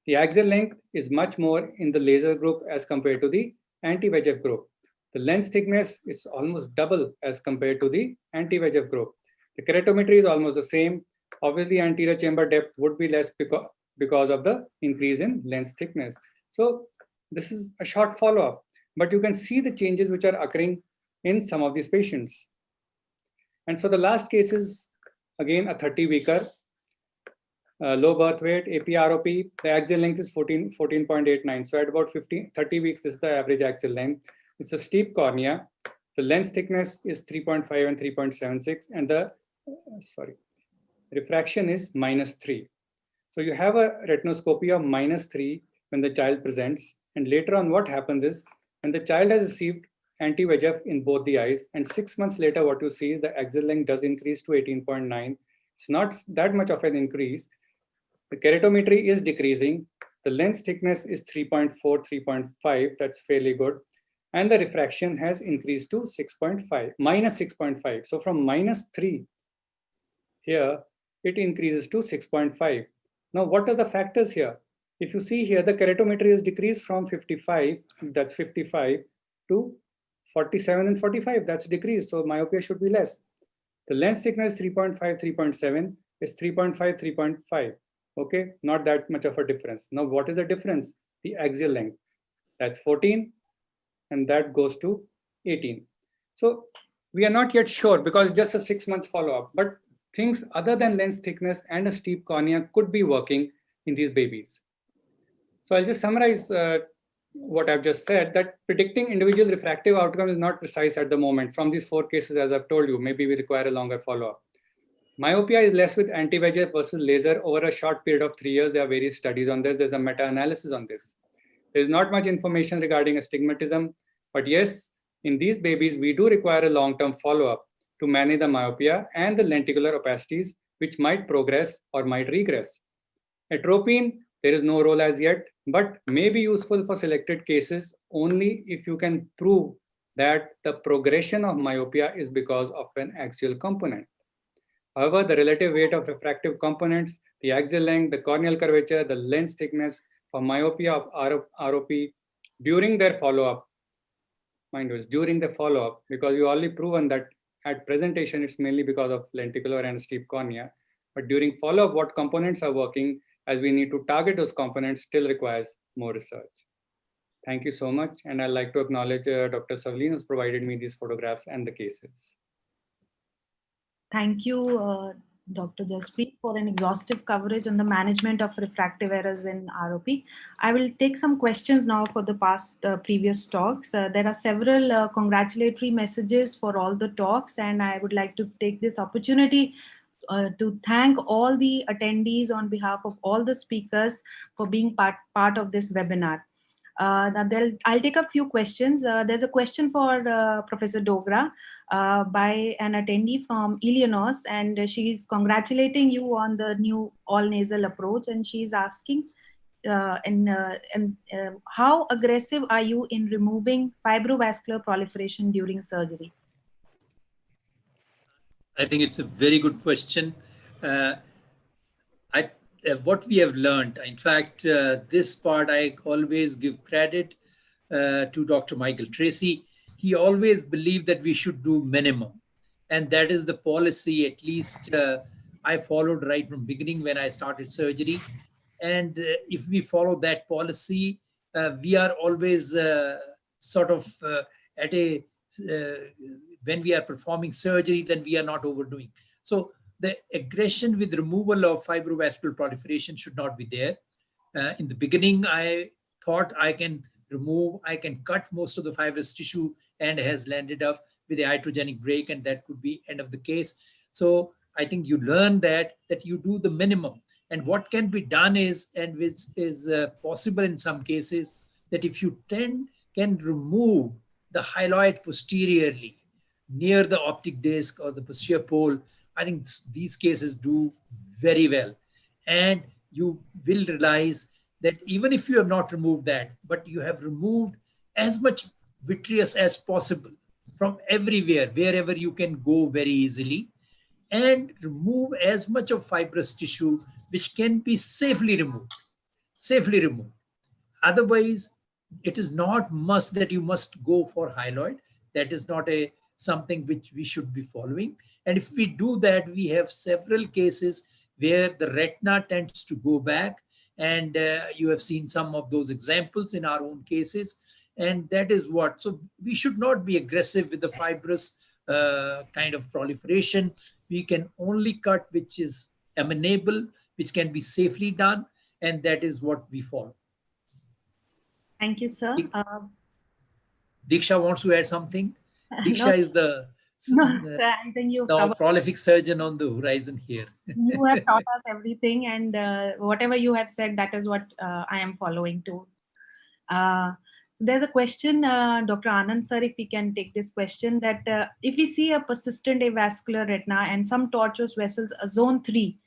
The axial length is much more in the laser group as compared to the anti-VEGF group. The lens thickness is almost double as compared to the anti-VEGF group. The keratometry is almost the same. Obviously, anterior chamber depth would be less because of the increase in lens thickness. So this is a short follow-up, but you can see the changes which are occurring in some of these patients. And so the last case is, again, a 30-weeker, low birth weight, AP-ROP. The axial length is 14.89. So at about 30 weeks, this is the average axial length. It's a steep cornea. The lens thickness is 3.5 and 3.76, and the refraction is -3. So you have a retinoscopy of -3 when the child presents. And later on, what happens is, when the child has received anti-VEGF in both the eyes, and 6 months later, what you see is the axial length does increase to 18.9. It's not that much of an increase. The keratometry is decreasing. The lens thickness is 3.4, 3.5. That's fairly good. And the refraction has increased to -6.5. So from -3 here, it increases to 6.5. Now, what are the factors here? If you see here, the keratometry is decreased from 55, that's 55, to 47 and 45, that's decreased. So myopia should be less. The lens thickness 3.5, 3.7 is 3.5, 3.5. Okay, not that much of a difference. Now, what is the difference? The axial length. That's 14, and that goes to 18. So we are not yet sure because it's just a 6 months follow-up, but things other than lens thickness and a steep cornea could be working in these babies. So I'll just summarize what I've just said, that predicting individual refractive outcome is not precise at the moment. From these 4 cases, as I've told you, maybe we require a longer follow-up. Myopia is less with anti-VEGF versus laser over a short period of 3 years. There are various studies on this. There's a meta-analysis on this. There's not much information regarding astigmatism, but yes, in these babies, we do require a long-term follow-up to manage the myopia and the lenticular opacities, which might progress or might regress. Atropine, there is no role as yet, but may be useful for selected cases only if you can prove that the progression of myopia is because of an axial component. However, the relative weight of refractive components, the axial length, the corneal curvature, the lens thickness for myopia of ROP during their follow-up, mind you, it's during the follow-up, because you already proven that at presentation, it's mainly because of lenticular and steep cornea. But during follow-up, what components are working, as we need to target those components, still requires more research. Thank you so much. And I'd like to acknowledge Dr. Savleen, who's provided me these photographs and the cases. Thank you, Dr. Jaspreet for an exhaustive coverage on the management of refractive errors in ROP. I will take some questions now for the previous talks. There are several congratulatory messages for all the talks, and I would like to take this opportunity to thank all the attendees on behalf of all the speakers for being part of this webinar. I'll take a few questions. There's a question for Professor Dogra by an attendee from Illinois, and she's congratulating you on the new all nasal approach, and she's asking, how aggressive are you in removing fibrovascular proliferation during surgery? I think it's a very good question. What we have learned, in fact, this part I always give credit to Dr. Michael Tracy. He always believed that we should do minimum. And that is the policy, at least I followed right from beginning when I started surgery. And if we follow that policy, we are always sort of at a, when we are performing surgery, then we are not overdoing. So the aggression with removal of fibrovascular proliferation should not be there. In the beginning, I thought I can cut most of the fibrous tissue, and has landed up with a iatrogenic break, and that could be end of the case. So I think you learn that you do the minimum. And what can be done is, and which is possible in some cases, that if you can remove the hyaloid posteriorly near the optic disc or the posterior pole, I think these cases do very well. And you will realize that even if you have not removed that, but you have removed as much vitreous as possible from everywhere, wherever you can go very easily, and remove as much of fibrous tissue which can be safely removed. Otherwise, it is not must that you must go for hyaloid. That is not something which we should be following. And if we do that, we have several cases where the retina tends to go back, and you have seen some of those examples in our own cases. And that is what, so we should not be aggressive with the fibrous kind of proliferation. We can only cut which is amenable, which can be safely done, and that is what we follow. Thank you, sir. Diksha wants to add something. Diksha No, is the I think you've covered. Prolific surgeon on the horizon here. You have taught us everything, and whatever you have said, that is what I am following too. There's a question, Dr. Anand sir, if we can take this question, that if we see a persistent avascular retina and some tortuous vessels, zone 3,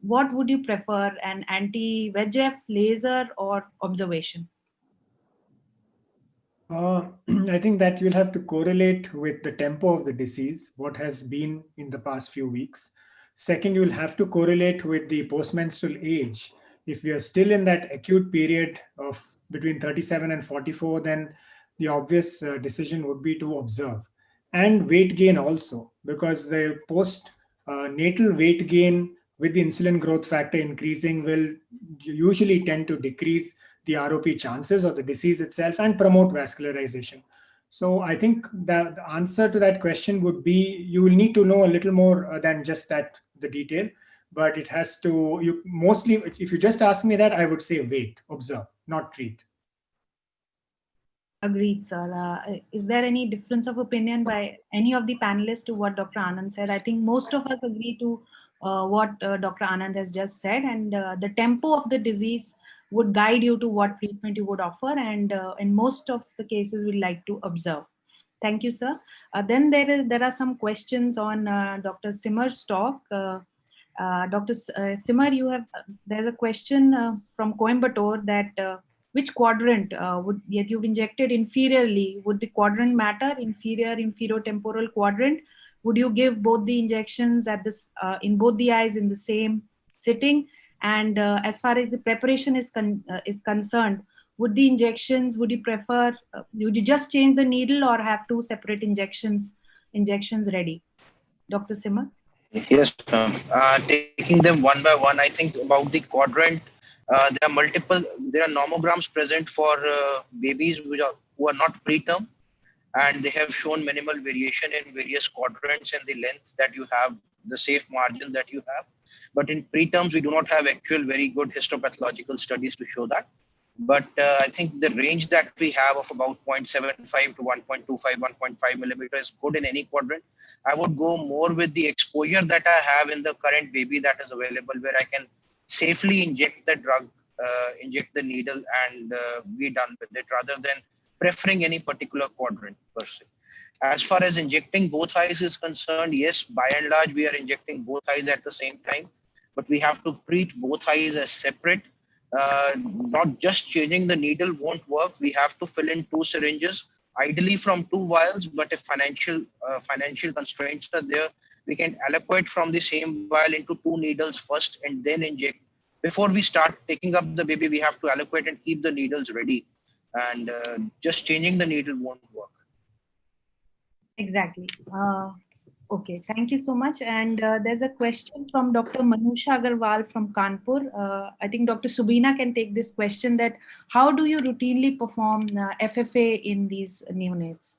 what would you prefer, an anti-VEGF, laser, or observation? I think that you'll have to correlate with the tempo of the disease, what has been in the past few weeks. Second, you'll have to correlate with the postmenstrual age. If we are still in that acute period of between 37 and 44, then the obvious decision would be to observe. And weight gain also, because the post-natal weight gain with the insulin growth factor increasing will usually tend to decrease the ROP chances of the disease itself and promote vascularization. So I think that the answer to that question would be, you will need to know a little more than just that, the detail, but it has to, you mostly, if you just ask me that, I would say wait, observe, not treat. Agreed, sir. Is there any difference of opinion by any of the panelists to what Dr. Anand said? I think most of us agree to what Dr. Anand has just said, and the tempo of the disease would guide you to what treatment you would offer, and in most of the cases we'd like to observe. Thank you, sir. Then there are some questions on Dr. Simmer's talk. Dr. Simmer, there's a question from Coimbatore that which quadrant would you've injected inferiorly? Would the quadrant matter? Inferior, inferotemporal quadrant? Would you give both the injections at this in both the eyes in the same sitting? And as far as the preparation is concerned, would the injections, would you prefer, would you just change the needle or have two separate injections ready? Dr. Simmer? Yes, ma'am. Taking them one by one, I think about the quadrant, there are nomograms present for babies who are not preterm, and they have shown minimal variation in various quadrants and the lengths that you have the safe margin that you have. But in preterms, we do not have actual very good histopathological studies to show that. But I think the range that we have of about 0.75 to 1.25, 1.5 millimeter is good in any quadrant. I would go more with the exposure that I have in the current baby that is available, where I can safely inject the drug, inject the needle, and be done with it, rather than preferring any particular quadrant per se. As far as injecting both eyes is concerned, yes, by and large, we are injecting both eyes at the same time, but we have to treat both eyes as separate. Not just changing the needle won't work. We have to fill in 2 syringes, ideally from 2 vials, but if financial constraints are there, we can allocate from the same vial into 2 needles first and then inject. Before we start taking up the baby, we have to allocate and keep the needles ready. And just changing the needle won't work. Exactly. Okay, thank you so much. And there's a question from Dr. Manusha Agarwal from Kanpur. I think Dr. Subina can take this question, that how do you routinely perform FFA in these neonates?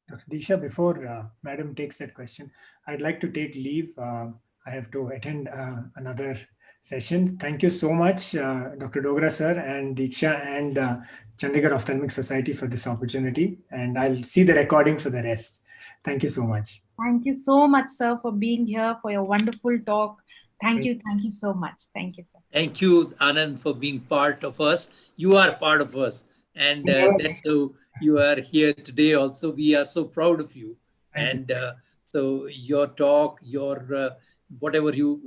Dr. Disha, before Madam takes that question, I'd like to take leave. I have to attend another session. Thank you so much, Dr. Dogra sir and Diksha and Chandigarh Ophthalmic Society for this opportunity. And I'll see the recording for the rest. Thank you so much. Thank you so much, sir, for being here, for your wonderful talk. Thank you so much. Thank you, sir. Thank you, Anand, for being part of us. You are part of us. And that's how you are here today also. We are so proud of you. Thank you. So your talk, your whatever you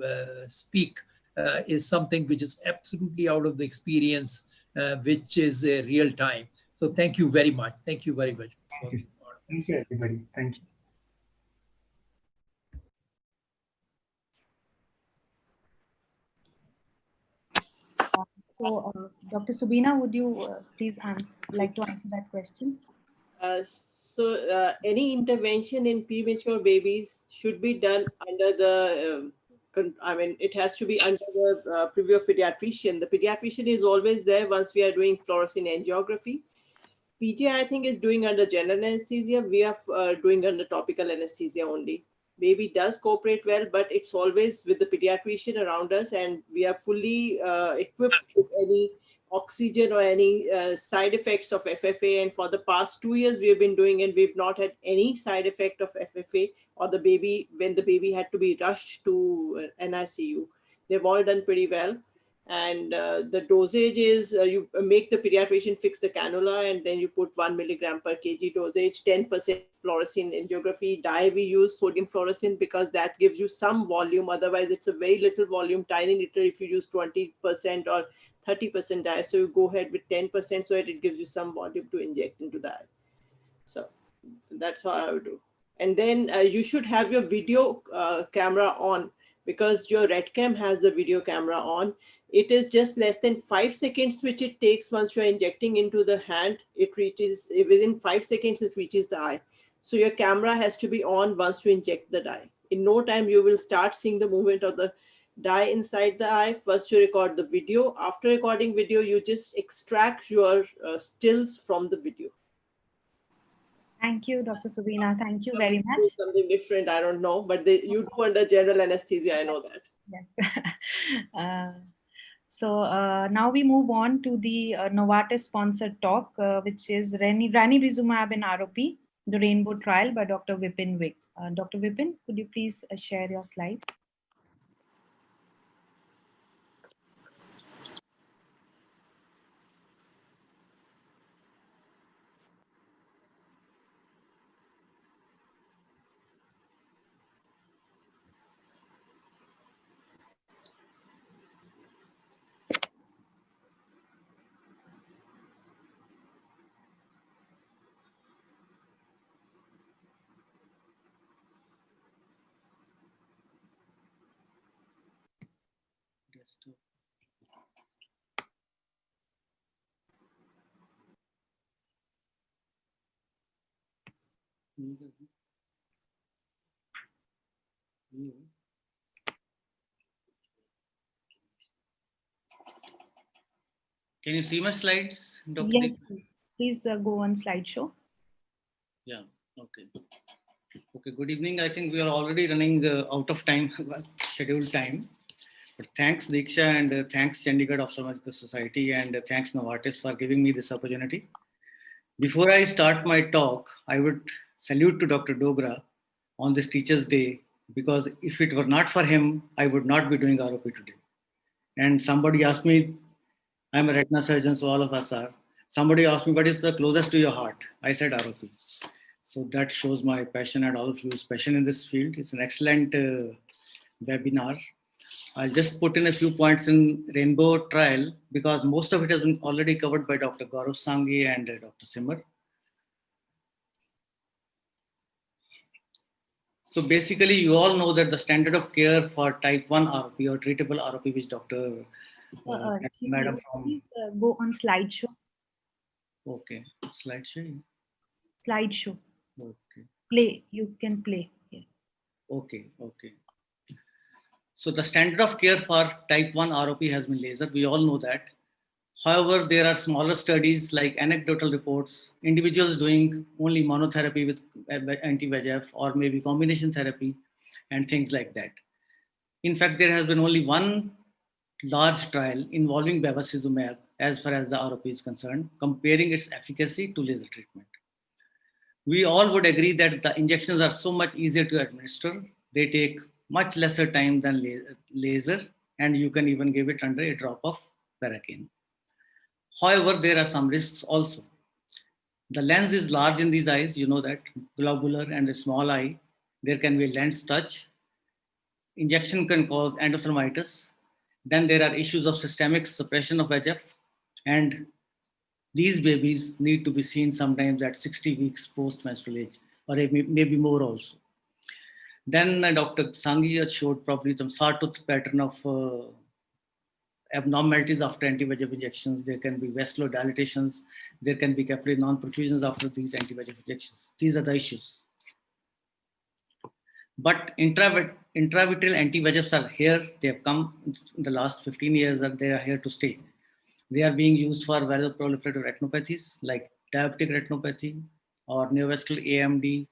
speak is something which is absolutely out of the experience, which is real time. So thank you very much. Thank you very much. Thank you. Thank you, everybody. Thank you. So, Dr. Subina, would you please like to answer that question? Any intervention in premature babies should be done under the, it has to be under the preview of pediatrician. The pediatrician is always there once we are doing fluorescein angiography. PJ, I think, is doing under general anesthesia. We are doing under topical anesthesia only. Baby does cooperate well, but it's always with the pediatrician around us, and we are fully equipped with any oxygen or any side effects of FFA. And for the past 2 years, we have been doing it. We've not had any side effect of FFA or the baby when the baby had to be rushed to NICU. They've all done pretty well. And the dosage is you make the pediatrician fix the cannula, and then you put 1 milligram per kg dosage, 10% fluorescein angiography. Dye we use sodium fluorescein because that gives you some volume. Otherwise, it's a very little volume, tiny little if you use 20% or 30% dye. So you go ahead with 10% so that it gives you some volume to inject into the eye. So that's how I would do. And then you should have your video camera on, because your RedCam has the video camera on. It is just less than 5 seconds, which it takes once you're injecting into the hand. It reaches, within 5 seconds, it reaches the eye. So your camera has to be on once you inject the dye. In no time, you will start seeing the movement of the dye inside the eye. First, you record the video. After recording video, you just extract your stills from the video. Thank you, Dr. Subina. Thank you very much. Something different, I don't know, but you do under general anesthesia, I know that. Yes. So now we move on to the Novartis-sponsored talk, which is ranibizumab in ROP, the Rainbow Trial by Dr. Vipin Vik. Dr. Vipin, could you please share your slides? Can you see my slides, Dr. Yes, please go on slideshow. Yeah, okay. Okay, good evening. I think we are already running out of time, scheduled time. But thanks Diksha and thanks Chandigarh Ophthalmological Society and thanks Novartis for giving me this opportunity. Before I start my talk, I would salute to Dr. Dogra on this Teachers' Day because if it were not for him, I would not be doing ROP today. And somebody asked me, I'm a retina surgeon, so all of us are. Somebody asked me, what is the closest to your heart? I said ROP. So that shows my passion and all of you's passion in this field. It's an excellent webinar. I'll just put in a few points in Rainbow Trial because most of it has been already covered by Dr. Gaurav Sanghi and Dr. Simar. So basically, you all know that the standard of care for type 1 ROP or treatable ROP, which Dr. Madam from... Please go on slideshow. Okay, slideshow. Slideshow. Okay. Play. You can play. Yeah. Okay, okay. So the standard of care for type 1 ROP has been laser. We all know that. However, there are smaller studies like anecdotal reports, individuals doing only monotherapy with anti-VEGF or maybe combination therapy and things like that. In fact, there has been only one large trial involving bevacizumab as far as the ROP is concerned, comparing its efficacy to laser treatment. We all would agree that the injections are so much easier to administer. They take much lesser time than laser, and you can even give it under a drop of paracaine. However, there are some risks also. The lens is large in these eyes, you know that, globular and a small eye. There can be a lens touch. Injection can cause endophthalmitis. Then there are issues of systemic suppression of VEGF. And these babies need to be seen sometimes at 60 weeks post-menstrual age, or maybe more also. Then Dr. Sanghi showed probably some sawtooth pattern of abnormalities after anti-VEGF injections. There can be vascular dilatations. There can be capillary non-perfusions after these anti-VEGF injections. These are the issues. But intravitreal anti-VEGFs are here. They have come in the last 15 years and they are here to stay. They are being used for vasoproliferative retinopathies like diabetic retinopathy or neovascular AMD.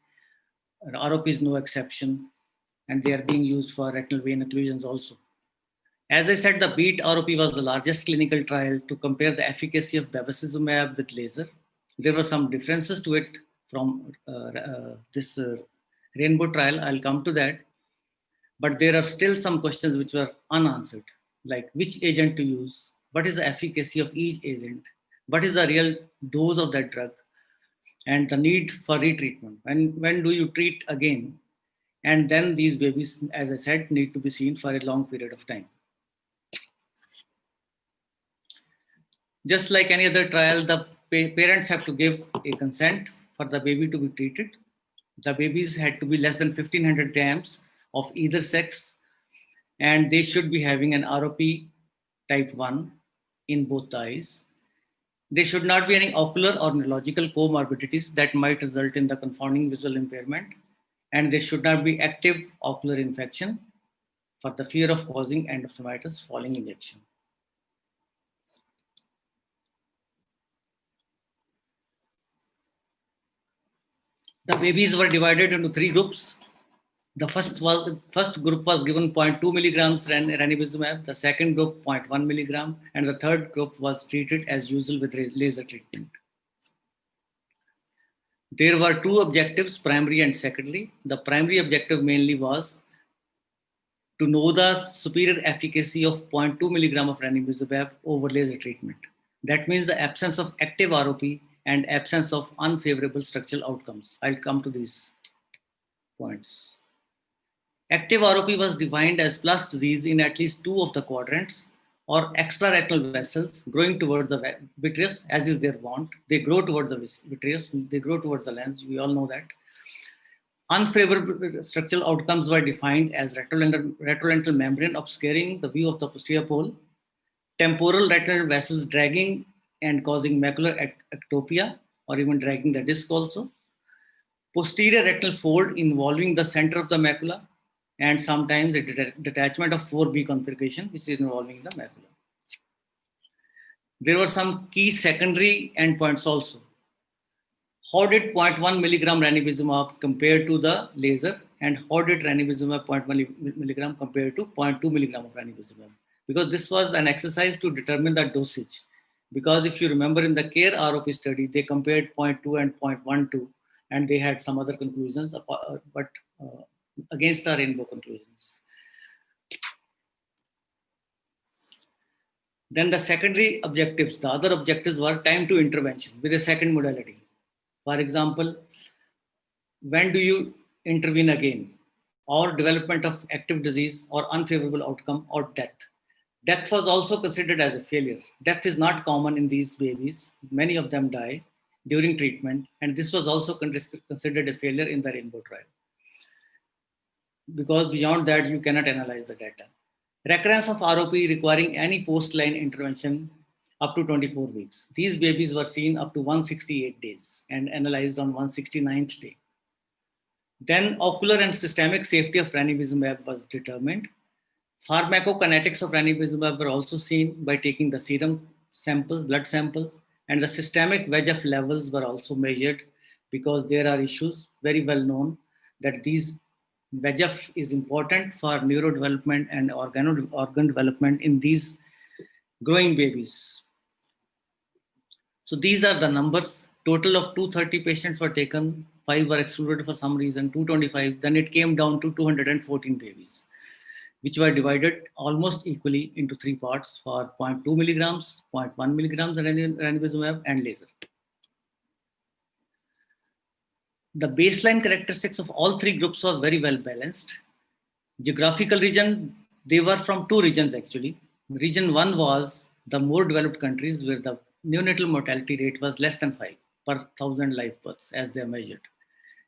ROP is no exception. And they are being used for retinal vein occlusions also. As I said, the BEAT ROP was the largest clinical trial to compare the efficacy of bevacizumab with laser. There were some differences to it from this Rainbow trial. I'll come to that. But there are still some questions which were unanswered, like which agent to use, what is the efficacy of each agent, what is the real dose of that drug, and the need for retreatment. And when do you treat again? And then these babies, as I said, need to be seen for a long period of time. Just like any other trial, the parents have to give a consent for the baby to be treated. The babies had to be less than 1500 grams of either sex, and they should be having an ROP type 1 in both eyes. There should not be any ocular or neurological comorbidities that might result in the confounding visual impairment, and there should not be active ocular infection for the fear of causing endophthalmitis following injection. The babies were divided into 3 groups. The first group was given 0.2 milligrams ranibizumab, the second group 0.1 milligram, and the third group was treated as usual with laser treatment. There were 2 objectives, primary and secondary. The primary objective mainly was to know the superior efficacy of 0.2 milligram of ranibizumab over laser treatment. That means the absence of active ROP and absence of unfavorable structural outcomes. I'll come to these points. Active ROP was defined as plus disease in at least 2 of the quadrants or extraretinal vessels growing towards the vitreous, as is their wont. They grow towards the vitreous, they grow towards the lens, we all know that. Unfavorable structural outcomes were defined as retrolental membrane obscuring the view of the posterior pole, temporal retinal vessels dragging and causing macular ectopia or even dragging the disc also, posterior retinal fold involving the center of the macula, and sometimes a detachment of 4B configuration, which is involving the macula. There were some key secondary endpoints also. How did 0.1 milligram ranibizumab compare to the laser, and how did ranibizumab 0.1 milligram compare to 0.2 milligram of ranibizumab? Because this was an exercise to determine the dosage. Because if you remember in the CARE ROP study, they compared 0.2 and 0.12, and they had some other conclusions, but against the rainbow conclusions. Then the secondary objectives, the other objectives were time to intervention with a second modality. For example, when do you intervene again, or development of active disease, or unfavorable outcome, or death. Death was also considered as a failure. Death is not common in these babies. Many of them die during treatment, and this was also considered a failure in the rainbow trial. Because beyond that, you cannot analyze the data. Recurrence of ROP requiring any post-line intervention up to 24 weeks. These babies were seen up to 168 days and analyzed on 169th day. Then ocular and systemic safety of ranibizumab was determined. Pharmacokinetics of ranibizumab were also seen by taking the serum samples, blood samples, and the systemic VEGF levels were also measured, because there are issues very well known that these VEGF is important for neurodevelopment and organ development in these growing babies. So these are the numbers. Total of 230 patients were taken, 5 were excluded for some reason, 225. Then it came down to 214 babies, which were divided almost equally into 3 parts for 0.2 milligrams, 0.1 milligrams ranibizumab, and laser. The baseline characteristics of all 3 groups were very well balanced. Geographical region, they were from 2 regions actually. Region 1 was the more developed countries where the neonatal mortality rate was less than 5 per 1,000 live births as they are measured.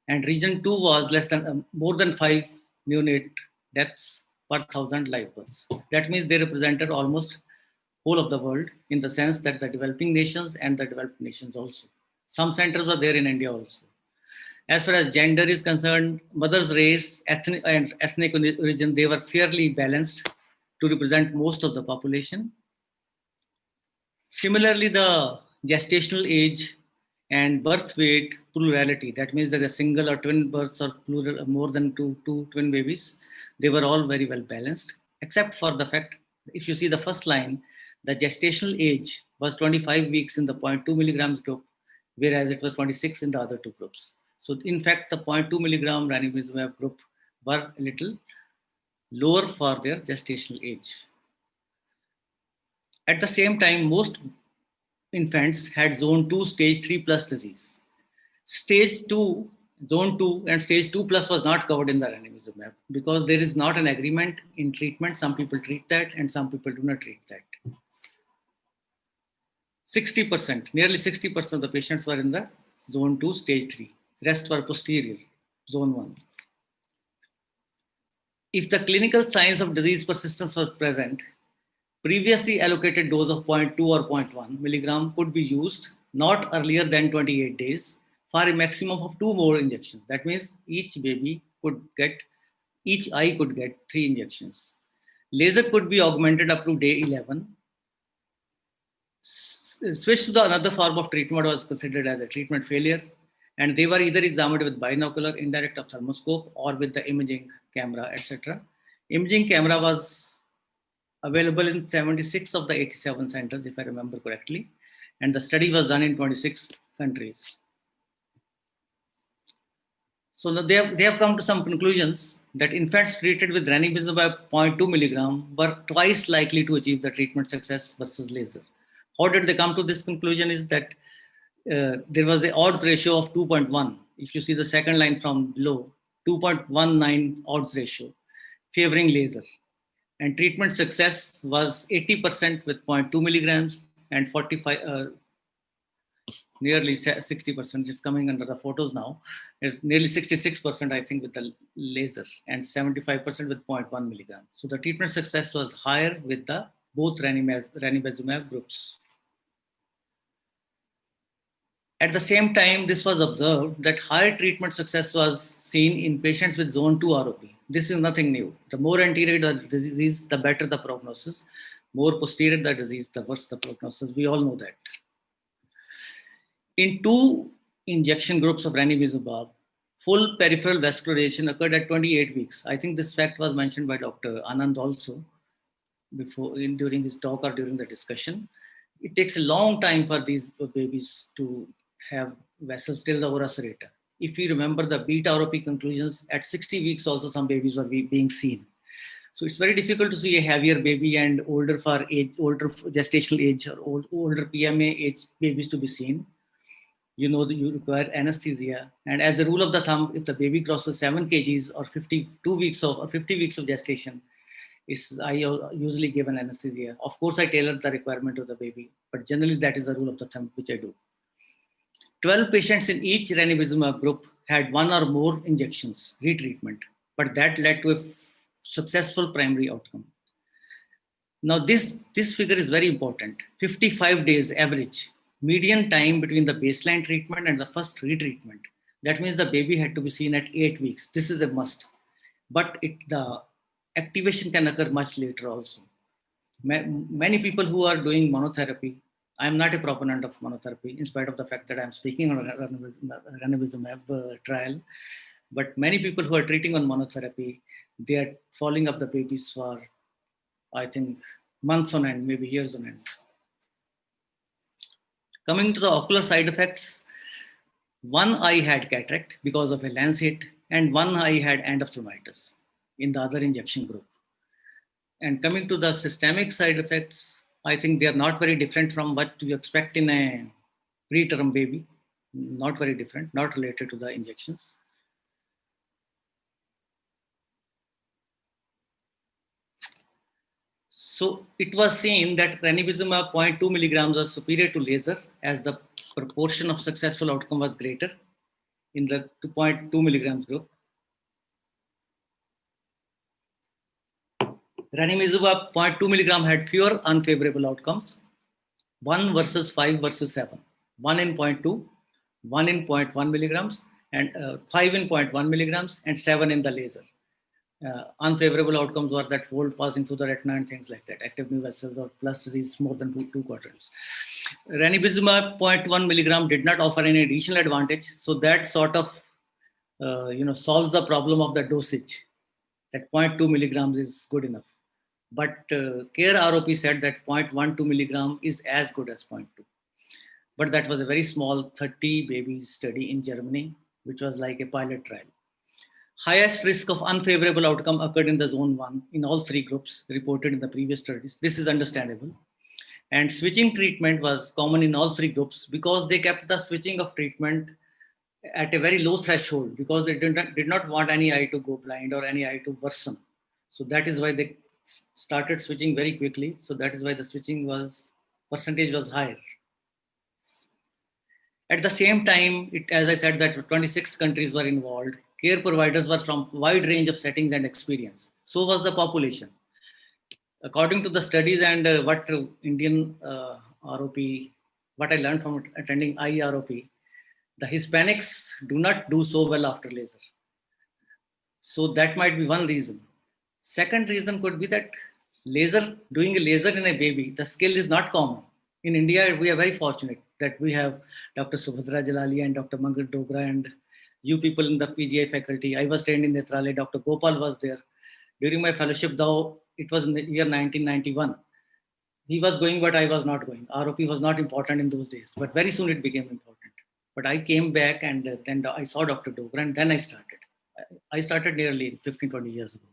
And region 2 was less than more than 5 neonate deaths per 1,000 live births. That means they represented almost whole of the world, in the sense that the developing nations and the developed nations also. Some centers were there in India also. As far as gender is concerned, mother's race, ethnic origin, they were fairly balanced to represent most of the population. Similarly, the gestational age and birth weight plurality, that means there are single or twin births or plural, more than two twin babies, they were all very well balanced, except for the fact, if you see the first line, the gestational age was 25 weeks in the 0.2 milligrams group, whereas it was 26 in the other 2 groups. So in fact, the 0.2 milligram ranibizumab group were a little lower for their gestational age. At the same time, most infants had zone 2 stage 3 plus disease. Stage 2, zone 2 and stage 2 plus was not covered in the ranibizumab, because there is not an agreement in treatment. Some people treat that and some people do not treat that. 60%, nearly 60% of the patients were in the zone 2 stage 3. Rest were posterior, zone 1. If the clinical signs of disease persistence were present, previously allocated dose of 0.2 or 0.1 milligram could be used not earlier than 28 days for a maximum of 2 more injections. That means each eye could get 3 injections. Laser could be augmented up to day 11. Switch to another form of treatment was considered as a treatment failure, and they were either examined with binocular, indirect ophthalmoscope, or with the imaging camera, etc. Imaging camera was available in 76 of the 87 centers, if I remember correctly, and the study was done in 26 countries. So now they have come to some conclusions that infants treated with ranibizumab 0.2 milligram were twice likely to achieve the treatment success versus laser. How did they come to this conclusion is that there was an odds ratio of 2.1. If you see the second line from below, 2.19 odds ratio favoring laser. And treatment success was 80% with 0.2 milligrams and 45, nearly 60%, just coming under the photos now, is nearly 66%, I think, with the laser, and 75% with 0.1 milligram. So the treatment success was higher with the both ranibizumab groups. At the same time, this was observed that higher treatment success was seen in patients with zone 2 ROP. This is nothing new. The more anterior the disease, the better the prognosis. More posterior the disease, the worse the prognosis. We all know that. In 2 injection groups of ranibizumab, full peripheral vascularization occurred at 28 weeks. I think this fact was mentioned by Dr. Anand also during his talk or during the discussion. It takes a long time for these babies to have vessels till the ora serrata. If you remember the beta ROP conclusions, at 60 weeks also some babies were being seen. So it's very difficult to see a heavier baby and older for age, older gestational age or older PMA age babies to be seen. You know that you require anesthesia. And as a rule of the thumb, if the baby crosses 7 kgs or 52 weeks of or 50 weeks of gestation, I usually give an anesthesia. Of course, I tailor the requirement of the baby, but generally that is the rule of the thumb which I do. 12 patients in each ranibizumab group had 1 or more injections, retreatment, but that led to a successful primary outcome. Now this figure is very important. 55 days average, median time between the baseline treatment and the first retreatment. That means the baby had to be seen at 8 weeks. This is a must. But the activation can occur much later also. Many people who are doing monotherapy, I am not a proponent of monotherapy in spite of the fact that I am speaking on a ranibizumab trial. But many people who are treating on monotherapy, they are following up the babies for, I think, months on end, maybe years on end. Coming to the ocular side effects, one eye had cataract because of a lens hit, and one eye had endophthalmitis in the other injection group. And coming to the systemic side effects, I think they are not very different from what you expect in a preterm baby. Not very different, not related to the injections. So it was seen that ranibizumab 0.2 milligrams was superior to laser as the proportion of successful outcome was greater in the 2.2 milligrams group. Ranibizumab 0.2 milligram had fewer unfavorable outcomes, 1 versus 5 versus 7, 1 in 0.2, 1 in 0.1 milligrams, and 5 in 0.1 milligrams, and 7 in the laser. Unfavorable outcomes were that fold passing through the retina and things like that, active new vessels or plus disease more than 2 quadrants. Ranibizumab 0.1 milligram did not offer any additional advantage, so that sort of solves the problem of the dosage. That 0.2 milligrams is good enough. But CARE ROP said that 0.12 milligram is as good as 0.2. But that was a very small 30 babies study in Germany, which was like a pilot trial. Highest risk of unfavorable outcome occurred in the zone 1 in all 3 groups reported in the previous studies. This is understandable. And switching treatment was common in all 3 groups because they kept the switching of treatment at a very low threshold because they did not want any eye to go blind or any eye to worsen. So that is why they started switching very quickly. So that is why the switching percentage was higher. At the same time, as I said, that 26 countries were involved. Care providers were from a wide range of settings and experience. So was the population. According to the studies and what Indian ROP, what I learned from attending IROP, the Hispanics do not do so well after laser. So that might be one reason. Second reason could be that doing a laser in a baby, the skill is not common. In India, we are very fortunate that we have Dr. Subhadra Jalali and Dr. Mangal Dogra and you people in the PGI faculty. I was trained in Netrale. Dr. Gopal was there. During my fellowship, though, it was in the year 1991. He was going, but I was not going. ROP was not important in those days, but very soon it became important. But I came back and then I saw Dr. Dogra and then I started. I started nearly 15, 20 years ago.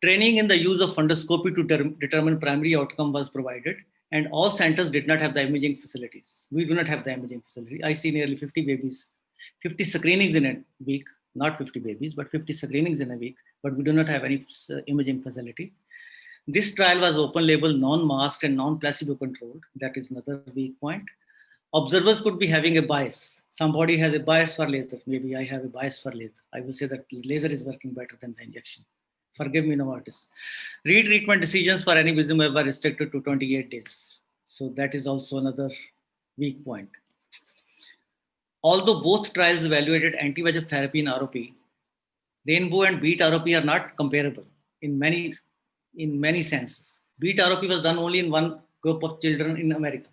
Training in the use of fundoscopy to determine primary outcome was provided, and all centers did not have the imaging facilities. We do not have the imaging facility. I see nearly 50 babies, 50 screenings in a week, not 50 babies, but 50 screenings in a week, but we do not have any imaging facility. This trial was open label, non-masked and non-placebo controlled. That is another weak point. Observers could be having a bias. Somebody has a bias for laser. Maybe I have a bias for laser. I will say that laser is working better than the injection. Forgive me, Novartis. Retreatment decisions for ranibizumab were restricted to 28 days. So that is also another weak point. Although both trials evaluated anti-VEGF therapy in ROP, Rainbow and Beat ROP are not comparable in many senses. Beat ROP was done only in one group of children in America.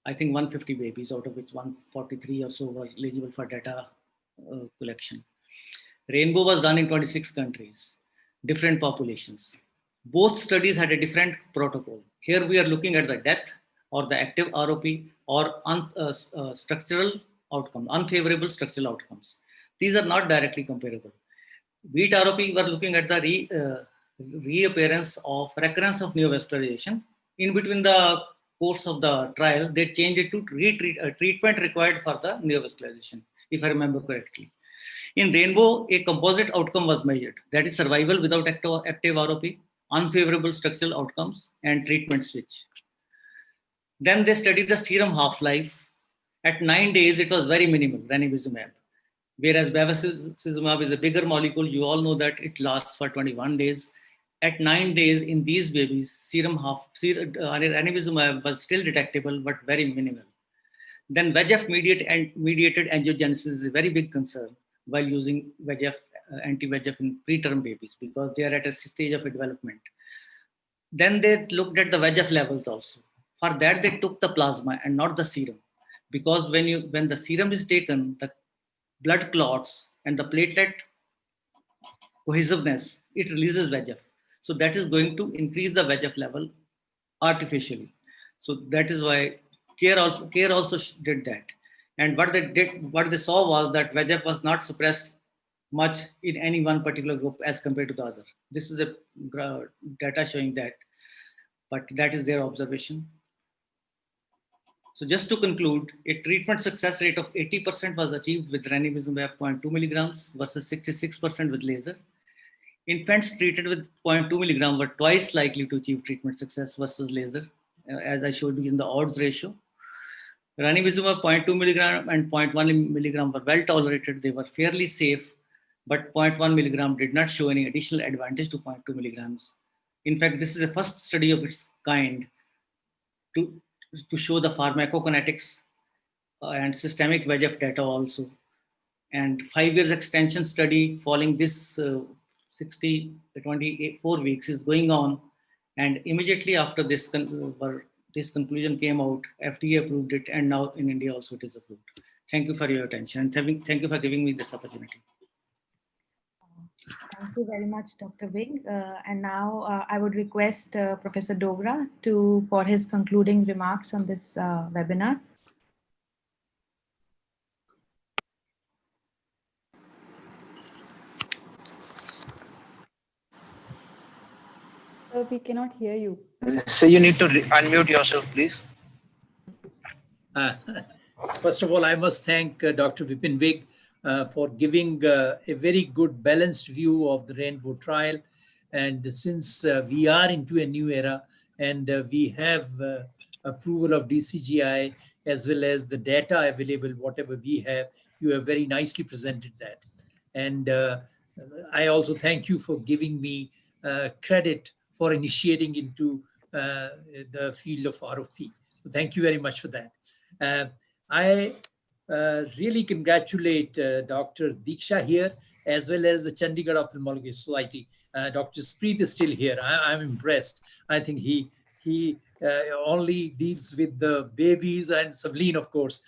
I think 150 babies, out of which 143 or so were eligible for data collection. Rainbow was done in 26 countries, different populations. Both studies had a different protocol. Here we are looking at the death or the active ROP or structural outcome, unfavorable structural outcomes. These are not directly comparable. Beat ROP, were looking at the reappearance of recurrence of neovascularization. In between the course of the trial, they changed it to treatment required for the neovascularization, if I remember correctly. In Rainbow, a composite outcome was measured, that is survival without active ROP, unfavorable structural outcomes, and treatment switch. Then they studied the serum half-life. At 9 days, it was very minimal, ranibizumab. Whereas bevacizumab is a bigger molecule, you all know that it lasts for 21 days. At 9 days in these babies, ranibizumab was still detectable, but very minimal. Then VEGF mediated angiogenesis is a very big concern while using VEGF, anti-VEGF in preterm babies, because they are at a stage of development. Then they looked at the VEGF levels also. For that, they took the plasma and not the serum, because when the serum is taken, the blood clots and the platelet cohesiveness, it releases VEGF. So that is going to increase the VEGF level artificially. So that is why CARE also did that. And what they saw was that VEGF was not suppressed much in any one particular group as compared to the other. This is a data showing that, but that is their observation. So just to conclude, a treatment success rate of 80% was achieved with ranibizumab 0.2 milligrams versus 66% with laser. Infants treated with 0.2 milligram were twice likely to achieve treatment success versus laser, as I showed you in the odds ratio. Ranibizumab 0.2 milligram and 0.1 milligram were well tolerated. They were fairly safe, but 0.1 milligram did not show any additional advantage to 0.2 milligrams. In fact, this is the first study of its kind to show the pharmacokinetics and systemic VEGF data also. And 5 years extension study following this 24 weeks is going on. And immediately after this conclusion came out, FDA approved it, and now in India also it is approved. Thank you for your attention. And thank you for giving me this opportunity. Thank you very much, Dr. Vig. And now I would request Professor Dogra for his concluding remarks on this webinar. Sir, we cannot hear you. So you need to unmute yourself, please. First of all, I must thank Dr. Vipin Vig for giving a very good balanced view of the Rainbow trial. And since we are into a new era and we have approval of DCGI as well as the data available, whatever we have, you have very nicely presented that. And I also thank you for giving me credit for initiating into the field of ROP. So thank you very much for that. I really congratulate Dr. Diksha here, as well as the Chandigarh Ophthalmology Society. Dr. Spreet is still here. I'm impressed. I think he only deals with the babies, and Savleen, of course.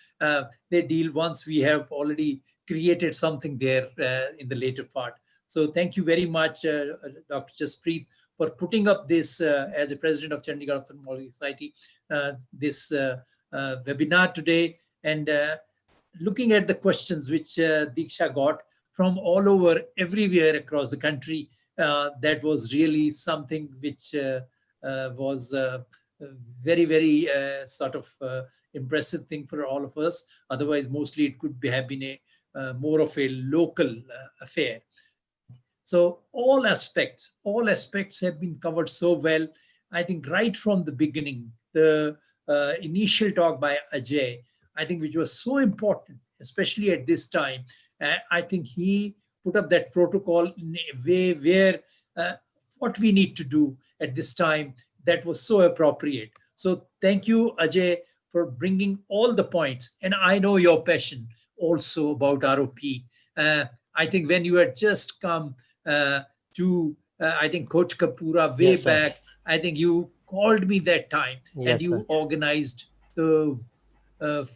They deal once we have already created something there in the later part. So thank you very much, Dr. Spreet, for putting up this as a president of Chandigarh Ophthalmology Society, this webinar today, and looking at the questions which Diksha got from all over, everywhere across the country. That was really something which was very, very sort of impressive thing for all of us. Otherwise, mostly it could have been a more of a local affair. So all aspects have been covered so well. I think right from the beginning, the initial talk by Ajay, I think, which was so important, especially at this time. I think he put up that protocol in a way where what we need to do at this time, that was so appropriate. So thank you, Ajay, for bringing all the points. And I know your passion also about ROP. I think when you had just come to, I think, Coach Kapura way back, I think you called me that time, and you organized the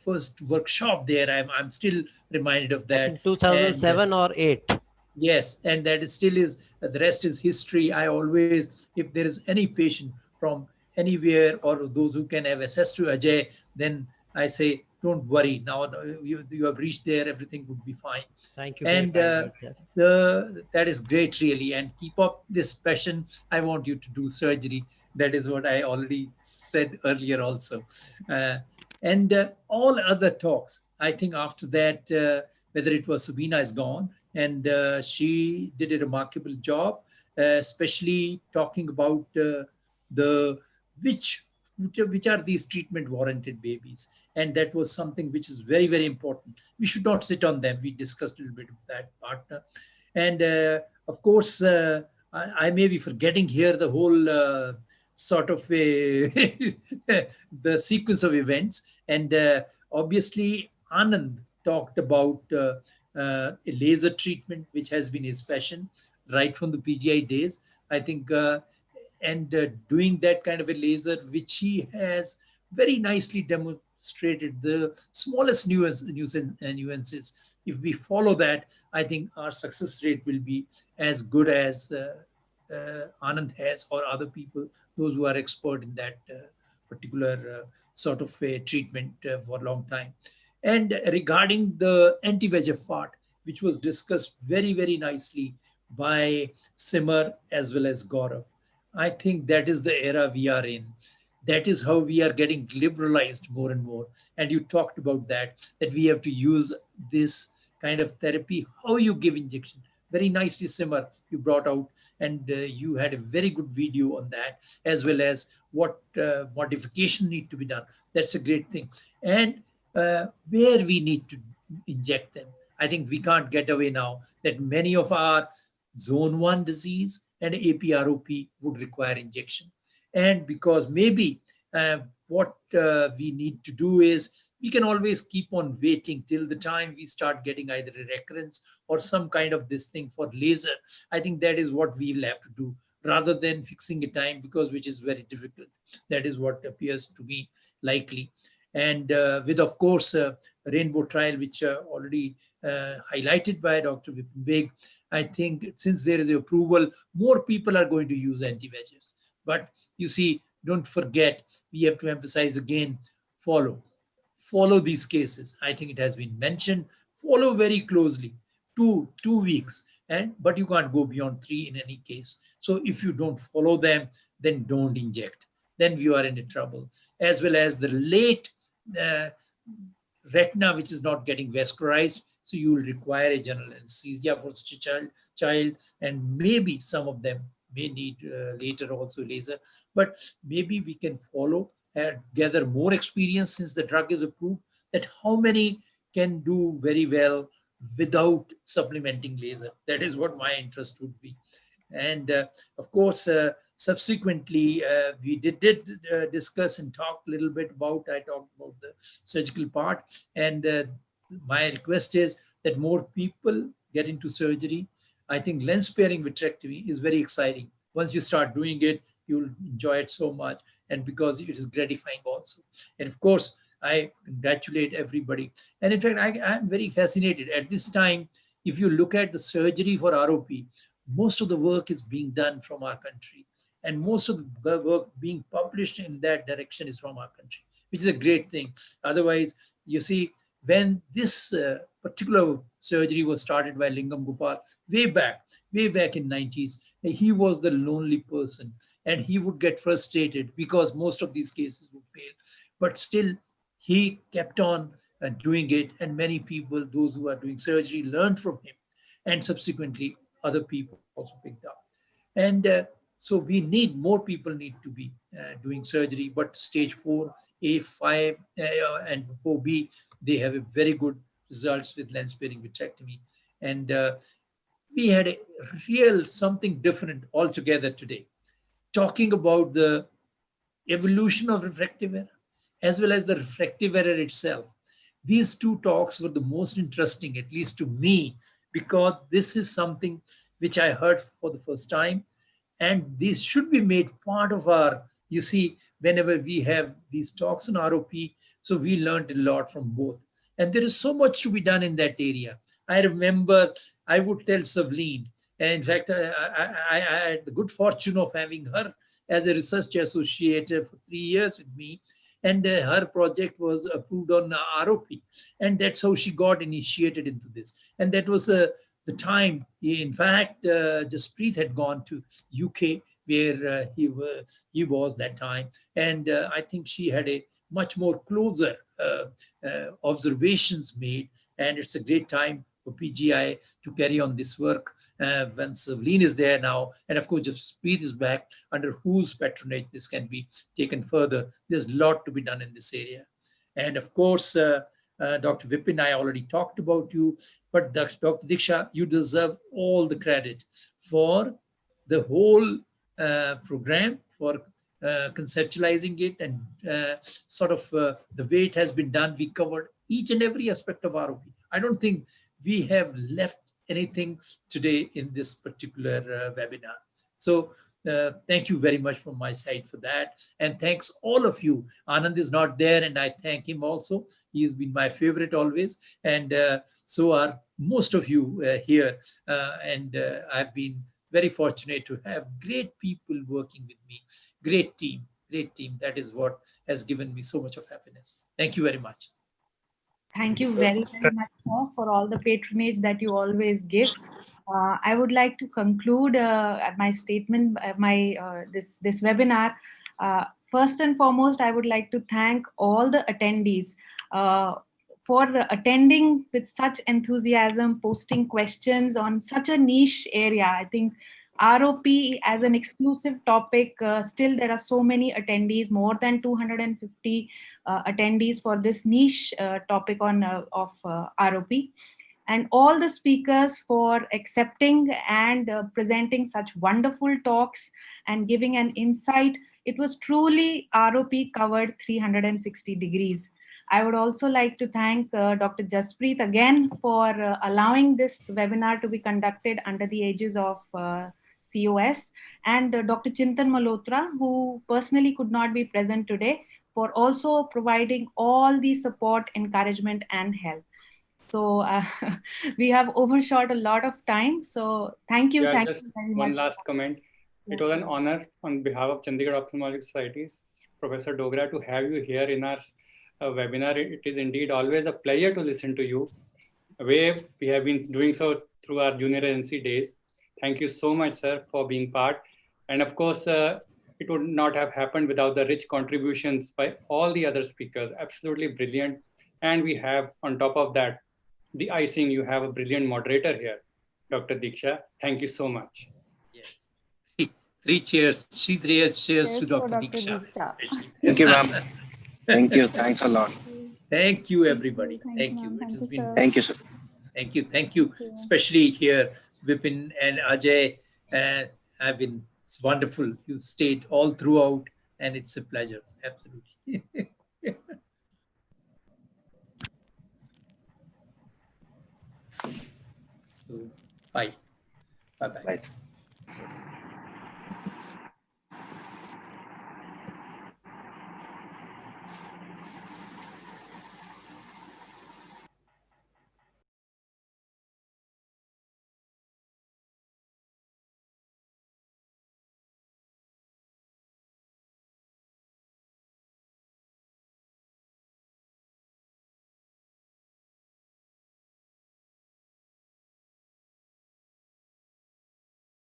first workshop there. I'm still reminded of I that. think 2007 or 8. Yes, and that is still is the rest is history. I always, if there is any patient from anywhere or those who can have access to Ajay, then I say, don't worry. Now you have reached there, everything would be fine. Thank you for your And kind words, sir. that is great, really. And keep up this passion. I want you to do surgery. That is what I already said earlier, also. And all other talks. I think after that, whether it was Sabina is gone, and she did a remarkable job, especially talking about the which which are these treatment warranted babies, and that was something which is very, very important. We should not sit on them. We discussed a little bit of that partner, and of course I may be forgetting here the whole sort of a the sequence of events, and obviously Anand talked about a laser treatment, which has been his passion right from the PGI days. I think, and doing that kind of a laser, which he has very nicely demonstrated the smallest nuances. If we follow that, I think our success rate will be as good as Anand has, or other people, those who are expert in that particular sort of a treatment for a long time. And regarding the anti-VEGF part, which was discussed very, very nicely by Simar as well as Gaurav, I think that is the era we are in. That is how we are getting liberalized more and more. And you talked about that we have to use this kind of therapy, how you give injection. Very nicely, Simar, you brought out, and you had a very good video on that, as well as what modification need to be done. That's a great thing. And where we need to inject them. I think we can't get away now that many of our zone 1 disease and APROP would require injection. And because maybe what we need to do is, we can always keep on waiting till the time we start getting either a recurrence or some kind of this thing for laser. I think that is what we will have to do, rather than fixing a time, because which is very difficult. That is what appears to me likely. And with, of course, rainbow trial, which already highlighted by Dr. Vipin Beg, I think since there is approval, more people are going to use anti-VEGFs. But you see, don't forget, we have to emphasize again, follow these cases. I think it has been mentioned, follow very closely, two weeks, but you can't go beyond 3 in any case. So if you don't follow them, then don't inject. Then you are in trouble. As well as the late retina, which is not getting vascularized, so you will require a general anesthesia for such a child, and maybe some of them may need later also laser. But maybe we can follow and gather more experience, since the drug is approved, that how many can do very well without supplementing laser. That is what my interest would be. And of course, subsequently, we did discuss and talk a little bit about, I talked about the surgical part. And my request is that more people get into surgery. I think lens sparing vitrectomy is very exciting. Once you start doing it, you'll enjoy it so much, and because it is gratifying also. And of course, I congratulate everybody. And in fact, I'm very fascinated at this time. If you look at the surgery for ROP, most of the work is being done from our country, and most of the work being published in that direction is from our country, which is a great thing. Otherwise, you see, when this particular surgery was started by Lingam Gopal way back in 90s, he was the lonely person, and he would get frustrated because most of these cases would fail. But still, he kept on doing it, and many people, those who are doing surgery, learned from him, and subsequently other people also picked up. And so we need more people need to be doing surgery, but stage 4A, 5, and 4B, they have a very good results with lens sparing vitrectomy. And we had a real something different altogether today, talking about the evolution of refractive error as well as the refractive error itself. These two talks were the most interesting, at least to me, because this is something which I heard for the first time. And these should be made part of our, you see, whenever we have these talks on ROP, So we learned a lot from both. And there is so much to be done in that area. I remember I would tell Savleen, and in fact, I had the good fortune of having her as a research associate for 3 years with me. And her project was approved on ROP. And that's how she got initiated into this. And that was the time, in fact, Jaspreet had gone to UK, where he was that time. And I think she had a much more closer observations made. And it's a great time for PGI to carry on this work when Savleen is there now. And of course, Jaspreet is back, under whose patronage this can be taken further. There's a lot to be done in this area. And of course, Dr. Vipin, I already talked about you, but Dr. Diksha, you deserve all the credit for the whole program, for conceptualizing it, and sort of the way it has been done. We covered each and every aspect of ROP. I don't think we have left anything today in this particular webinar. So thank you very much from my side for that. And thanks all of you. Anand is not there, and I thank him also. He's been my favorite always. And so are most of you here. And I've been very fortunate to have great people working with me. Great team, great team. That is what has given me so much of happiness. Thank you very much. Thank you very, very much, sir, for all the patronage that you always give. I would like to conclude my statement, this webinar. First and foremost, I would like to thank all the attendees for attending with such enthusiasm, posting questions on such a niche area. I think ROP as an exclusive topic, still there are so many attendees, more than 250 attendees for this niche topic on of ROP. And all the speakers for accepting and presenting such wonderful talks and giving an insight. It was truly ROP covered 360 degrees. I would also like to thank Dr. Jaspreet again for allowing this webinar to be conducted under the aegis of COS, and Dr. Chintan Malhotra, who personally could not be present today, for also providing all the support, encouragement, and help. So we have overshot a lot of time. So thank you. Yeah, thank just you very one much. last comment. It was an honor on behalf of Chandigarh Ophthalmology Society's Professor Dogra to have you here in our webinar. It is indeed always a pleasure to listen to you, the way we have been doing so through our junior NC days. Thank you so much, sir, for being part. And of course, it would not have happened without the rich contributions by all the other speakers. Absolutely brilliant. And we have, on top of that, the icing, you have a brilliant moderator here, Dr. Diksha. Thank you so much. Yes. Three cheers. Three cheers to Dr. Diksha. Thank you, ma'am. Thank you. Thanks a lot. Thank you, everybody. Thank you. It has been. Thank you, sir. Thank you. Thank you. Especially here, Vipin and Ajay have been, it's wonderful. You stayed all throughout, and it's a pleasure. Absolutely. So, bye. Bye-bye. Bye.